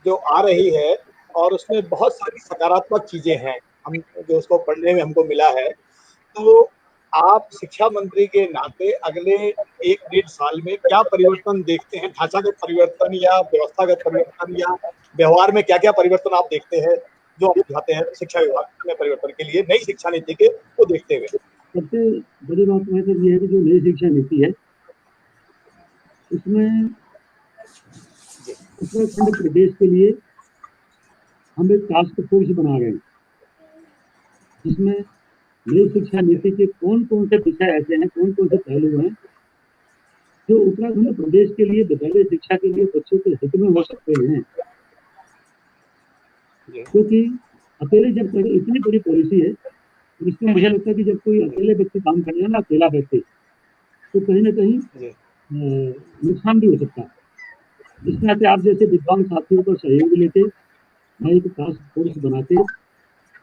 S2: जो आ रही है और उसमें बहुत सारी सकारात्मक चीजें हैं, हम जो उसको पढ़ने में हमको मिला है, तो आप शिक्षा मंत्री के नाते अगले 1-1.5 साल में क्या परिवर्तन देखते हैं? ढांचागत परिवर्तन या व्यवस्थागत परिवर्तन या व्यवहार में क्या क्या परिवर्तन आप देखते हैं जो आप चाहते हैं शिक्षा विभाग में परिवर्तन के लिए नई शिक्षा नीति के को देखते हुए?
S3: सबसे बड़ी बात ये है कि जो नई शिक्षा नीति है उसमें उत्तराखंड प्रदेश के लिए हम एक टास्क फोर्स बना रहे हैं, जिसमें नई शिक्षा नीति के कौन कौन से विषय ऐसे हैं, कौन कौन से पहलू हैं जो उत्तराखंड प्रदेश के लिए विद्यालय शिक्षा के लिए बच्चों के हित में हो सकते हैं। क्योंकि अकेले जब इतनी बड़ी पॉलिसी है, इसमें मुझे लगता है कि जब कोई अकेले व्यक्ति काम कर रहे हैं ना, अकेला व्यक्ति, तो कहीं ना कहीं नुकसान भी हो सकता है। इस तरह से आप जैसे विद्वान साथियों का सहयोग लेके मैं एक टास्क फोर्स बनाते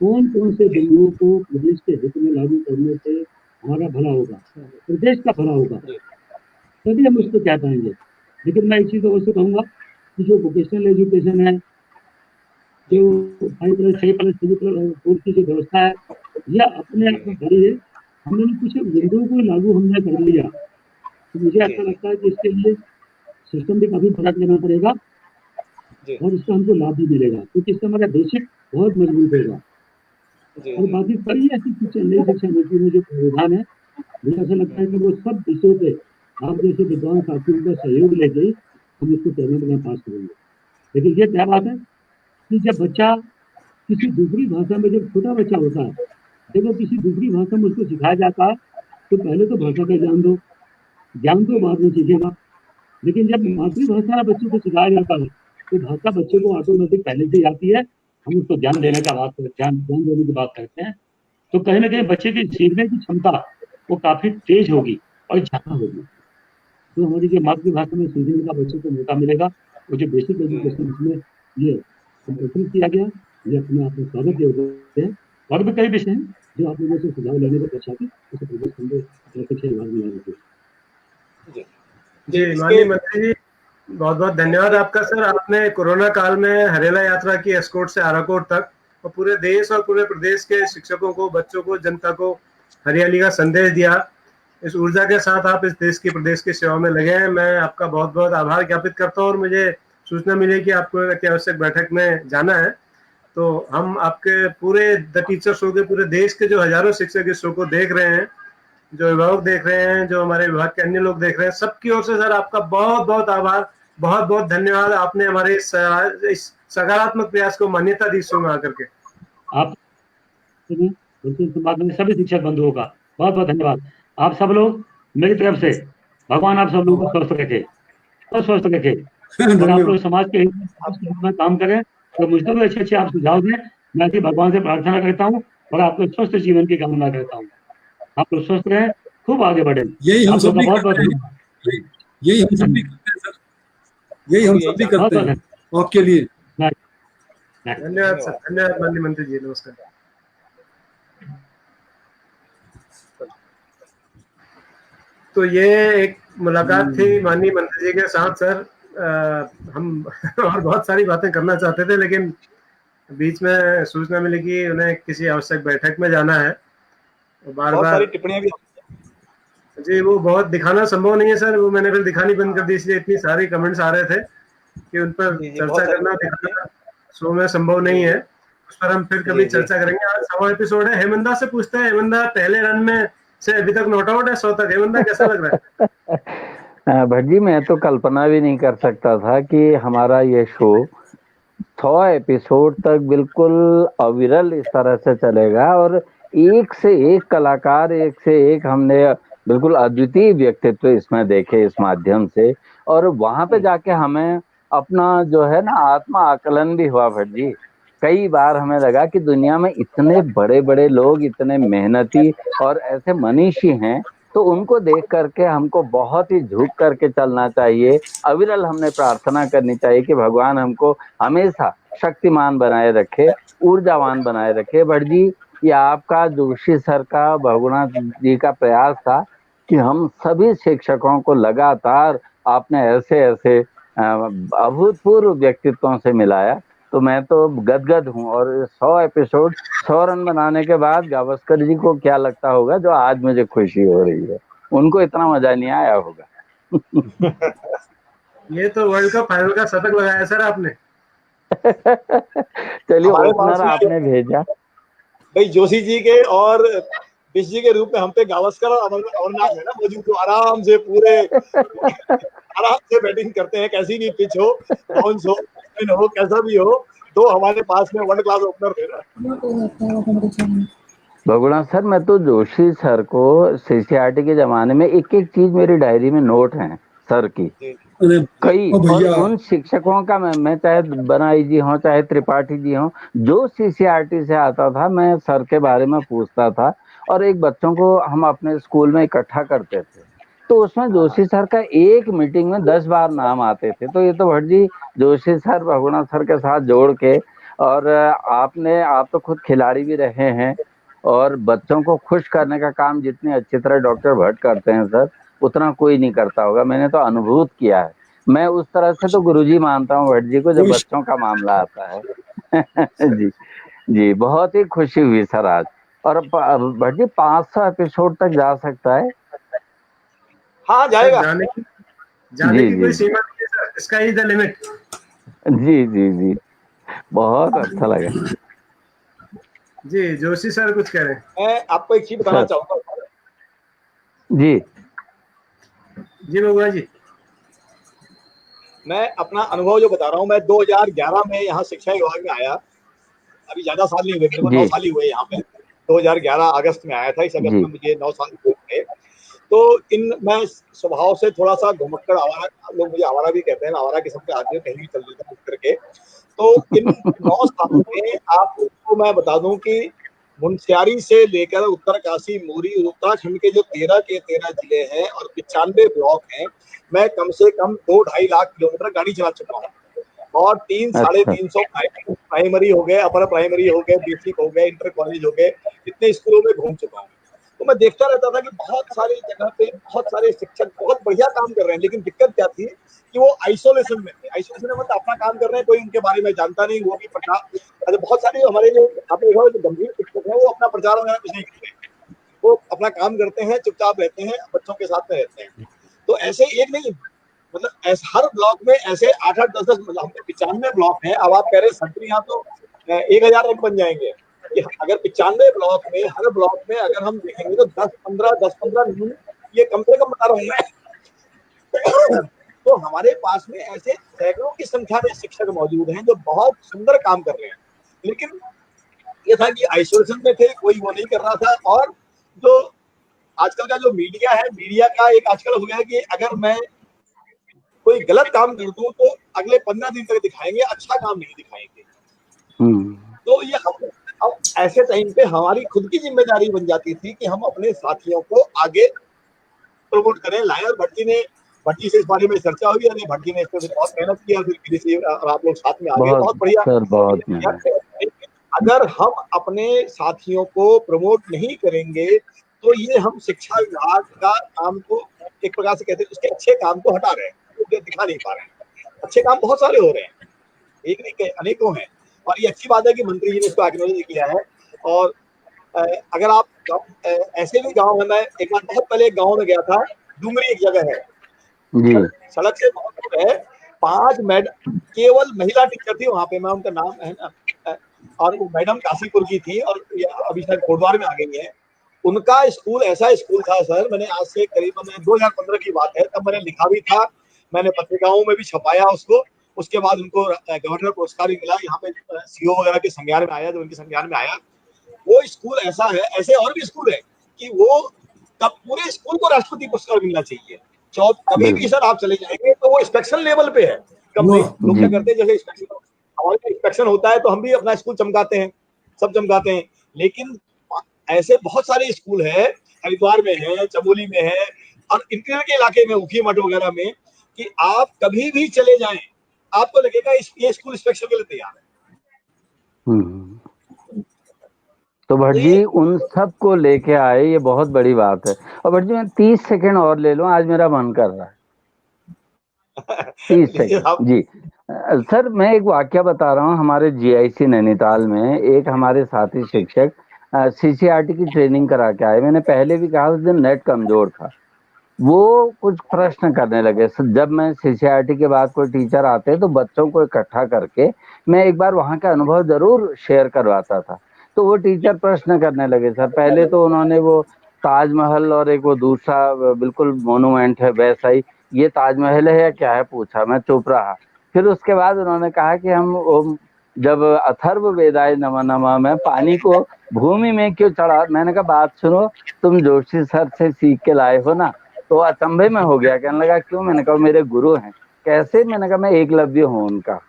S3: कौन कौन से बिंदुओं को प्रदेश के हित में लागू करने से हमारा भला होगा, प्रदेश का भला होगा, तभी हम उसको क्या पाएंगे। लेकिन मैं एक चीज अवश्य कहूँगा कि जो वोकेशनल एजुकेशन है, जो 5+6+3 की जो व्यवस्था है, यह अपने आप में बड़ी है। हमने कुछ बिंदुओं को लागू हमने कर लिया, तो मुझे ऐसा लगता है कि इसके लिए सिस्टम भी काफी फर्क लेना पड़ेगा और इसका हमको लाभ भी मिलेगा, क्योंकि इससे हमारा बेसिक बहुत मजबूत होगा। और बाकी सारी ऐसी कुछ नई शिक्षा नीति में जो प्रावधान है, मुझे ऐसा लगता है कि वो सब विषयों पे आप जैसे विद्वान साथियों का सहयोग लेके हम इसको कैबिनेट में पास करेंगे। लेकिन ये क्या बात है कि जब बच्चा किसी दूसरी भाषा में, जब छोटा बच्चा होता है, जब वो किसी दूसरी भाषा में उसको सिखाया जाता है, तो पहले तो भाषा का ज्ञान तो बाद में सीखेगा। लेकिन जब मातृभाषा बच्चों को सिखाया जाता है तो भाषा बच्चे को ऑटोमेटिक पहले से आती है, हम उसको ध्यान देने की बात करते हैं, तो कहीं ना कहीं बच्चे की सीखने की क्षमता वो काफी तेज होगी और ज्यादा होगी। तो हमारी जो मातृभाषा में सीखने का बच्चे को मौका मिलेगा, वो जो बेसिक एजुकेशन इसमें ये कंपल्सरी किया गया, ये अपने आप में स्वागत योग्य है। और भी कई विषय हैं जो आप लोगों से सुझाव लेने के पश्चात उसे प्रदेश शिक्षा विभाग में लाएंगे।
S4: जी माननीय मंत्री जी, बहुत बहुत धन्यवाद आपका सर। आपने कोरोना काल में हरेला यात्रा की एस्कॉर्ट से आराकोट तक और पूरे देश और पूरे प्रदेश के शिक्षकों को, बच्चों को, जनता को हरियाली का संदेश दिया। इस ऊर्जा के साथ आप इस देश की, प्रदेश की सेवा में लगे हैं। मैं आपका बहुत बहुत आभार ज्ञापित करता हूँ। और मुझे सूचना मिली कि आपको एक अत्यावश्यक बैठक में जाना है, तो हम आपके पूरे द टीचर शो के पूरे देश के जो हजारों शिक्षक इस शो को देख रहे हैं, जो अभिभावक देख रहे हैं, जो हमारे विभाग के अन्य लोग देख रहे हैं, सबकी ओर से सर आपका बहुत बहुत आभार, बहुत बहुत धन्यवाद। आपने हमारे इस सकारात्मक प्रयास को मान्यता दी शो में आकर के।
S3: आप सभी शिक्षक बंधुओं का बहुत बहुत धन्यवाद। आप सब लोग मेरी तरफ से भगवान आप सब लोगों को स्वस्थ रखे और स्वस्थ रखे। आप लोग समाज के हित में काम करें तो मुझको भी अच्छे अच्छे आप सुझाव दें। मैं भी भगवान से प्रार्थना करता हूँ और आपको स्वस्थ जीवन की कामना करता हूँ। आप लोग स्वस्थ रहें, खूब आगे बढ़े।
S5: यही हम
S3: आप
S5: सब
S3: लोग का
S5: भी
S3: बहुत
S5: करते
S3: बहुत
S5: हैं, यही हम सब भी करते हैं सर, यही हम सब भी करते हैं आपके लिए।
S4: धन्यवाद सर, धन्यवाद माननीय मंत्री जी, नमस्कार। तो ये एक मुलाकात थी माननीय मंत्री जी के साथ सर। हम और बहुत सारी बातें करना चाहते थे, लेकिन बीच में सूचना मिली कि उन्हें किसी आवश्यक बैठक में जाना है। बार
S2: बहुत
S4: बार
S2: सारी टिप्पणियां भी
S4: जी, वो बहुत दिखाना संभव नहीं है सर, वो मैंने फिर दिखानी बंद कर दी, इसलिए इतनी सारी कमेंट्स आ रहे थे कि उन पर चर्चा करना दिखाना शो में संभव नहीं है। उस पर हम फिर कभी चर्चा करेंगे। आज 100वां एपिसोड है। हेमंदा से पूछते हैं, हेमंदा पहले रन में से अभी तक नॉट आउट है 100 तक। हेमंदा कैसा लग रहा है?
S1: भट्ट जी, मैं तो कल्पना भी नहीं कर सकता था कि हमारा ये शो 100 एपिसोड तक बिल्कुल अविरल इस तरह से चलेगा, और एक से एक कलाकार, एक से एक हमने बिल्कुल अद्वितीय व्यक्तित्व इसमें देखे इस माध्यम से। और वहां पे जाके हमें अपना जो है ना आत्मा आकलन भी हुआ भट्ट जी। कई बार हमें लगा कि दुनिया में इतने बड़े बड़े लोग, इतने मेहनती और ऐसे मनीषी हैं, तो उनको देख करके हमको बहुत ही झुक करके चलना चाहिए। अविरल हमने प्रार्थना करनी चाहिए कि भगवान हमको हमेशा शक्तिमान बनाए रखे, ऊर्जावान बनाए रखे। भट्ट जी, ये आपका, जोशी सर का, बहुगुणा जी का प्रयास था कि हम सभी शिक्षकों को लगातार आपने ऐसे ऐसे अभूतपूर्व व्यक्तित्वों से मिलाया। तो मैं तो गदगद हूँ। और 100 एपिसोड, 100 रन बनाने के बाद गावस्कर जी को क्या लगता होगा, जो आज मुझे खुशी हो रही है, उनको इतना मजा नहीं आया होगा।
S4: ये तो वर्ल्ड कप फाइनल का शतक लगाया सर आपने।
S1: चलिए, ओपनर आपने भेजा
S2: भाई, जोशी जी के और बिश जी के रूप में हम पे गावस्कर और अमरनाथ है ना मौजूद, जो आराम से पूरे आराम से बैटिंग करते हैं, कैसी भी पिच हो, बाउंस हो, स्पिन हो, कैसा भी हो, तो हमारे पास में वर्ल्ड क्लास ओपनर थे ना।
S1: बगुड़ा सर, मैं तो जोशी सर को सीसीआरटी के जमाने में एक एक चीज मेरी डायरी में नोट है सर की, कई। और उन शिक्षकों का मैं चाहे बनाई जी हो, चाहे त्रिपाठी जी हो, जो सीसीआरटी से आता था, मैं सर के बारे में पूछता था। और एक बच्चों को हम अपने स्कूल में इकट्ठा करते थे, तो उसमें जोशी सर का एक मीटिंग में 10 बार नाम आते थे। तो ये तो भट्ट जी, जोशी सर भगुणा सर के साथ जोड़ के, और आप तो खुद खिलाड़ी भी रहे हैं, और बच्चों को खुश करने का काम जितनी अच्छी तरह डॉक्टर भट्ट करते हैं सर, उतना कोई नहीं करता होगा। मैंने तो अनुभूत किया है। मैं उस तरह से तो गुरुजी मानता हूँ भट्ट जी को, जब बच्चों का मामला आता है। जी जी, बहुत ही खुशी हुई सर आज। और भट्ट जी 500 एपिसोड तक जा सकता है।
S2: हाँ, जाएगा।
S4: जाने की कोई सीमा नहीं है sir, sky is the limit.
S1: जी जी जी, बहुत अच्छा लगा
S4: जी। जोशी सर कुछ कह रहे हैं।
S2: मैं आपको एक चीज बताना चाहूंगा
S1: जी।
S4: जी बबुआ जी,
S2: मैं अपना अनुभव जो बता रहा हूँ, मैं 2011 में यहाँ शिक्षा विभाग में आया। अभी ज्यादा साल नहीं हुए, मेरे को 9 साल ही हुए यहाँ पे। 2011 अगस्त में आया था, इस अगस्त में मुझे 9 साल हुए। तो मैं स्वभाव से थोड़ा सा घुमक्कड़ आवारा, लोग मुझे आवारा भी कहते हैं, आवारा किस्म के आदमी, कहीं भी चल देता हूँ करके। तो इन 9 सालों में आपको मैं बता दूं कि मुनस्यारी से लेकर उत्तरकाशी, मोरी, उत्तराखंड के जो 13 के 13 जिले हैं और 95 ब्लॉक हैं, मैं कम से कम 2-2.5 लाख किलोमीटर गाड़ी चला चुका हूँ। और 300-350 प्राइमरी हो गए, अपर प्राइमरी हो गए, बेसिक हो गए, इंटर कॉलेज हो गए, इतने स्कूलों में घूम चुका हूँ। तो मैं देखता रहता था कि बहुत सारी जगह पे बहुत सारे शिक्षक बहुत बढ़िया काम कर रहे हैं, लेकिन दिक्कत क्या थी कि वो आइसोलेशन में थे। आइसोलेशन में मतलब अपना काम कर रहे हैं, कोई उनके बारे में जानता नहीं, वो भी प्रचार। बहुत सारे हमारे जो आपने देखा जो गंभीर शिक्षक हैं, वो अपना प्रचार वगैरह कुछ नहीं करते, वो अपना काम करते हैं, चुपचाप रहते हैं, बच्चों के साथ में रहते हैं। तो ऐसे एक नहीं, मतलब हर ब्लॉक में ऐसे 8-8, 10-10, मतलब 95 ब्लॉक हैं। अब आप कह रहे हैं संतरी यहाँ तो 1000 रन बन जाएंगे। अगर 95 ब्लॉक में, हर ब्लॉक में अगर हम देखेंगे तो 10-15 ये कम से कम बता रहा हूँ मैं। तो हमारे पास में ऐसे सैकड़ों की संख्या में शिक्षक मौजूद हैं जो बहुत सुंदर काम कर रहे हैं। लेकिन ये था कि आइसोलेशन में थे, कोई वो नहीं कर रहा था। और जो आजकल का जो मीडिया है, मीडिया का एक आजकल हो गया है कि अगर मैं कोई गलत काम कर दूं तो अगले 15 दिन तक दिखाएंगे, अच्छा काम नहीं दिखाएंगे। तो ये हम अब ऐसे टाइम पे हमारी खुद की जिम्मेदारी बन जाती थी कि हम अपने साथियों को आगे प्रमोट करें, लाएं। और भट्टी से इस बारे में चर्चा हुई, अरे भट्टी ने इस पर बहुत मेहनत किया, फिर कृषि और आप लोग साथ में आ गए, बहुत बढ़िया
S1: सर, बहुत मेहनत।
S2: अगर हम अपने साथियों को प्रमोट नहीं करेंगे तो ये हम शिक्षा विभाग का काम को एक प्रकार से कहते हैं, उसके अच्छे काम को हटा रहे हैं, तो दिखा नहीं पा रहे हैं। अच्छे काम बहुत सारे हो रहे हैं, एक नहीं अनेकों हैं, और ये अच्छी बात है कि मंत्री जी ने इसको एक्नॉलेज किया है। और अगर आप ऐसे भी गांव में, मैं एक बार बहुत पहले एक गांव में गया था, डूंगरी एक जगह है
S1: जी,
S2: सड़क से बहुत दूर है, 5 केवल महिला टीचर थी वहां पे, मैं उनका नाम है ना, और वो मैडम काशीपुर की थी और अभी शायद कोटद्वार में आ गई है। उनका स्कूल ऐसा स्कूल था सर, मैंने आज से करीबन 2015 की बात है, तब मैंने लिखा भी था, मैंने पत्रिकाओं में भी छपाया उसको। उसके बाद उनको गवर्नर पुरस्कार भी मिला, यहाँ पे सीओ वगैरह के संज्ञान में आया, जो उनके संज्ञान में आया। वो स्कूल ऐसा है, ऐसे और भी स्कूल है कि वो तब पूरे स्कूल को राष्ट्रपति पुरस्कार मिलना चाहिए। कभी भी सर आप चले जाएंगे तो वो इंस्पेक्शन लेवल पे है। कभी लोग क्या करते हैं, जैसे हमारे इंस्पेक्शन होता है तो हम भी अपना स्कूल चमकाते हैं, सब चमकाते हैं, लेकिन ऐसे बहुत सारे स्कूल है, हरिद्वार में है, चमोली में है, और इंटीरियर के इलाके में उखी मठ वगैरह में, कि आप कभी भी चले जाएं आपको लगेगा ये स्कूल इंस्पेक्शन के लिए तैयार है।
S1: तो भट्ट जी उन सब को लेके आए, ये बहुत बड़ी बात है। और भट्ट जी मैं 30 सेकंड और ले लूं, आज मेरा मन कर रहा है। 30 सेकंड जी। सर मैं एक वाक्य बता रहा हूँ, हमारे जीआईसी नैनीताल में एक हमारे साथी शिक्षक सीसीआरटी की ट्रेनिंग करा के आए। मैंने पहले भी कहा, उस दिन नेट कमजोर था, वो कुछ प्रश्न करने लगे। जब मैं सीसीआरटी के बाद कोई टीचर आते तो बच्चों को इकट्ठा करके मैं एक बार वहां का अनुभव जरूर शेयर करवाता था। तो वो टीचर प्रश्न करने लगे सर। पहले तो उन्होंने वो ताजमहल और एक वो दूसरा बिल्कुल मोनूमेंट है वैसा ही, ये ताजमहल है या क्या है पूछा, मैं चुप रहा। फिर उसके बाद उन्होंने कहा कि हम जब अथर्व वेदाय नमः नमः में पानी को भूमि में क्यों चढ़ा, मैंने कहा बात सुनो, तुम जोशी सर से सीख के लाए हो ना। तो अचंभे में हो गया, कहने लगा क्यों, मैंने कहा मेरे गुरु हैं। कैसे, मैंने कहा मैं एकलव्य हूँ उनका।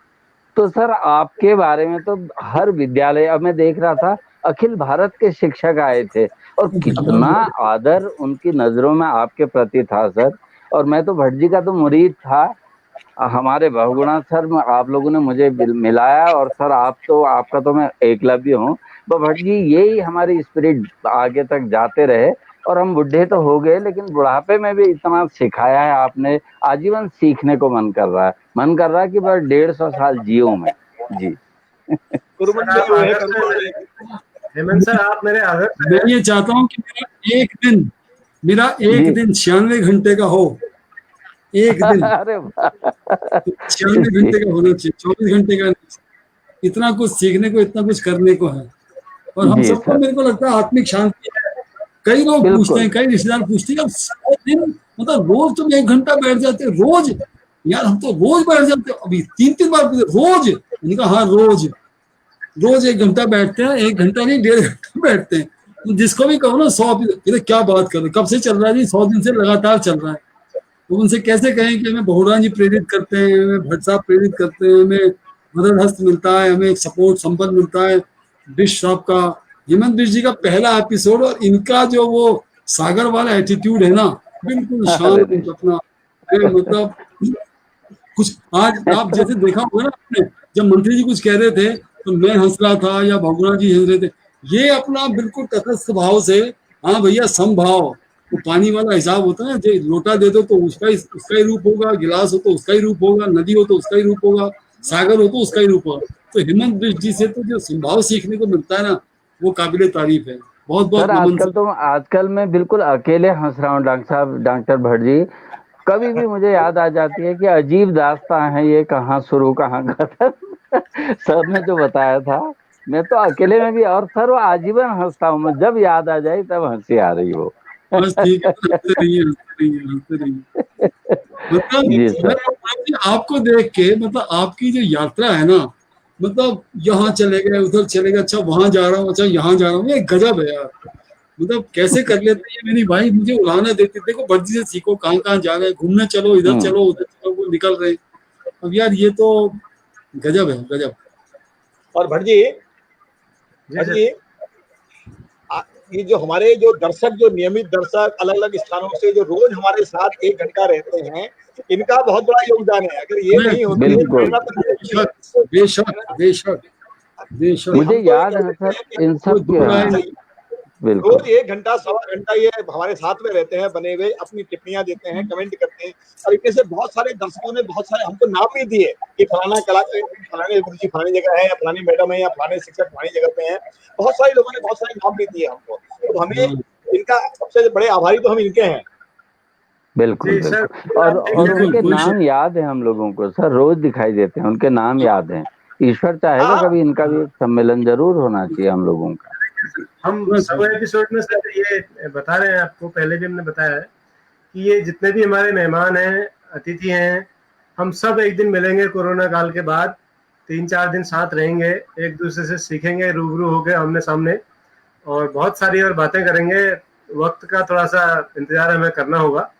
S1: तो सर आपके बारे में तो हर विद्यालय, अब मैं देख रहा था अखिल भारत के शिक्षक आए थे और कितना आदर उनकी नजरों में आपके प्रति था सर। और मैं तो भट्ट जी का तो मुरीद था, हमारे बहुगुणा सर आप लोगों ने मुझे मिलाया, और सर आपका तो मैं एकलव्य हूँ। तो भट्ट जी यही हमारी स्पिरिट आगे तक जाते रहे, और हम बुढ़े तो हो गए लेकिन बुढ़ापे में भी इतना सिखाया है आपने, आजीवन सीखने को मन कर रहा है कि बस 150 साल जियो मैं जी।
S4: हेमंत सर आप मेरे आदर,
S5: मैं ये चाहता हूँ कि मेरा एक दिन 96 घंटे का हो, एक दिन 96 घंटे का होना चाहिए, 24 घंटे का। इतना कुछ सीखने को, इतना कुछ करने को है, और हम सबको मेरे को लगता है आत्मिक शांति है। कई लोग पूछते हैं, कई रिश्तेदार पूछते हैं, अब 100 दिन मतलब रोज तुम 1 घंटा बैठ जाते हो, रोज यार हम तो रोज बैठ जाते हो, अभी 3-3 बार रोज। मैंने कहा हाँ रोज 1 घंटा बैठते हैं, 1 घंटा नहीं 1.5 घंटा बैठते हैं। तो जिसको भी कहो ना 100, क्या बात कर रहे, कब से चल रहा है जी, 100 दिन से लगातार चल रहा है। तो उनसे कैसे कहें कि हमें बहुराम जी प्रेरित करते हैं, हमें भट्ट साहब प्रेरित करते हैं, हमें मदद हस्त मिलता है, हमें एक सपोर्ट संपन्न मिलता है बिश साहब का, हेमंत बिश जी का पहला एपिसोड, और इनका जो वो सागर वाला एटीट्यूड है ना, बिल्कुल शांत अपना, मतलब कुछ आज आप जैसे देखा होगा ना आपने, जब मंत्री जी कुछ कह रहे थे तो मैं हंस रहा था या भगुना जी हंस रहे थे, ये अपना बिल्कुल तटस्थ भाव से, हाँ भैया समभाव, तो पानी वाला हिसाब होता है, जो लोटा दे दो तो उसका ही रूप होगा, गिलास हो तो उसका ही रूप होगा, नदी हो तो उसका ही रूप होगा, सागर हो तो उसका ही रूप होगा। तो हेमंत बिश जी से तो जो संभाव सीखने को मिलता है ना, वो काबिले तारीफ है। बहुत बहुत नमन।
S1: आजकल मैं बिल्कुल अकेले हंस रहा हूँ डॉक्टर भट्ट जी, कभी भी मुझे याद आ जाती है कि अजीब दास्तां है ये, कहाँ शुरू कहाँ खत्म। सर ने जो बताया था, मैं तो अकेले में भी, और सर वो आजीवन हंसता हूँ मैं, जब याद आ जाए तब हंसी आ रही हो।
S5: बस ठीक है, हंसते रहिए। मतलब आपको देख के, मतलब आपकी जो यात्रा है ना, मतलब यहाँ चले गए, उधर चले गए, अच्छा वहां जा रहा हूँ, अच्छा यहाँ जा रहा हूँ, ये गजब है यार। मतलब कैसे कर लेते हैं मेरी भाई, मुझे उड़ाना देते, देखो भट्ट जी से सीखो, कहाँ कहाँ जा रहे हैं, घूमने चलो, इधर चलो उधर चलो, वो निकल रहे। अब यार ये तो गजब है, गजब।
S2: और भट्ट जी ये जो हमारे जो दर्शक, जो नियमित दर्शक अलग अलग स्थानों से जो रोज हमारे साथ 1 घंटा रहते हैं, इनका बहुत बड़ा योगदान है। अगर ये नहीं होते
S1: बिल्कुल।
S5: बेशक बेशक बेशक
S1: मुझे याद है सर इन सब के, बिल्कुल
S2: रोज 1 घंटा 1.25 घंटा ये हमारे साथ में रहते हैं, बने हुए अपनी टिप्पणियां देते हैं, कमेंट करते हैं। और इनमें से बहुत सारे दर्शकों ने बहुत सारे हमको नाम भी दिए कि फलाना फलाने गुरुजी फलानी जगह है, या फलानी मैडम है, या फलाने शिक्षक फलानी जगह पे हैं। बहुत सारे लोगों ने बहुत सारे नाम भी दिए हमको। तो हमें इनका सबसे बड़े आभारी तो हम इनके हैं।
S1: बिल्कुल बिल्कुल। और उनके नाम याद है हम लोगों को सर, रोज दिखाई देते हैं, उनके नाम याद हैं। ईश्वर चाहेगा कभी इनका भी सम्मेलन जरूर होना चाहिए हम लोगों का।
S4: हम सब एपिसोड में सर ये बता रहे हैं आपको, पहले भी हमने बताया है कि ये जितने भी हमारे मेहमान हैं, अतिथि हैं, हम सब एक दिन मिलेंगे कोरोना काल के बाद, 3-4 दिन साथ रहेंगे, एक दूसरे से सीखेंगे, रूबरू होकर आमने सामने, और बहुत सारी और बातें करेंगे। वक्त का थोड़ा सा इंतजार हमें करना होगा।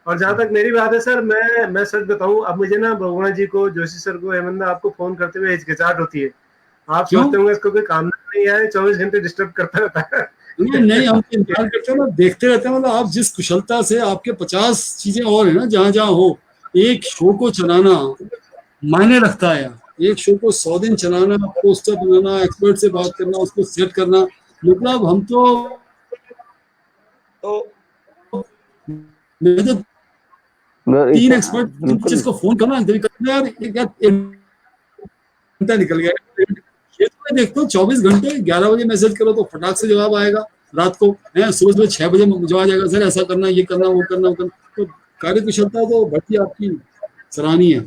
S4: और जहाँ तक मेरी बात है सर, मैं सच बताऊं, अब मुझे ना बहुगुणा जी को, जोशी सर को, हेमंत आपको फोन करते हुए हिचकिचाहट होती है। आप सोचते होंगे इसको कोई काम नहीं है, 24 घंटे डिस्टर्ब करता रहता है।
S5: नहीं हम इंतजार करते हैं ना, देखते रहते हैं। मतलब आप जिस कुशलता से, आपके 50 चीजें और है ना जहाँ जहाँ हो, एक शो को चलाना मायने रखता है। एक शो को 100 दिन चलाना, पोस्टर बनाना, एक्सपर्ट से बात करना, उसको सेट करना, मतलब हम तो मैं तो 3 एक्सपर्ट जिसको फोन करना यार, घंटा निकल गया। ये तो मैं देखता हूँ 24 घंटे, 11 बजे मैसेज करो तो फटाक से जवाब आएगा, रात को है, सुबह 6 बजे जवाब आएगा, सर ऐसा करना, ये करना, वो करना, वो करना। तो कार्य कुशलता तो भट्टी आपकी सराहनीय है,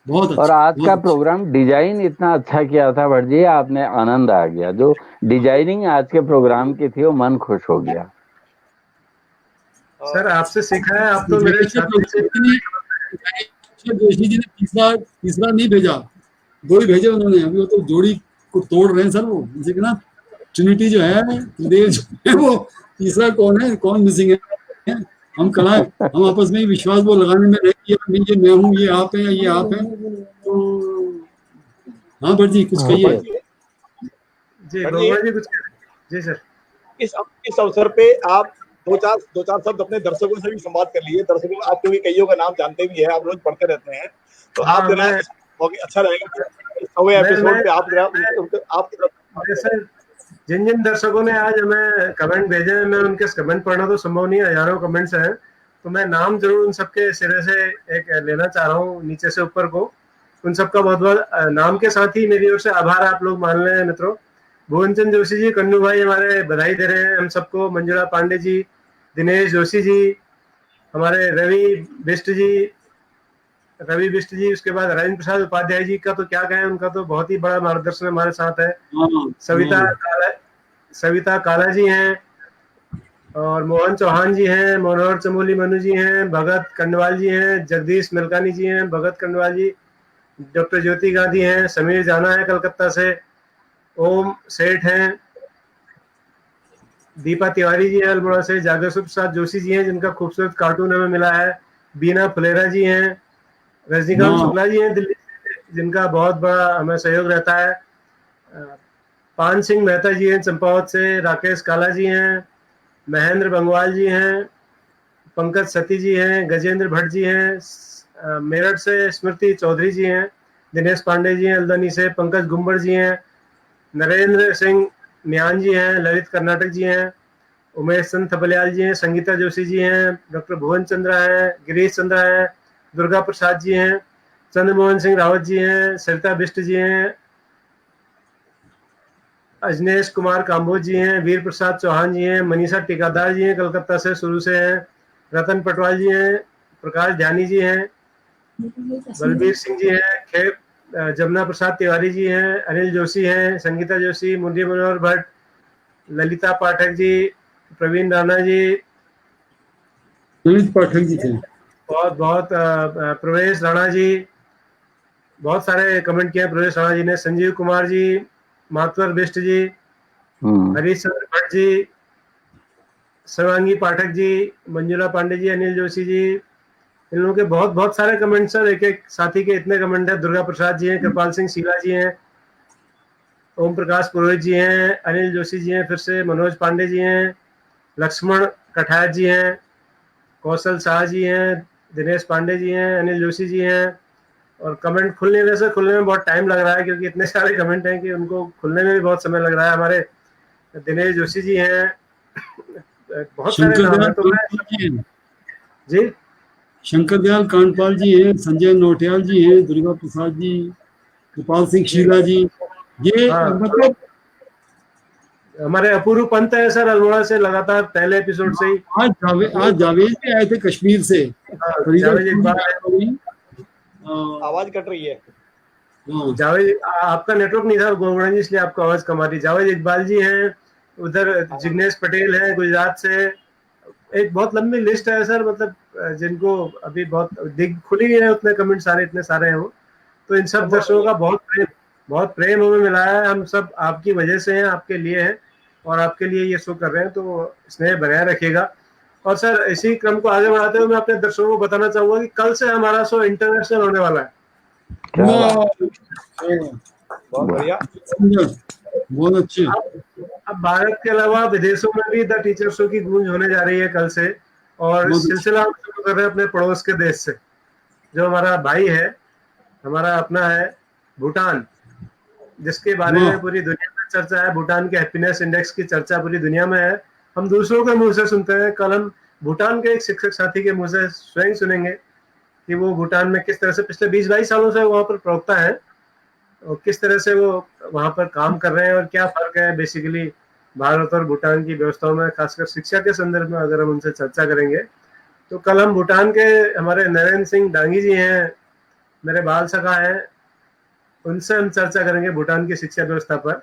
S5: बहुत अच्छा।
S1: और आज का प्रोग्राम डिजाइन इतना अच्छा किया था भट्ट जी, आपने आनंद आ गया। जो डिजाइनिंग आज के प्रोग्राम की थी वो मन खुश हो गया।
S4: सर आपसे सीखा है, आप तो मेरे
S5: जोशी जी ने तीसरा नहीं भेजा, 2 ही भेजे उन्होंने। अभी वो तो जोड़ी को तोड़ रहे हैं सर, वो जैसे ना ट्रिनिटी जो है, देव जो है, वो तीसरा कौन है, कौन मिसिंग है। हम कराएं, हम आपस में ही विश्वास वो लगाने में रहे कि ये मैं हूँ, ये आप हैं, ये आप हैं। तो हाँ भट्ट जी कुछ कहिए।
S4: जी कुछ जी सर।
S2: इस अवसर पे आप दो चार शब्द अपने दर्शकों से भी संवाद कर लिए। दर्शकों, आपके भी कईयों का नाम जानते भी है, आप रोज पढ़ते रहते हैं, तो आप जरा अच्छा रहेगा 100वें एपिसोड पे आप
S4: सर, जिन दर्शकों ने आज हमें कमेंट भेजे हैं, मैं उनके कमेंट पढ़ना तो संभव नहीं है, हजारों कमेंट्स हैं, तो मैं नाम जरूर उन सबके सिरे से एक लेना चाह रहा हूँ, नीचे से ऊपर को। उन सबका बहुत बहुत नाम के साथ ही मेरी ओर से आभार आप लोग मान लें मित्रों। भुवनचंद जोशी जी, कन्नू भाई हमारे बधाई दे रहे हैं हम सबको, मंजुला पांडे जी, दिनेश जोशी जी, हमारे रवि बिष्ट जी, उसके बाद राजेंद्र प्रसाद उपाध्याय जी का तो क्या कहें, उनका तो बहुत ही बड़ा मार्गदर्शन हमारे साथ है। सविता काला जी हैं, और मोहन चौहान जी हैं, मनोहर चमोली मनु जी हैं, भगत कंडवाल जी हैं, जगदीश मिल्कानी जी हैं, भगत कंडवाल जी, डॉक्टर ज्योति गांधी हैं, समीर जाना है कलकत्ता से, ओम सेठ हैं, दीपा तिवारी जी हैं अल्मोड़ा से, जागेश्वर प्रसाद जोशी जी हैं जिनका खूबसूरत कार्टून हमें मिला है, बीना फुलेरा जी हैं, रजनीकांत शुक्ला जी हैं दिल्ली से, जिनका बहुत बड़ा हमें सहयोग रहता है, पान सिंह मेहता जी हैं चंपावत से, राकेश काला जी हैं, महेंद्र बंगवाल जी हैं, पंकज सती जी हैं, गजेंद्र भट्ट जी हैं, मेरठ से स्मृति चौधरी जी हैं, दिनेश पांडे जी हैं अल्दनी से, पंकज गुम्बर जी हैं, नरेंद्र सिंह म्यान जी हैं, ललित कर्नाटक जी हैं, उमेश चंद थपलियाल जी हैं, संगीता जोशी जी हैं, डॉक्टर भुवन चंद्रा हैं, गिरीश चंद्रा हैं, दुर्गा प्रसाद जी हैं, चंद्रमोहन सिंह रावत जी हैं, सरिता बिष्ट जी हैं, अजनेश कुमार काम्बोज जी हैं, वीर प्रसाद चौहान जी हैं, मनीषा टिकादार जी हैं कलकत्ता से शुरू से हैं, रतन पटवाल जी हैं, प्रकाश ध्यानी जी हैं, बलबीर सिंह जी हैं, जमुना प्रसाद तिवारी जी हैं, अनिल जोशी हैं, संगीता जोशी, मुरली मनोहर भट्ट, ललिता पाठक जी, प्रवीण राणा जी,
S5: पाठक जी थे,
S4: बहुत प्रवेश राणा जी, बहुत सारे कमेंट किए प्रवेश राणा जी ने, संजीव कुमार जी, मातवर बिष्ट जी, हरीश चंद्र भट्ट जी, सर्वांगी पाठक जी, मंजुला पांडे जी, अनिल जोशी जी, इन लोगों के बहुत बहुत सारे कमेंट सर, एक एक साथी के इतने कमेंट है। दुर्गा प्रसाद जी हैं, कृपाल सिंह शीला जी हैं, ओम प्रकाश पुरोहित जी हैं, अनिल जोशी जी हैं, फिर से मनोज पांडे जी हैं, लक्ष्मण कठार जी हैं, कौशल शाह जी हैं, दिनेश पांडे जी हैं, अनिल जोशी जी हैं। और कमेंट खुलने में बहुत टाइम लग रहा है, क्योंकि इतने सारे कमेंट हैं कि उनको खुलने में भी बहुत समय लग रहा है। हमारे दिनेश जोशी जी हैं, बहुत सारे
S5: शंकर
S4: नाम
S5: दयाल
S4: हैं, तो मैं
S5: कांडपाल जी हैं,
S4: जी
S5: शंकर दयाल कांडपाल जी हैं, संजय नौटियाल जी हैं, दुर्गा प्रसाद जी, कृपाल सिंह शीला जी, ये
S4: हाँ,
S5: मतलब
S4: हमारे अपूर्व पंत है सर, अल्मोड़ा से, लगातार पहले एपिसोड से ही।
S5: आज जावेद भी आए थे कश्मीर से।
S4: जावेद इकबाल है।
S2: आवाज कट रही है।
S4: जावेद, आपका नेटवर्क नहीं था गोवर्धन जी, इसलिए आपको आवाज कम आ रही। जावेद इकबाल जी हैं, उधर जिग्नेश पटेल है गुजरात से। एक बहुत लंबी लिस्ट है सर, मतलब जिनको अभी बहुत दिख खुली है, उतने कमेंट सारे, इतने सारे हैं वो। तो इन सब दर्शकों का बहुत प्रेम हमें मिला है। हम सब आपकी वजह से हैं, आपके लिए हैं, और आपके लिए ये शो कर रहे हैं, तो स्नेह बनाए रखिएगा। और सर, इसी क्रम को आगे बढ़ाते हुए मैं अपने दर्शकों को बताना चाहूंगा कि कल से हमारा शो इंटरनेशनल होने वाला है।
S2: बहुत बढ़िया,
S5: बहुत अच्छे।
S4: अब भारत के अलावा विदेशों में भी द टीचर शो की गूंज होने जा रही है कल से। और इस सिलसिला हम शुरू कर रहे हैं अपने पड़ोस के देश से, जो हमारा भाई है, हमारा अपना है भूटान, जिसके बारे में पूरी दुनिया में चर्चा है। भूटान के हैप्पीनेस इंडेक्स की चर्चा पूरी दुनिया में है। हम दूसरों के मुंह से सुनते हैं, कल हम भूटान के एक शिक्षक साथी के मुंह से स्वयं सुनेंगे कि वो भूटान में किस तरह से पिछले 20-22 सालों से वहां पर प्रवक्ता है, और किस तरह से वो वहां पर काम कर रहे हैं, और क्या फर्क है बेसिकली भारत और भूटान की व्यवस्थाओं में, खासकर शिक्षा के संदर्भ में अगर हम उनसे चर्चा करेंगे। तो कल हम भूटान के हमारे नरेंद्र सिंह डांगी जी हैं, मेरे बाल सखा हैं, उनसे हम चर्चा करेंगे भूटान की शिक्षा व्यवस्था पर।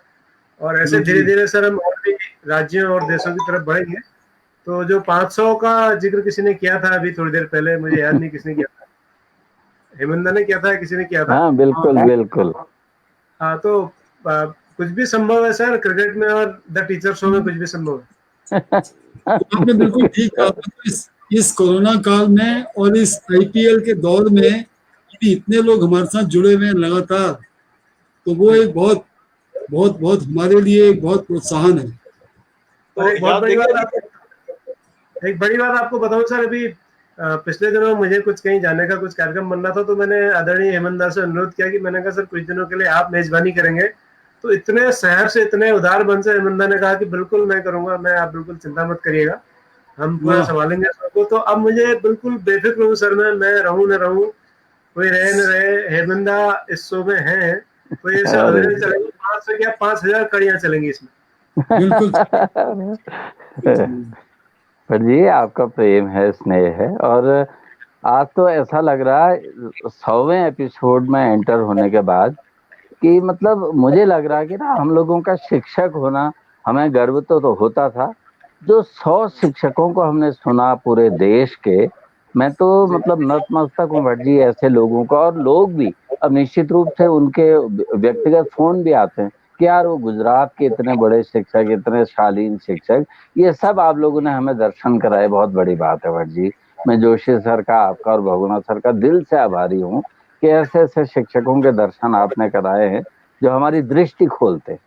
S4: और ऐसे धीरे धीरे सर हम और भी राज्यों और देशों की तरफ बढ़ेंगे। तो जो 500 का जिक्र किसी ने किया था अभी थोड़ी देर पहले, मुझे याद नहीं किसने किया था, हेमंत ने किया था, किसी ने किया था।
S1: हाँ बिल्कुल बिल्कुल।
S4: हाँ, तो कुछ भी संभव है सर, क्रिकेट में और द टीचर शो में कुछ भी संभव है।
S5: आपने बिल्कुल ठीक कहा। इस कोरोना काल में और इस आईपीएल के दौर में यदि इतने लोग हमारे साथ जुड़े हुए हैं लगातार, तो वो एक बहुत बहुत बहुत हमारे लिए एक बहुत प्रोत्साहन है।
S4: तो एक बड़ी बात आपको बताऊं सर, अभी पिछले दिनों मुझे कुछ कहीं जाने का कुछ कार्यक्रम बन रहा था, तो मैंने आदरणीय हेमंत से अनुरोध किया कि मैंने कहा सर कुछ दिनों के लिए आप मेजबानी करेंगे। तो इतने शहर से, इतने उदार मन से हेमंत ने कहा कि बिल्कुल मैं करूंगा, मैं, आप बिल्कुल चिंता मत करिएगा, हम पूरा संभालेंगे सबको। तो अब मुझे बिल्कुल बेफिक्र हूँ सर, मैं रहूं न रहूं, कोई रहे न रहे, हेमंदा इस शो में है, तो ये सब चलेंगे। 500 क्या 5000 कड़ियां चलेंगी इसमें।
S5: बिल्कुल।
S1: पर जी आपका प्रेम है, स्नेह है, और आज तो ऐसा लग रहा है 100वें एपिसोड में एंटर होने के बाद कि मतलब मुझे लग रहा है कि ना हम लोगों का शिक्षक होना, हमें गर्व तो होता था। जो 100 शिक्षकों को हमने सुना पूरे देश के, मैं तो मतलब नतमस्तक हूँ भट्ट जी ऐसे लोगों का। और लोग भी अब निश्चित रूप से उनके व्यक्तिगत फोन भी आते हैं कि यार वो गुजरात के इतने बड़े शिक्षक, इतने शालीन शिक्षक, ये सब आप लोगों ने हमें दर्शन कराए, बहुत बड़ी बात है भट्ट जी। मैं जोशी सर का, आपका और भगुना सर का दिल से आभारी हूँ कि ऐसे ऐसे शिक्षकों के दर्शन आपने कराए हैं जो हमारी दृष्टि खोलते।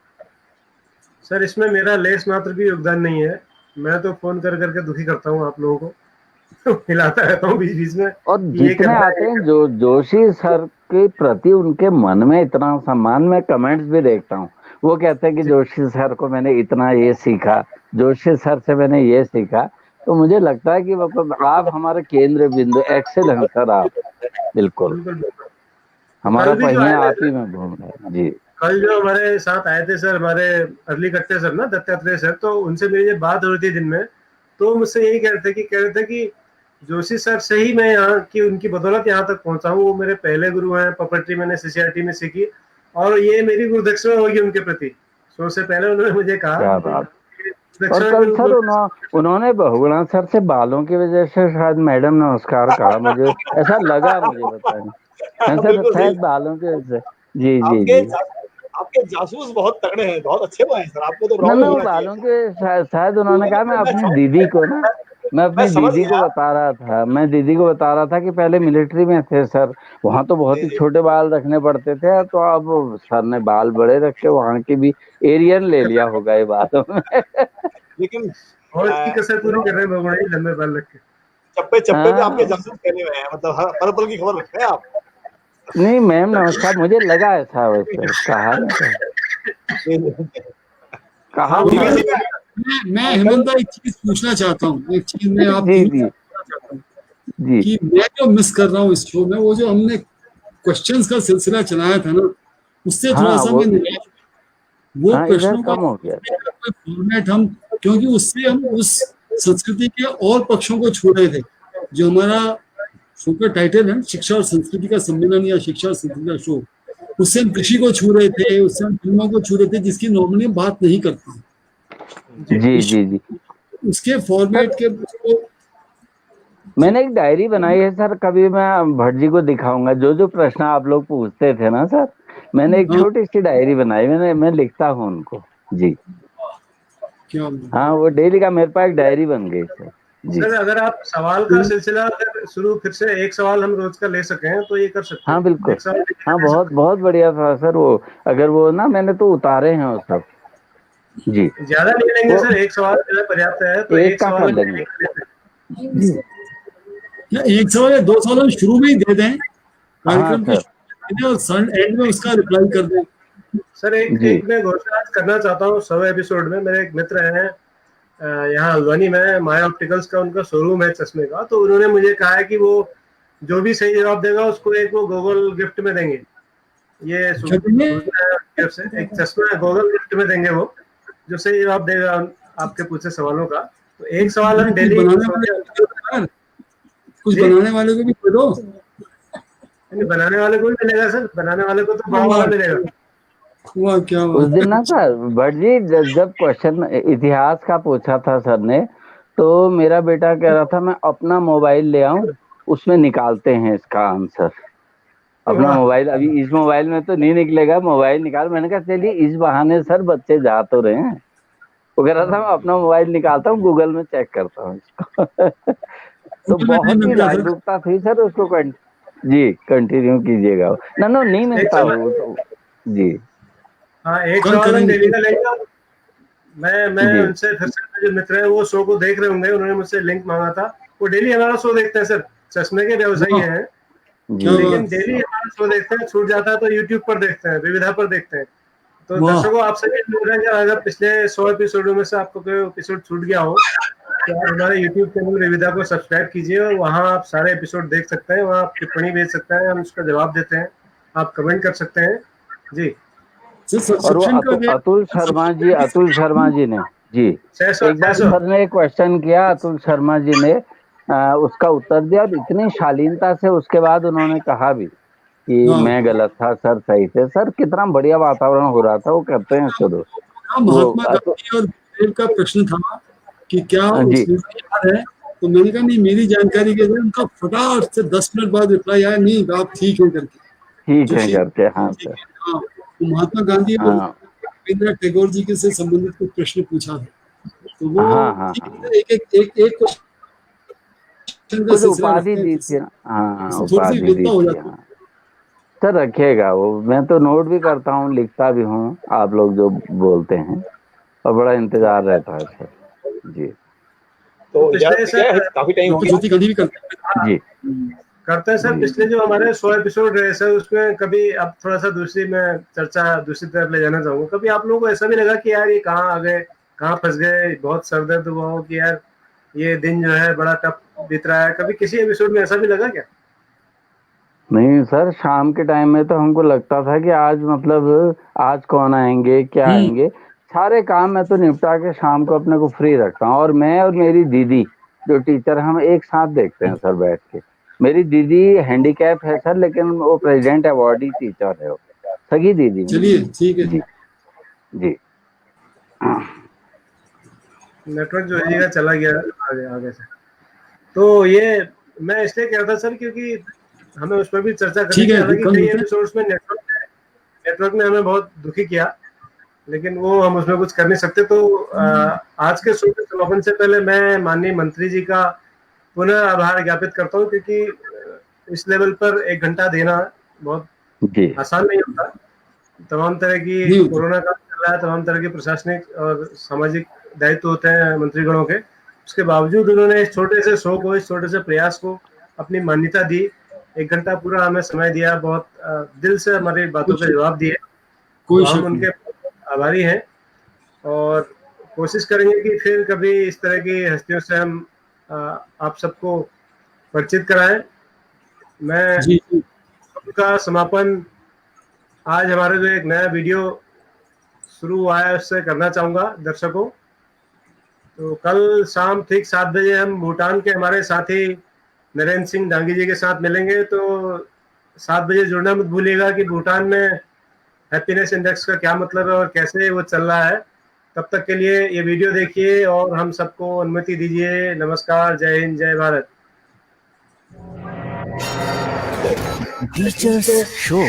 S4: सर इसमें मेरा लेस मात्र भी योगदान नहीं है, मैं तो फोन कर करके दुखी करता हूँ आप लोगों को, हिलाता रहता हूँ बीच बीच में।
S1: और जितने आते हैं जो जोशी सर के प्रति उनके मन में इतना सम्मान, मैं कमेंट्स भी देखता हूँ, वो कहते हैं कि जोशी सर को मैंने इतना ये सीखा, जोशी सर से मैंने ये सीखा। तो मुझे लगता है कि मतलब आप हमारे केंद्र बिंदु, एक्सेलेंट सर आप, बिल्कुल हमारा पहिया आप ही में घूम रहे हैं जी।
S4: कल जो हमारे साथ आए थे सर, हमारे अरली कट्टे सर ना, दत्तात्रेय सर, तो उनसे मेरी जब बात हो रही थी दिन में, तो मुझसे यही कह रहे थे कि जोशी सर से ही मैं यहाँ की, उनकी बदौलत यहाँ तक पहुंचा हूँ। वो मेरे पहले गुरु हैं, पपटरी मैंने सीसीआरटी में सीखी, और ये मेरी गुरुदक्षिणा होगी उनके प्रति। सो से पहले उन्होंने मुझे कहा।
S1: क्या बात। और कल सर उन्होंने बहुगुणा सर से बालों की वजह से शायद मैडम नमस्कार कहा, मुझे ऐसा लगा, मुझे बताएं सर, शायद बालों की वजह से। जी जी जी,
S2: आपके जासूस बहुत तगड़े हैं, बहुत अच्छे हुए हैं सर, आपको तो
S1: ना बालों के शायद उन्होंने कहा मैं अपनी दीदी को ना मैं अपनी
S2: समझ
S1: दीदी को
S2: गया।
S1: बता रहा था, मैं दीदी को बता रहा था कि पहले मिलिट्री में थे सर, वहाँ तो बहुत ही
S2: जी।
S1: छोटे बाल रखने पड़ते थे, तो अब सर ने बाल बड़े रखे, वहाँ की भी एरियन ले लिया होगा ये बातों में।
S2: लेकिन
S4: और इसकी कसर पूरी कर रहे हैं भगवान जी, लंबे बाल रख के।
S2: चप्पे चप्पे पे आपके
S1: हाँ,
S2: जासूस फैले हुए हैं, मतलब हर पल पल की खबर रखते हैं आप।
S1: नहीं मैम नमस्कार, मुझे लगा ऐसा, वैसे कहा नहीं था, कहा
S2: हाँ,
S1: था।
S2: BBC में
S5: मैं हेमंत भाई एक चीज पूछना चाहता हूँ, एक चीज मैं आप
S1: जी
S5: तीनों
S1: जी
S5: से पूछना चाहता हूँ
S1: जी
S5: कि मैं जो मिस कर रहा हूँ इस शो में, वो जो हमने क्वेश्चंस का सिलसिला चलाया था ना, उससे थोड़ा
S1: हाँ
S5: सा
S1: वो,
S5: मैं निराश हूं। वो
S1: हाँ इधर
S5: प्रश्नों का
S1: कम हो गया।
S5: कोई फॉर्मेट हम, क्योंकि उससे हम उस संस्कृति के और पक्षों को छू रहे थे। जो हमारा शो का टाइटल है शिक्षा और संस्कृति का सम्मेलन या शिक्षा और संस्कृति का शो, उससे हम कृषि को छू रहे थे, उससे हम फिल्मों को छू रहे थे, जिसकी नॉर्मली बात नहीं करते हैं।
S1: जी जी जी
S5: उसके फॉर्मेट
S1: सर,
S5: के
S1: मैंने एक डायरी बनाई है सर, कभी मैं भट्ट जी को दिखाऊंगा, जो जो प्रश्न आप लोग पूछते थे ना सर, मैंने एक
S5: हाँ,
S1: छोटी सी डायरी बनाई, मैं लिखता हूँ उनको। जी
S5: क्या
S1: हाँ, वो डेली का मेरे पास एक डायरी बन गई सर। जी
S4: सर अगर आप सवाल का सिलसिला अगर शुरू फिर से एक सवाल हम रोज का ले सकें तो ये कर सकते
S1: हाँ
S4: हैं,
S1: बिल्कुल,
S4: एक सवाल
S1: हाँ
S4: ले
S1: बहुत
S4: सकते
S1: बहुत बढ़िया था सर वो, अगर वो ना मैंने तो उतारे हैं वो सब। जी
S4: हैं। ज्यादा नहीं लेंगे
S1: वो
S4: सर, एक सवाल जो है पर्याप्त है, तो
S1: एक
S4: एक
S1: का
S4: सवाल
S1: कर
S4: हम
S1: लेंगे।
S4: डेली का लेते हैं।
S1: जी
S5: या एक सवाल या दो सवाल हम शुरू में ही दे दें,
S1: हाँ
S5: कार्यक्रम के
S1: सर।
S5: शुरू में, और एंड में उसका रिप्लाई कर दें।
S4: सर एक
S1: जी
S4: एक मैं घोषणा आज करना चाहता हूँ 100वें एपिसोड में। मेरे एक मित्र हैं यहाँ हल्द्वानी में, माया ऑप्टिकल्स का उनका शोरूम है चश्मे का, तो उन्होंने मुझे कहा है कि वो जो भी सही जवाब देगा उसको एक वो गूगल गिफ्ट में देंगे। ये
S5: क्या देंगे?
S4: सूचना है उनकी तरफ से, एक चश्मा गूगल गिफ्ट में देंगे वो, जो सही जवाब देगा आपके पूछे सवालों का। तो एक सवाल हम
S5: कुछ
S4: डेली
S5: बनाने वाले को भी दो यार, कुछ
S4: जी
S5: बनाने वाले को भी दे दो।
S4: बनाने वाले को भी मिलेगा सर, बनाने वाले को तो बड़ा वाला मिलेगा।
S5: वाह क्या
S1: उस
S5: बात
S1: दिन
S5: है।
S1: ना सर भट्ट जी, जब क्वेश्चन इतिहास का पूछा था सर ने, तो मेरा बेटा कह रहा था मैं अपना मोबाइल ले आऊं, उसमें निकालते हैं इसका आंसर। अपना
S4: वाह,
S1: मोबाइल, अभी इस मोबाइल में तो नहीं निकलेगा, मोबाइल निकाल। मैंने कहा चलिए इस बहाने सर बच्चे जा तो रहे हैं। वो कह रहा था मैं अपना मोबाइल निकालता हूँ, गूगल में चेक करता हूँ इसको। तो
S5: गूगल में नहीं
S1: बहुत ही
S5: मिलता सर।
S1: जागरूकता थी सर उसको। जी कंटिन्यू कीजिएगा। ना ना नहीं
S4: एक
S1: मिलता
S4: सवाल,
S1: वो तो। जी
S4: हाँ एक
S5: कल
S4: सवाल हम
S5: करेंगे।
S4: डेली का लेंगे। मैं
S1: जी
S4: उनसे फिर से, मेरे जो मित्र हैं वो शो को देख रहे होंगे, उन्होंने मुझसे लिंक मांगा था। वो डेली हमारा शो देखते हैं सर, चश्मे के व्यवसायी
S5: वाह
S4: हैं,
S1: जी
S5: क्या
S4: लेकिन
S5: बात,
S4: डेली हमारा शो देखते हैं। छूट जाता है तो यूट्यूब पर देखते हैं, विविधा पर देखते हैं। तो
S5: वाह
S4: दर्शकों आपसे भी अनुरोध है कि अगर पिछले 100 एपिसोडों में से आपको कोई एपिसोड छूट गया हो तो आप हमारे यूट्यूब चैनल विविधा को सब्सक्राइब कीजिए, और वहाँ आप सारे एपिसोड देख सकते हैं। वहाँ आप टिप्पणी भेज सकते हैं, हम उसका जवाब देते हैं, आप कमेंट कर सकते हैं जी।
S5: सर।
S1: और वो
S5: सब्सक्रिप्शन का क्या?
S1: अतुल शर्मा जी ने, जी
S4: 600
S1: एक बार
S4: 600
S1: सर ने एक क्वेश्चन किया, अतुल शर्मा जी ने उसका उत्तर दिया, और इतनी शालीनता से उसके बाद उन्होंने कहा भी कि
S5: हाँ
S1: मैं गलत था सर, सही थे सर। कितना बढ़िया वातावरण हो रहा था, वो करते हैं शुरू।
S5: हाँ,
S1: वो
S5: महात्मा गांधी और गुरुदेव का प्रश्न था कि क्या
S1: जी
S5: उसमें से याद है, तो मैंने कहा नहीं, मेरी जानकारी के लिए उनका फटाफट से 10 मिनट बाद रिप्लाई आया, नहीं आप ठीक है करके।
S1: ठीक
S5: जो
S1: है
S5: शीख
S1: करके, हाँ
S5: ठीक
S1: सर।
S5: है, हाँ, तो महात्मा गांधी और
S1: हाँ
S5: रविंद्रनाथ टैगोर जी के से संबंधित कुछ प्रश्न पूछा था, तो वो
S1: हाँ हाँ
S5: ठीक
S1: हाँ,
S5: है, एक क्वेश्चन का
S1: कुछ
S5: सिलसिला
S1: उपाधि
S5: रखते हैं,
S1: दी थी
S5: जिससे
S1: ना, हाँ
S5: थोड़ी सी
S1: उपाधि दी
S5: विविधता हो
S1: थी
S5: जाती है।
S1: हाँ। सर रखिएगा वो, मैं तो नोट भी करता हूँ, लिखता भी हूँ आप लोग जो बोलते हैं, और बड़ा इंतजार रहता है सर। जी
S2: तो
S4: पिछले
S2: यार क्या है,
S4: सर,
S2: काफी टाइम हो
S5: और
S2: गया।
S5: ज्योति गांधी भी करते
S4: हाँ
S1: जी
S4: करते हैं सर।
S1: जी
S4: पिछले जो हमारे 100 एपिसोड रहे सर, उसमें कभी अब थोड़ा सा दूसरी मैं चर्चा दूसरी तरफ ले जाना चाहूंगा। कभी आप लोगों को ऐसा भी लगा कि यार ये कहाँ आ गए, कहाँ फंस गए, बहुत सरदर्द हुआ हो कि यार ये दिन जो है बड़ा टफ बीत रहा है? कभी किसी एपिसोड में ऐसा भी लगा क्या?
S1: नहीं सर, शाम के टाइम में तो हमको लगता था कि आज मतलब आज कौन आएंगे, क्या
S5: हैं।
S1: आएंगे। सारे काम मैं तो निपटा के शाम को अपने को फ्री रखता हूँ, और मैं और मेरी दीदी जो टीचर, हम एक साथ देखते हैं सर बैठ के। मेरी दीदी हैंडीकैप है सर, लेकिन वो प्रेसिडेंट अवार्डी टीचर है वो, सगी दीदी
S5: चलिए
S1: मेरी।
S5: ठीक है।
S1: जी जी
S4: नेटवर्क जो है चला गया आगे आगे से। तो ये मैं इसलिए कह रहा था सर, क्योंकि हमें उस पर भी चर्चा करनी
S5: ठीक
S4: थी।
S5: है,
S4: हालांकि
S5: कल
S4: कई
S5: मिलते हैं।
S4: एपिसोड्स में नेटवर्क ने हमें बहुत दुखी किया, लेकिन वो हम उसमें कुछ कर नहीं सकते। तो आज के शो के समापन से पहले मैं माननीय मंत्री जी का पुनः आभार ज्ञापित करता हूँ, क्योंकि इस लेवल पर 1 घंटा देना बहुत
S1: जी
S4: आसान नहीं होता। तमाम तरह की
S5: नहीं होता।
S4: कोरोना काल चल रहा है, तमाम तरह के प्रशासनिक और सामाजिक दायित्व होते हैं मंत्रीगणों के, उसके बावजूद उन्होंने इस छोटे से शो को, इस छोटे से प्रयास को अपनी मान्यता दी। 1 घंटा पूरा हमें समय दिया, बहुत दिल से हमारी बातों के जवाब दिए,
S5: कोई
S4: तो हम
S5: शक नहीं।
S4: उनके आभारी हैं। और कोशिश करेंगे कि फिर कभी इस तरह की हस्तियों से हम आप सबको परिचित कराएं। मैं
S5: जी जी
S4: उनका समापन आज हमारा जो एक नया वीडियो शुरू हुआ है उससे करना चाहूंगा दर्शकों। तो कल शाम ठीक 7 बजे हम भूटान के हमारे साथी नरेंद्र सिंह डांगी जी के साथ मिलेंगे। तो 7 बजे जुड़ना मत भूलिएगा कि भूटान में हैप्पीनेस इंडेक्स का क्या मतलब है और कैसे वो चल रहा है। तब तक के लिए ये वीडियो देखिए और हम सबको अनुमति दीजिए। नमस्कार, जय हिंद, जय Bharat.
S6: Teachers show.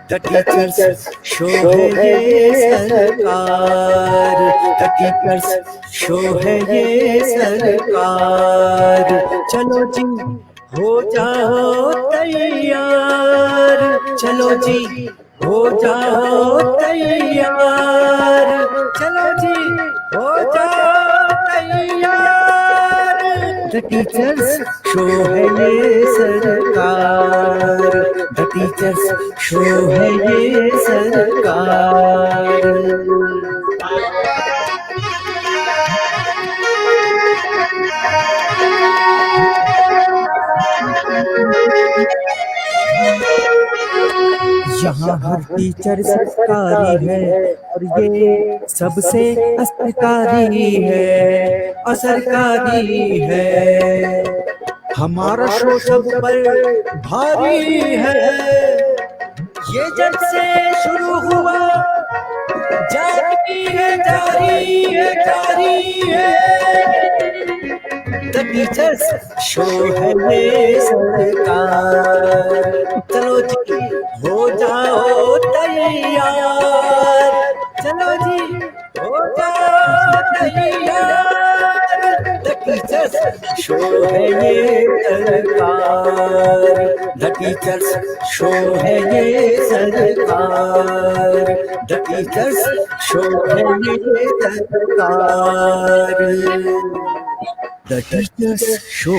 S6: The teachers show है ये सरकार, द टीचर्स शो है ये सरकार। चलो जी हो जाओ तैयार, चलो जी हो जाओ तैयार, चलो जी हो जाओ तैयार। द टीचर्स शो है ये सरकार, द टीचर्स शो है ये सरकार। यहाँ हर टीचर सरकारी है और ये सबसे असरकारी है, असरकारी है। हमारा शो सब पर भारी है, ये जब से शुरू हुआ जारी है, जारी है, जारी है। द टीचर्स शो है ये सरकार, चलो जी हो जाओ तैयार, चलो जी हो जाओ तैयार। द टीचर्स शो है ये सरकार, द टीचर्स शो है ये सरकार, द टीचर्स शो है ये सरकार। The teachers show.